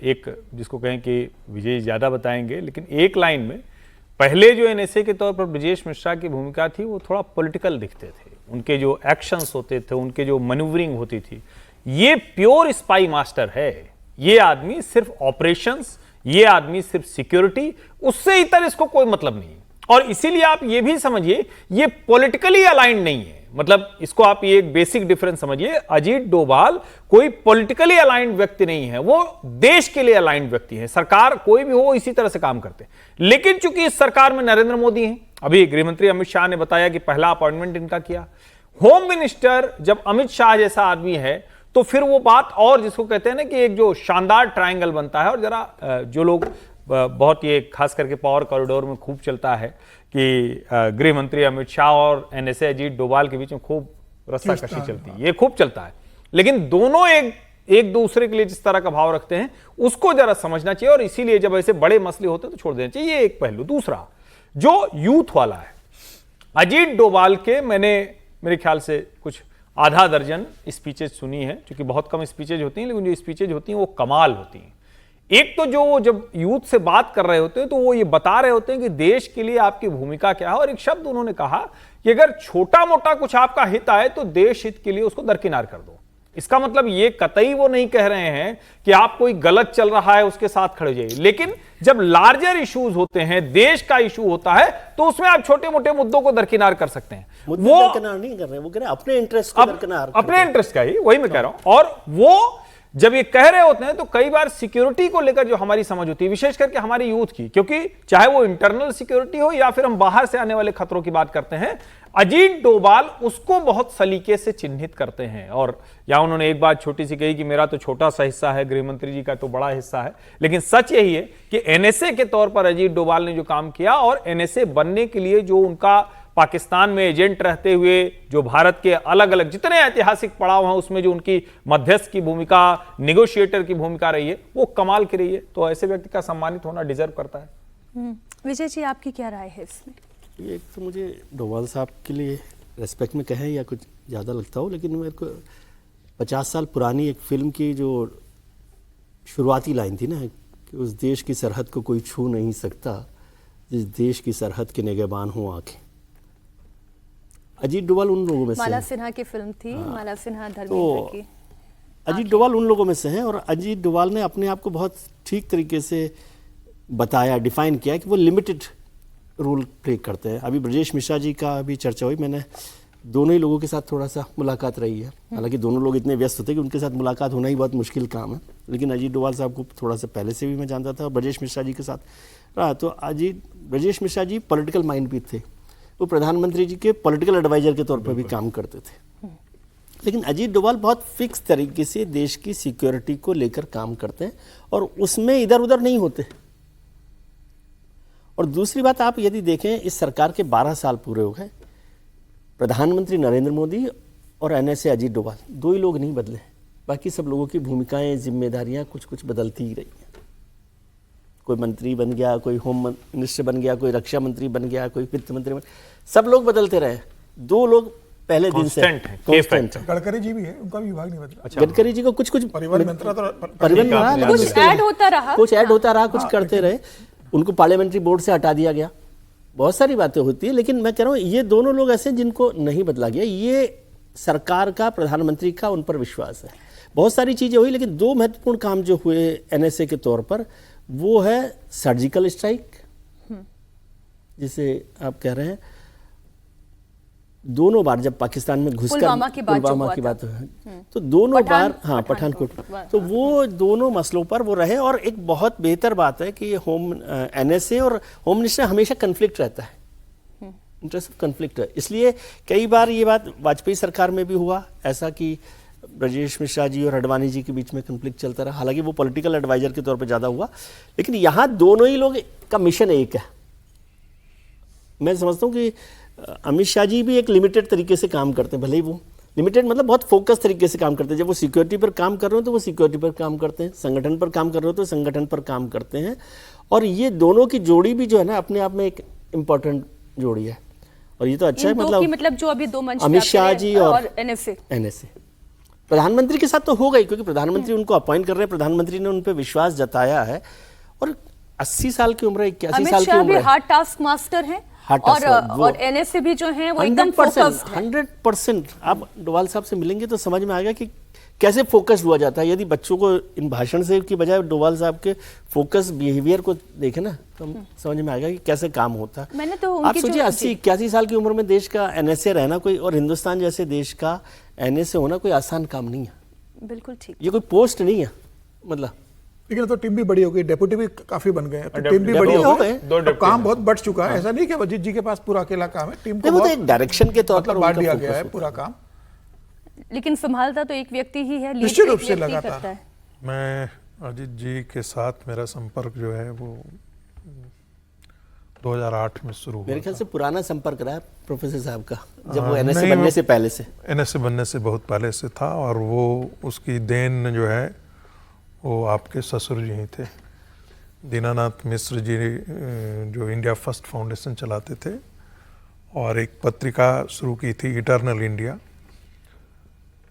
Speaker 6: एक जिसको कहें कि विजय ज़्यादा बताएंगे, लेकिन एक लाइन में पहले जो एनएसए के तौर पर ब्रजेश मिश्रा की भूमिका थी वो थोड़ा पॉलिटिकल दिखते थे। उनके जो एक्शंस होते थे, उनके जो मैन्यूवरिंग होती थी, ये प्योर स्पाई मास्टर है। ये आदमी सिर्फ ऑपरेशंस, ये आदमी सिर्फ सिक्योरिटी, उससे इतर इसको कोई मतलब नहीं। और इसीलिए आप ये भी समझिए, ये पॉलिटिकली अलाइंड नहीं है। मतलब इसको आप ये एक बेसिक डिफरेंस समझिए। अजीत डोभाल कोई पॉलिटिकली अलाइंड व्यक्ति नहीं है, वो देश के लिए अलाइंड व्यक्ति है। सरकार कोई भी हो इसी तरह से काम करते हैं। लेकिन चूंकि इस सरकार में नरेंद्र मोदी हैं, अभी गृह मंत्री अमित शाह ने बताया कि पहला अपॉइंटमेंट इनका किया। होम मिनिस्टर जब अमित शाह जैसा आदमी है तो फिर वो बात, और जिसको कहते हैं ना कि एक जो शानदार ट्रायंगल बनता है। और जरा जो लोग बहुत ये खास करके पावर कॉरिडोर में खूब चलता है कि गृह मंत्री अमित शाह और एनएसए अजीत डोभाल के बीच में खूब रस्साकशी चलती है, ये खूब चलता है। लेकिन दोनों एक दूसरे के लिए जिस तरह का भाव रखते हैं उसको जरा समझना चाहिए, और इसीलिए जब ऐसे बड़े मसले होते हैं तो छोड़ देना चाहिए। ये एक पहलू। दूसरा जो यूथ वाला है, अजीत डोभाल के मैंने मेरे ख्याल से कुछ आधा दर्जन स्पीचेज सुनी है, क्योंकि बहुत कम स्पीचेज होती हैं, लेकिन जो स्पीचेज होती हैं वो कमाल होती हैं। एक तो जो जब यूथ से बात कर रहे होते हैं तो वो ये बता रहे होते हैं कि देश के लिए आपकी भूमिका क्या है, और एक शब्द उन्होंने कहा कि अगर छोटा मोटा कुछ आपका हित आए तो देश हित के लिए उसको दरकिनार कर दो। इसका मतलब ये कतई वो नहीं कह रहे हैं कि आप कोई गलत चल रहा है उसके साथ खड़े जाइए, लेकिन जब लार्जर इश्यूज होते हैं, देश का इशू होता है, तो उसमें आप छोटे मोटे मुद्दों को दरकिनार कर सकते हैं।
Speaker 8: वो दरकिनार नहीं कर रहे, वो कह रहे हैं अपने इंटरेस्ट को दरकिनार,
Speaker 6: अपने इंटरेस्ट का ही, वही मैं कह रहा हूं। और वो जब ये कह रहे होते हैं तो कई बार सिक्योरिटी को लेकर जो हमारी समझ होती है, विशेष करके हमारी यूथ की, क्योंकि चाहे वो इंटरनल सिक्योरिटी हो या फिर हम बाहर से आने वाले खतरों की बात करते हैं, अजीत डोभाल उसको बहुत सलीके से चिन्हित करते हैं। और यहां उन्होंने एक बात छोटी सी कही कि मेरा तो छोटा सा हिस्सा है, गृह मंत्री जी का तो बड़ा हिस्सा है, लेकिन सच यही है कि एनएसए के तौर पर अजीत डोभाल ने जो काम किया और एनएसए बनने के लिए जो उनका पाकिस्तान में एजेंट रहते हुए जो भारत के अलग अलग जितने ऐतिहासिक पड़ाव हैं उसमें जो उनकी मध्यस्थ की भूमिका, नेगोशिएटर की भूमिका रही है, वो कमाल की रही है। तो ऐसे व्यक्ति का सम्मानित होना डिजर्व करता है।
Speaker 1: विजय जी, आपकी क्या राय है इसमें?
Speaker 8: ये एक तो मुझे डोभाल साहब के लिए रेस्पेक्ट में कहें या कुछ ज़्यादा लगता हो, लेकिन मेरे को 50 साल पुरानी एक फिल्म की जो शुरुआती लाइन थी ना कि उस देश की सरहद को कोई छू नहीं सकता जिस देश की सरहद के निगहबान हो आंखें। अजीत डोभाल उन लोगों में से
Speaker 1: माला सिन्हा की फिल्म थी, माला सिन्हा धर्मेंद्र
Speaker 8: तो
Speaker 1: की।
Speaker 8: अजीत डोभाल उन लोगों में से हैं, और अजीत डोभाल ने अपने आप को बहुत ठीक तरीके से बताया, डिफाइन किया कि वो लिमिटेड रोल प्ले करते हैं। अभी ब्रजेश मिश्रा जी का भी चर्चा हुई, मैंने दोनों ही लोगों के साथ थोड़ा सा मुलाकात रही है, हालांकि दोनों लोग इतने व्यस्त होते हैं कि उनके साथ मुलाकात होना ही बहुत मुश्किल काम है, लेकिन अजीत डोभाल साहब को थोड़ा सा पहले से भी मैं जानता था और ब्रजेश मिश्रा जी के साथ रहा। तो ब्रजेश मिश्रा जी पॉलिटिकल माइंड भी थे, वो प्रधानमंत्री जी के पॉलिटिकल एडवाइजर के तौर पर भी काम करते थे, लेकिन अजीत डोभाल बहुत फिक्स तरीके से देश की सिक्योरिटी को लेकर काम करते हैं और उसमें इधर उधर नहीं होते। और दूसरी बात, आप यदि देखें इस सरकार के 12 साल पूरे हो गए, प्रधानमंत्री नरेंद्र मोदी और एनएसए अजीत डोभाल, दो ही लोग नहीं बदले, बाकी सब लोगों की भूमिकाएं, जिम्मेदारियां कुछ कुछ बदलती ही रही हैं। कोई मंत्री बन गया, कोई होम मिनिस्टर बन गया, कोई रक्षा मंत्री बन गया, कोई वित्त मंत्री बन, सब लोग बदलते रहे, दो लोग पहले दिन से कांस्टेंट है।
Speaker 11: गडकरी जी भी है, उनका भी विभाग नहीं बदला।
Speaker 8: गडकरी जी को कुछ कुछ
Speaker 11: परिवहन मंत्री
Speaker 1: कुछ ऐड होता रहा,
Speaker 8: कुछ करते रहे, उनको पार्लियामेंट्री बोर्ड से हटा दिया गया, बहुत सारी बातें होती है, लेकिन मैं कह रहा हूँ ये दोनों लोग ऐसे जिनको नहीं बदला गया। ये सरकार का, प्रधानमंत्री का उन पर विश्वास है। बहुत सारी चीजें हुई, लेकिन दो महत्वपूर्ण काम जो हुए एनएसए के तौर पर, वो है सर्जिकल स्ट्राइक, जिसे आप कह रहे हैं, दोनों बार जब पाकिस्तान में घुसकर पुलवामा की बात हुई तो दोनों बार, हाँ पठानकोट, तो वो दोनों मसलों पर वो रहे। और एक बहुत बेहतर बात है कि एनएसए और होम मिनिस्टर हमेशा कन्फ्लिक्ट रहता है, इंटरेस्ट ऑफ कन्फ्लिक्ट है। इसलिए कई बार ये बात वाजपेयी सरकार में भी हुआ ऐसा कि ब्रजेश मिश्रा जी और अडवाणी जी के बीच में कन्फ्लिक्ट चलता रहा, हालांकि वो पॉलिटिकल एडवाइजर के तौर पर ज्यादा हुआ, लेकिन यहाँ दोनों ही लोग का मिशन एक है। मैं समझता हूँ कि अमित शाह जी भी एक लिमिटेड तरीके से काम करते हैं, भले ही वो लिमिटेड मतलब बहुत फोकस तरीके से काम करते हैं। जब वो सिक्योरिटी पर काम कर रहे हो तो वो सिक्योरिटी पर काम करते हैं, संगठन पर काम कर रहे हो तो संगठन पर काम करते हैं। और ये दोनों की जोड़ी भी जो है ना अपने आप में एक इम्पोर्टेंट जोड़ी है, और ये तो अच्छा है।
Speaker 1: मतलब जो अभी दो मंच
Speaker 8: अमित शाह जी और
Speaker 1: एनएसए
Speaker 8: प्रधानमंत्री के साथ तो हो गई, क्योंकि प्रधानमंत्री उनको अपॉइंट कर रहे हैं, प्रधानमंत्री ने उन पर विश्वास जताया है। और 80 साल की उम्र, 81 साल की उम्र,
Speaker 1: हार्ड टास्क मास्टर हैं, और एनएसए भी जो है वो एकदम फोकस्ड है।
Speaker 8: 100%। आप डोभाल साहब से मिलेंगे तो समझ में आएगा कि कैसे फोकस हुआ जाता है। यदि बच्चों को इन भाषण से की बजाय डोभाल साहब के फोकस बिहेवियर को देखें ना तो हम समझ में आएगा कि कैसे काम होता है।
Speaker 1: मैंने तो
Speaker 8: आप सोचिए 80-81 साल की उम्र में देश का एनएसए रहना कोई, और हिंदुस्तान जैसे देश का एनएसए होना कोई आसान काम नहीं है।
Speaker 1: बिल्कुल ठीक,
Speaker 8: ये कोई पोस्ट नहीं है मतलब।
Speaker 11: लेकिन तो टीम भी बड़ी हो गई, डेप्यूटी भी काफी बन गए, तो टीम भी बड़ी हो गई, तो काम बहुत बढ़ चुका है। ऐसा नहीं कि अजीत जी के पास पूरा अकेला काम है, टीम को
Speaker 8: एक डायरेक्शन के तौर पर
Speaker 11: बांट दिया गया है पूरा काम,
Speaker 1: लेकिन संभालता तो एक व्यक्ति ही है,
Speaker 11: निश्चित रूप से लगातार। मैं अजीत जी के साथ मेरा संपर्क जो है वो 2008 में शुरू हुआ।
Speaker 8: मेरे ख्याल से पुराना संपर्क रहा है प्रोफेसर साहब का, जब वो एनएसए बनने से पहले से,
Speaker 5: एनएसए बनने से बहुत पहले से था। और वो उसकी देन जो है वो आपके ससुर जी ही थे, दीनानाथ मिश्र जी, जो इंडिया फर्स्ट फाउंडेशन चलाते थे और एक पत्रिका शुरू की थी इटर्नल इंडिया।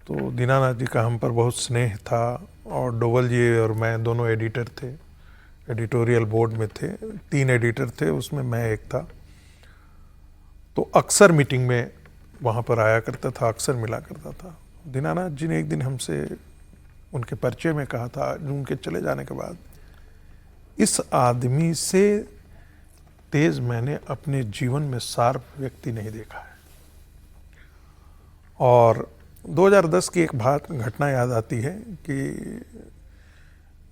Speaker 5: तो दीनानाथ जी का हम पर बहुत स्नेह था, और डोभाल जी और मैं दोनों एडिटर थे। एडिटोरियल बोर्ड में थे, 3 एडिटर थे, उसमें मैं एक था। तो अक्सर मीटिंग में वहाँ पर आया करता था, अक्सर मिला करता था। दीनानाथ जी ने एक दिन हमसे उनके परिचय में कहा था, उनके चले जाने के बाद, इस आदमी से तेज मैंने अपने जीवन में शार्प व्यक्ति नहीं देखा है। और 2010 की एक घटना याद आती है कि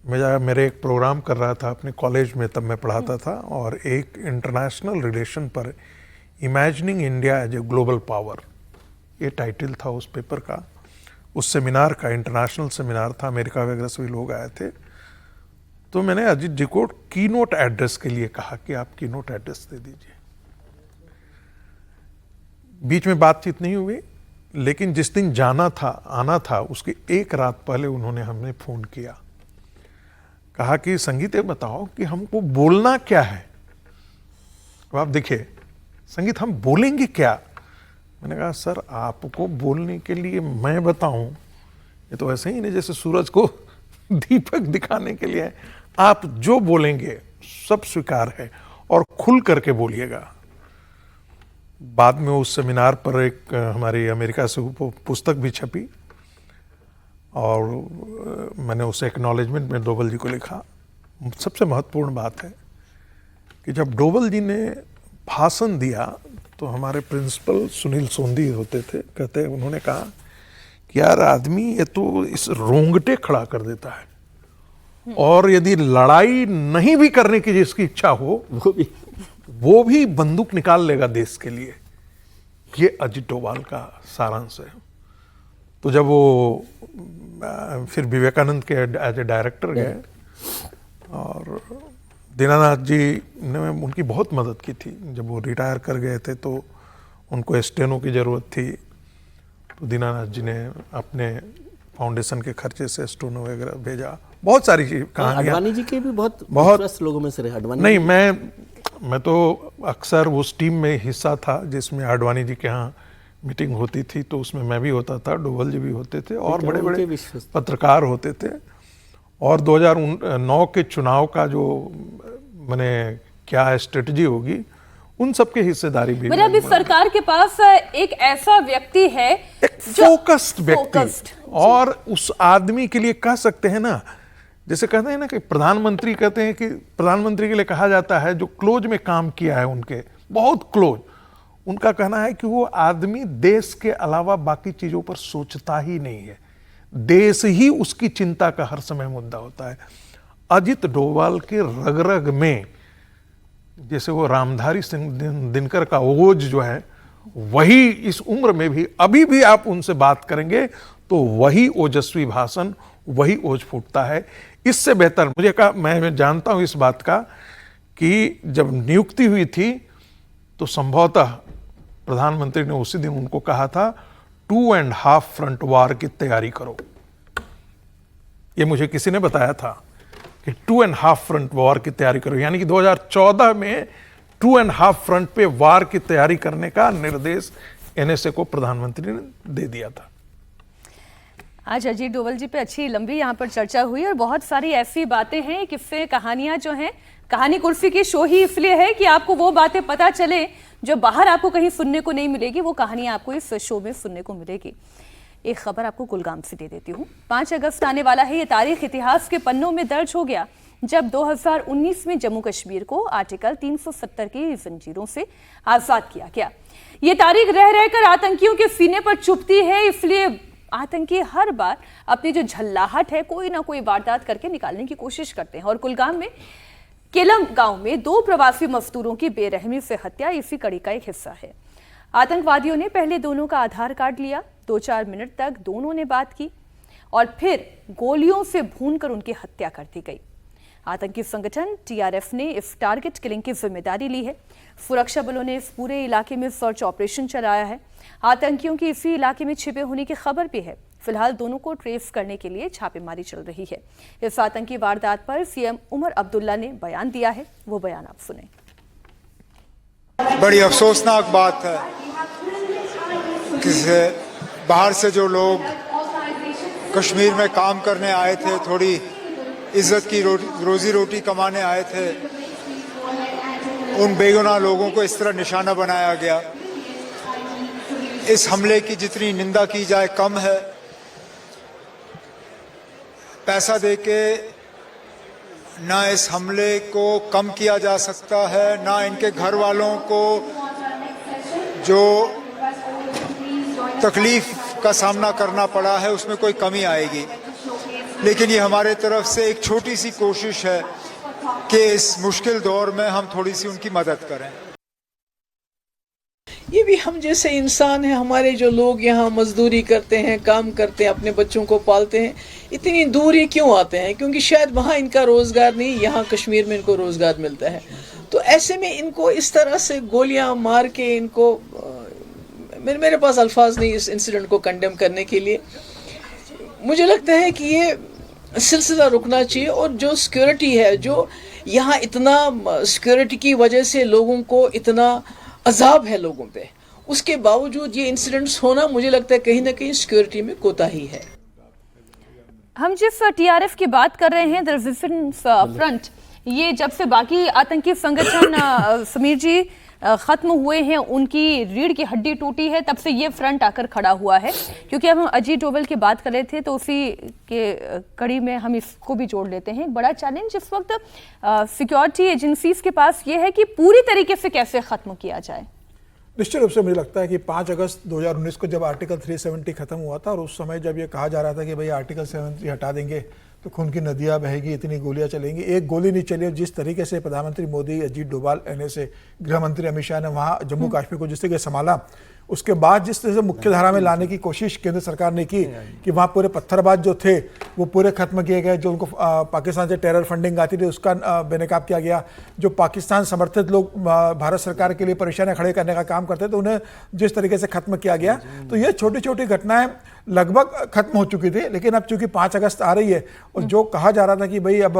Speaker 5: मेरे एक प्रोग्राम कर रहा था अपने कॉलेज में, तब मैं पढ़ाता था, और एक इंटरनेशनल रिलेशन पर imagining India as a global power, ये टाइटल था उस पेपर का, उस सेमिनार का। इंटरनेशनल सेमिनार था, अमेरिका वगैरह से भी लोग आए थे। तो मैंने अजीत जी को की नोट एड्रेस के लिए कहा कि आप की नोट एड्रेस दे दीजिए। बीच में बातचीत नहीं हुई, लेकिन जिस दिन जाना था, आना था, उसके एक रात पहले उन्होंने हमें फोन किया, कहा कि संगीत ये बताओ कि हमको बोलना क्या है। अब आप देखिए, संगीत हम बोलेंगे क्या? मैंने कहा सर, आपको बोलने के लिए मैं बताऊं, ये तो ऐसे ही नहीं जैसे सूरज को दीपक दिखाने के लिए। आप जो बोलेंगे सब स्वीकार है, और खुल करके बोलिएगा। बाद में उस सेमिनार पर एक हमारी अमेरिका से पुस्तक भी छपी, और मैंने उस एक्नॉलेजमेंट में डोभाल जी को लिखा। सबसे महत्वपूर्ण बात है कि जब डोभाल जी ने भाषण दिया तो हमारे प्रिंसिपल सुनील सोंधी होते थे, कहते, उन्होंने कहा कि यार आदमी ये तो इस रोंगटे खड़ा कर देता है, और यदि लड़ाई नहीं भी करने की जिसकी इच्छा हो वो भी बंदूक निकाल लेगा देश के लिए। ये अजित डोभाल का सारांश है। तो जब वो फिर विवेकानंद के एज ए डायरेक्टर गए, और दीनानाथ जी ने उनकी बहुत मदद की थी। जब वो रिटायर कर गए थे तो उनको स्टेनो की ज़रूरत थी, तो दीनानाथ जी ने अपने फाउंडेशन के खर्चे से स्टेनो वगैरह भेजा। बहुत सारी कहानियां।
Speaker 8: अडवाणी जी के भी बहुत लोगों में से रहे। अडवाणी
Speaker 5: नहीं, मैं तो अक्सर उस टीम में हिस्सा था जिसमें अडवाणी जी के यहाँ मीटिंग होती थी, तो उसमें मैं भी होता था, डोभाल जी भी होते थे, और बड़े बड़े पत्रकार होते थे। और 2009 के चुनाव का जो मैंने क्या स्ट्रेटजी होगी, उन सब की हिस्सेदारी भी।
Speaker 1: मतलब इस सरकार के पास एक ऐसा व्यक्ति है,
Speaker 5: एक फोकस्ड व्यक्ति, और उस आदमी के लिए कह सकते हैं ना, जैसे कहते हैं ना कि प्रधानमंत्री, कहते हैं कि प्रधानमंत्री के लिए कहा जाता है जो क्लोज में काम किया है, उनके बहुत क्लोज, उनका कहना है कि वो आदमी देश के अलावा बाकी चीजों पर सोचता ही नहीं है, देश ही उसकी चिंता का हर समय मुद्दा होता है। अजित डोभाल के रग रग में, जैसे वो रामधारी सिंह दिनकर का ओज जो है, वही इस उम्र में भी, अभी भी आप उनसे बात करेंगे तो वही ओजस्वी भाषण, वही ओज फूटता है। इससे बेहतर मुझे कहा, मैं जानता हूं इस बात का कि जब नियुक्ति हुई थी तो संभवतः प्रधानमंत्री ने उसी दिन उनको कहा था 2.5 फ्रंट वार की तैयारी करो। ये मुझे किसी ने बताया था कि 2.5 फ्रंट वार की तैयारी करो, यानी कि 2014 में 2.5 फ्रंट पे वार की तैयारी करने का निर्देश एनएसए को प्रधानमंत्री ने दे दिया था।
Speaker 1: आज अजीत डोभाल जी पे अच्छी लंबी यहाँ पर चर्चा हुई, और बहुत सारी ऐसी बातें हैं, किस्से, कहानियां जो हैं। कहानी कुर्सी की शो ही इसलिए है कि आपको वो बातें पता चले जो बाहर आपको कहीं सुनने को नहीं मिलेगी, वो कहानियां आपको इस शो में सुनने को मिलेगी। एक खबर आपको कुलगाम से दे देती हूँ। 5 अगस्त आने वाला है। ये तारीख इतिहास के पन्नों में दर्ज हो गया जब 2019 में जम्मू कश्मीर को आर्टिकल 370 की जंजीरों से आजाद किया गया। ये तारीख रह रहकर आतंकियों के सीने पर चुभती है, इसलिए आतंकी हर बार अपनी जो झल्लाहट है कोई ना कोई वारदात करके निकालने की कोशिश करते हैं। और कुलगाम में केलम गांव में 2 प्रवासी मजदूरों की बेरहमी से हत्या इसी कड़ी का एक हिस्सा है। आतंकवादियों ने पहले दोनों का आधार कार्ड लिया, 2-4 मिनट तक दोनों ने बात की, और फिर गोलियों से भूनकर उनकी हत्या कर दी गई। आतंकी संगठन टीआरएफ ने इस टारगेट किलिंग की जिम्मेदारी ली है। सुरक्षा बलों ने इस पूरे इलाके में सर्च ऑपरेशन चलाया है। आतंकियों की इसी इलाके में छिपे होने की खबर भी है। फिलहाल दोनों को ट्रेस करने के लिए छापेमारी चल रही है। इस आतंकी वारदात पर सीएम उमर अब्दुल्ला ने बयान दिया है, वो बयान आप सुने।
Speaker 14: बड़ी अफसोसनाक बात है कि बाहर से जो लोग कश्मीर में काम करने आए थे, थोड़ी इज्जत की रोजी रोटी कमाने आए थे, उन बेगुनाह लोगों को इस तरह निशाना बनाया गया। इस हमले की जितनी निंदा की जाए कम है। पैसा देके ना इस हमले को कम किया जा सकता है, ना इनके घर वालों को जो तकलीफ का सामना करना पड़ा है उसमें कोई कमी आएगी। लेकिन ये हमारे तरफ से एक छोटी सी कोशिश है कि इस मुश्किल दौर में हम थोड़ी सी उनकी मदद करें।
Speaker 15: ये भी हम जैसे इंसान हैं, हमारे जो लोग यहाँ मजदूरी करते हैं, काम करते हैं, अपने बच्चों को पालते हैं, इतनी दूर ये क्यों आते हैं? क्योंकि शायद वहाँ इनका रोज़गार नहीं, यहाँ कश्मीर में इनको रोज़गार मिलता है। तो ऐसे में इनको इस तरह से गोलियां मार के इनको मेरे पास अल्फाज नहीं इस इंसिडेंट को कंडेम करने के लिए। मुझे लगता है कि ये सिलसिला रुकना चाहिए और जो सिक्योरिटी है, जो यहाँ इतना सिक्योरिटी की वजह से लोगों को इतना अजाब है लोगों पे, उसके बावजूद ये इंसिडेंट्स होना मुझे लगता है कहीं ना कहीं सिक्योरिटी में कोताही है।
Speaker 1: हम जिस टीआरएफ की बात कर रहे हैं, द रेजिस्टेंस फ्रंट, ये जब से बाकी आतंकी संगठन समीर जी खत्म हुए हैं, उनकी रीढ़ की हड्डी टूटी है, तब से ये फ्रंट आकर खड़ा हुआ है। क्योंकि अब हम अजीत डोभाल की बात कर रहे थे तो उसी के कड़ी में हम इसको भी जोड़ लेते हैं। बड़ा चैलेंज इस वक्त सिक्योरिटी एजेंसीज के पास ये है कि पूरी तरीके से कैसे खत्म किया जाए।
Speaker 11: निश्चित रूप से मुझे लगता है कि 5 अगस्त 2019 को जब आर्टिकल 370 खत्म हुआ था और उस समय जब ये कहा जा रहा था कि भाई आर्टिकल 370 हटा देंगे तो खून की नदियां बहेगी, इतनी गोलियां चलेंगी, एक गोली नहीं चली। और जिस तरीके से प्रधानमंत्री मोदी, अजीत डोभाल, एनएसए, गृह मंत्री अमित शाह ने वहाँ जम्मू कश्मीर को जिस तरीके से संभाला, उसके बाद जिस तरह से मुख्य धारा में लाने की कोशिश केंद्र सरकार ने की कि वहाँ पूरे पत्थरबाज जो थे वो पूरे खत्म किए गए, जो उनको पाकिस्तान से टेरर फंडिंग आती थी उसका बेनकाब किया गया, जो पाकिस्तान समर्थित लोग भारत सरकार के लिए परेशानियां खड़े करने का काम करते थे उन्हें जिस तरीके से खत्म किया गया। तो ये छोटी छोटी घटनाएं लगभग खत्म हो चुकी थी। लेकिन अब चूंकि 5 अगस्त आ रही है और जो कहा जा रहा था कि भाई अब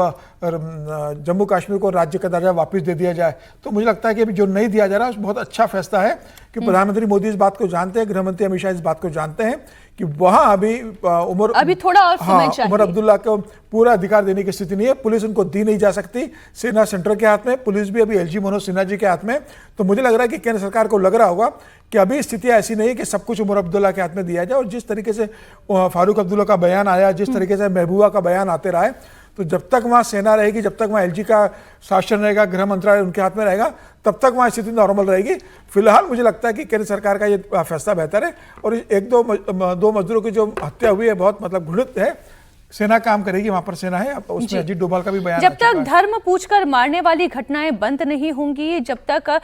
Speaker 11: जम्मू कश्मीर को राज्य का दर्जा वापस दे दिया जाए, तो मुझे लगता है कि अभी जो नहीं दिया जा रहा है बहुत अच्छा फैसला है कि प्रधानमंत्री मोदी इस बात को जानते हैं, गृह मंत्री अमित शाह इस बात को जानते हैं कि वहां अभी
Speaker 1: थोड़ा और समय चाहिए।
Speaker 11: उमर अब्दुल्ला को पूरा अधिकार देने की स्थिति नहीं है। पुलिस उनको दी नहीं जा सकती, सेना सेंटर के हाथ में, पुलिस भी अभी एलजी मनोज सिन्हा जी के हाथ में। तो मुझे लग रहा है कि केंद्र सरकार को लग रहा होगा कि अभी स्थितियां ऐसी नहीं है कि सब कुछ उमर अब्दुल्ला के हाथ में दिया जाए। और जिस तरीके से फारूक अब्दुल्ला का बयान आया, जिस तरीके से महबूबा का बयान आते रहे, तो जब तक वहाँ सेना रहेगी, जब तक वहाँ एलजी का शासन रहेगा, गृह मंत्रालय उनके हाथ में रहेगा, तब तक वहाँ स्थिति नॉर्मल रहेगी। फिलहाल मुझे लगता है कि केंद्र सरकार का ये फैसला बेहतर है। और एक दो मजदूरों की जो हत्या हुई है बहुत मतलब घृणित है। सेना काम करेगी, वहां पर सेना है, उसमें अजीत डोभाल का भी बयान।
Speaker 1: जब तक धर्म पूछकर मारने वाली घटनाएं बंद नहीं होंगी, जब तक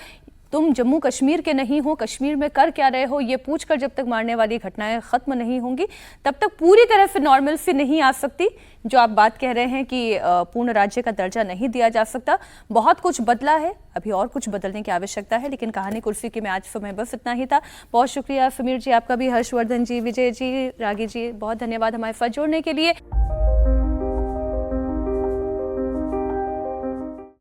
Speaker 1: तुम जम्मू कश्मीर के नहीं हो, कश्मीर में कर क्या रहे हो, ये पूछकर जब तक मारने वाली घटनाएं खत्म नहीं होंगी, तब तक पूरी तरह से नॉर्मल से नहीं आ सकती। जो आप बात कह रहे हैं कि पूर्ण राज्य का दर्जा नहीं दिया जा सकता, बहुत कुछ बदला है, अभी और कुछ बदलने की आवश्यकता है। लेकिन कहानी कुर्सी के में आज समय बस इतना ही था। बहुत शुक्रिया समीर जी, आपका भी, हर्षवर्धन जी, विजय जी, रागी जी, बहुत धन्यवाद हमारे साथ जुड़ने के लिए।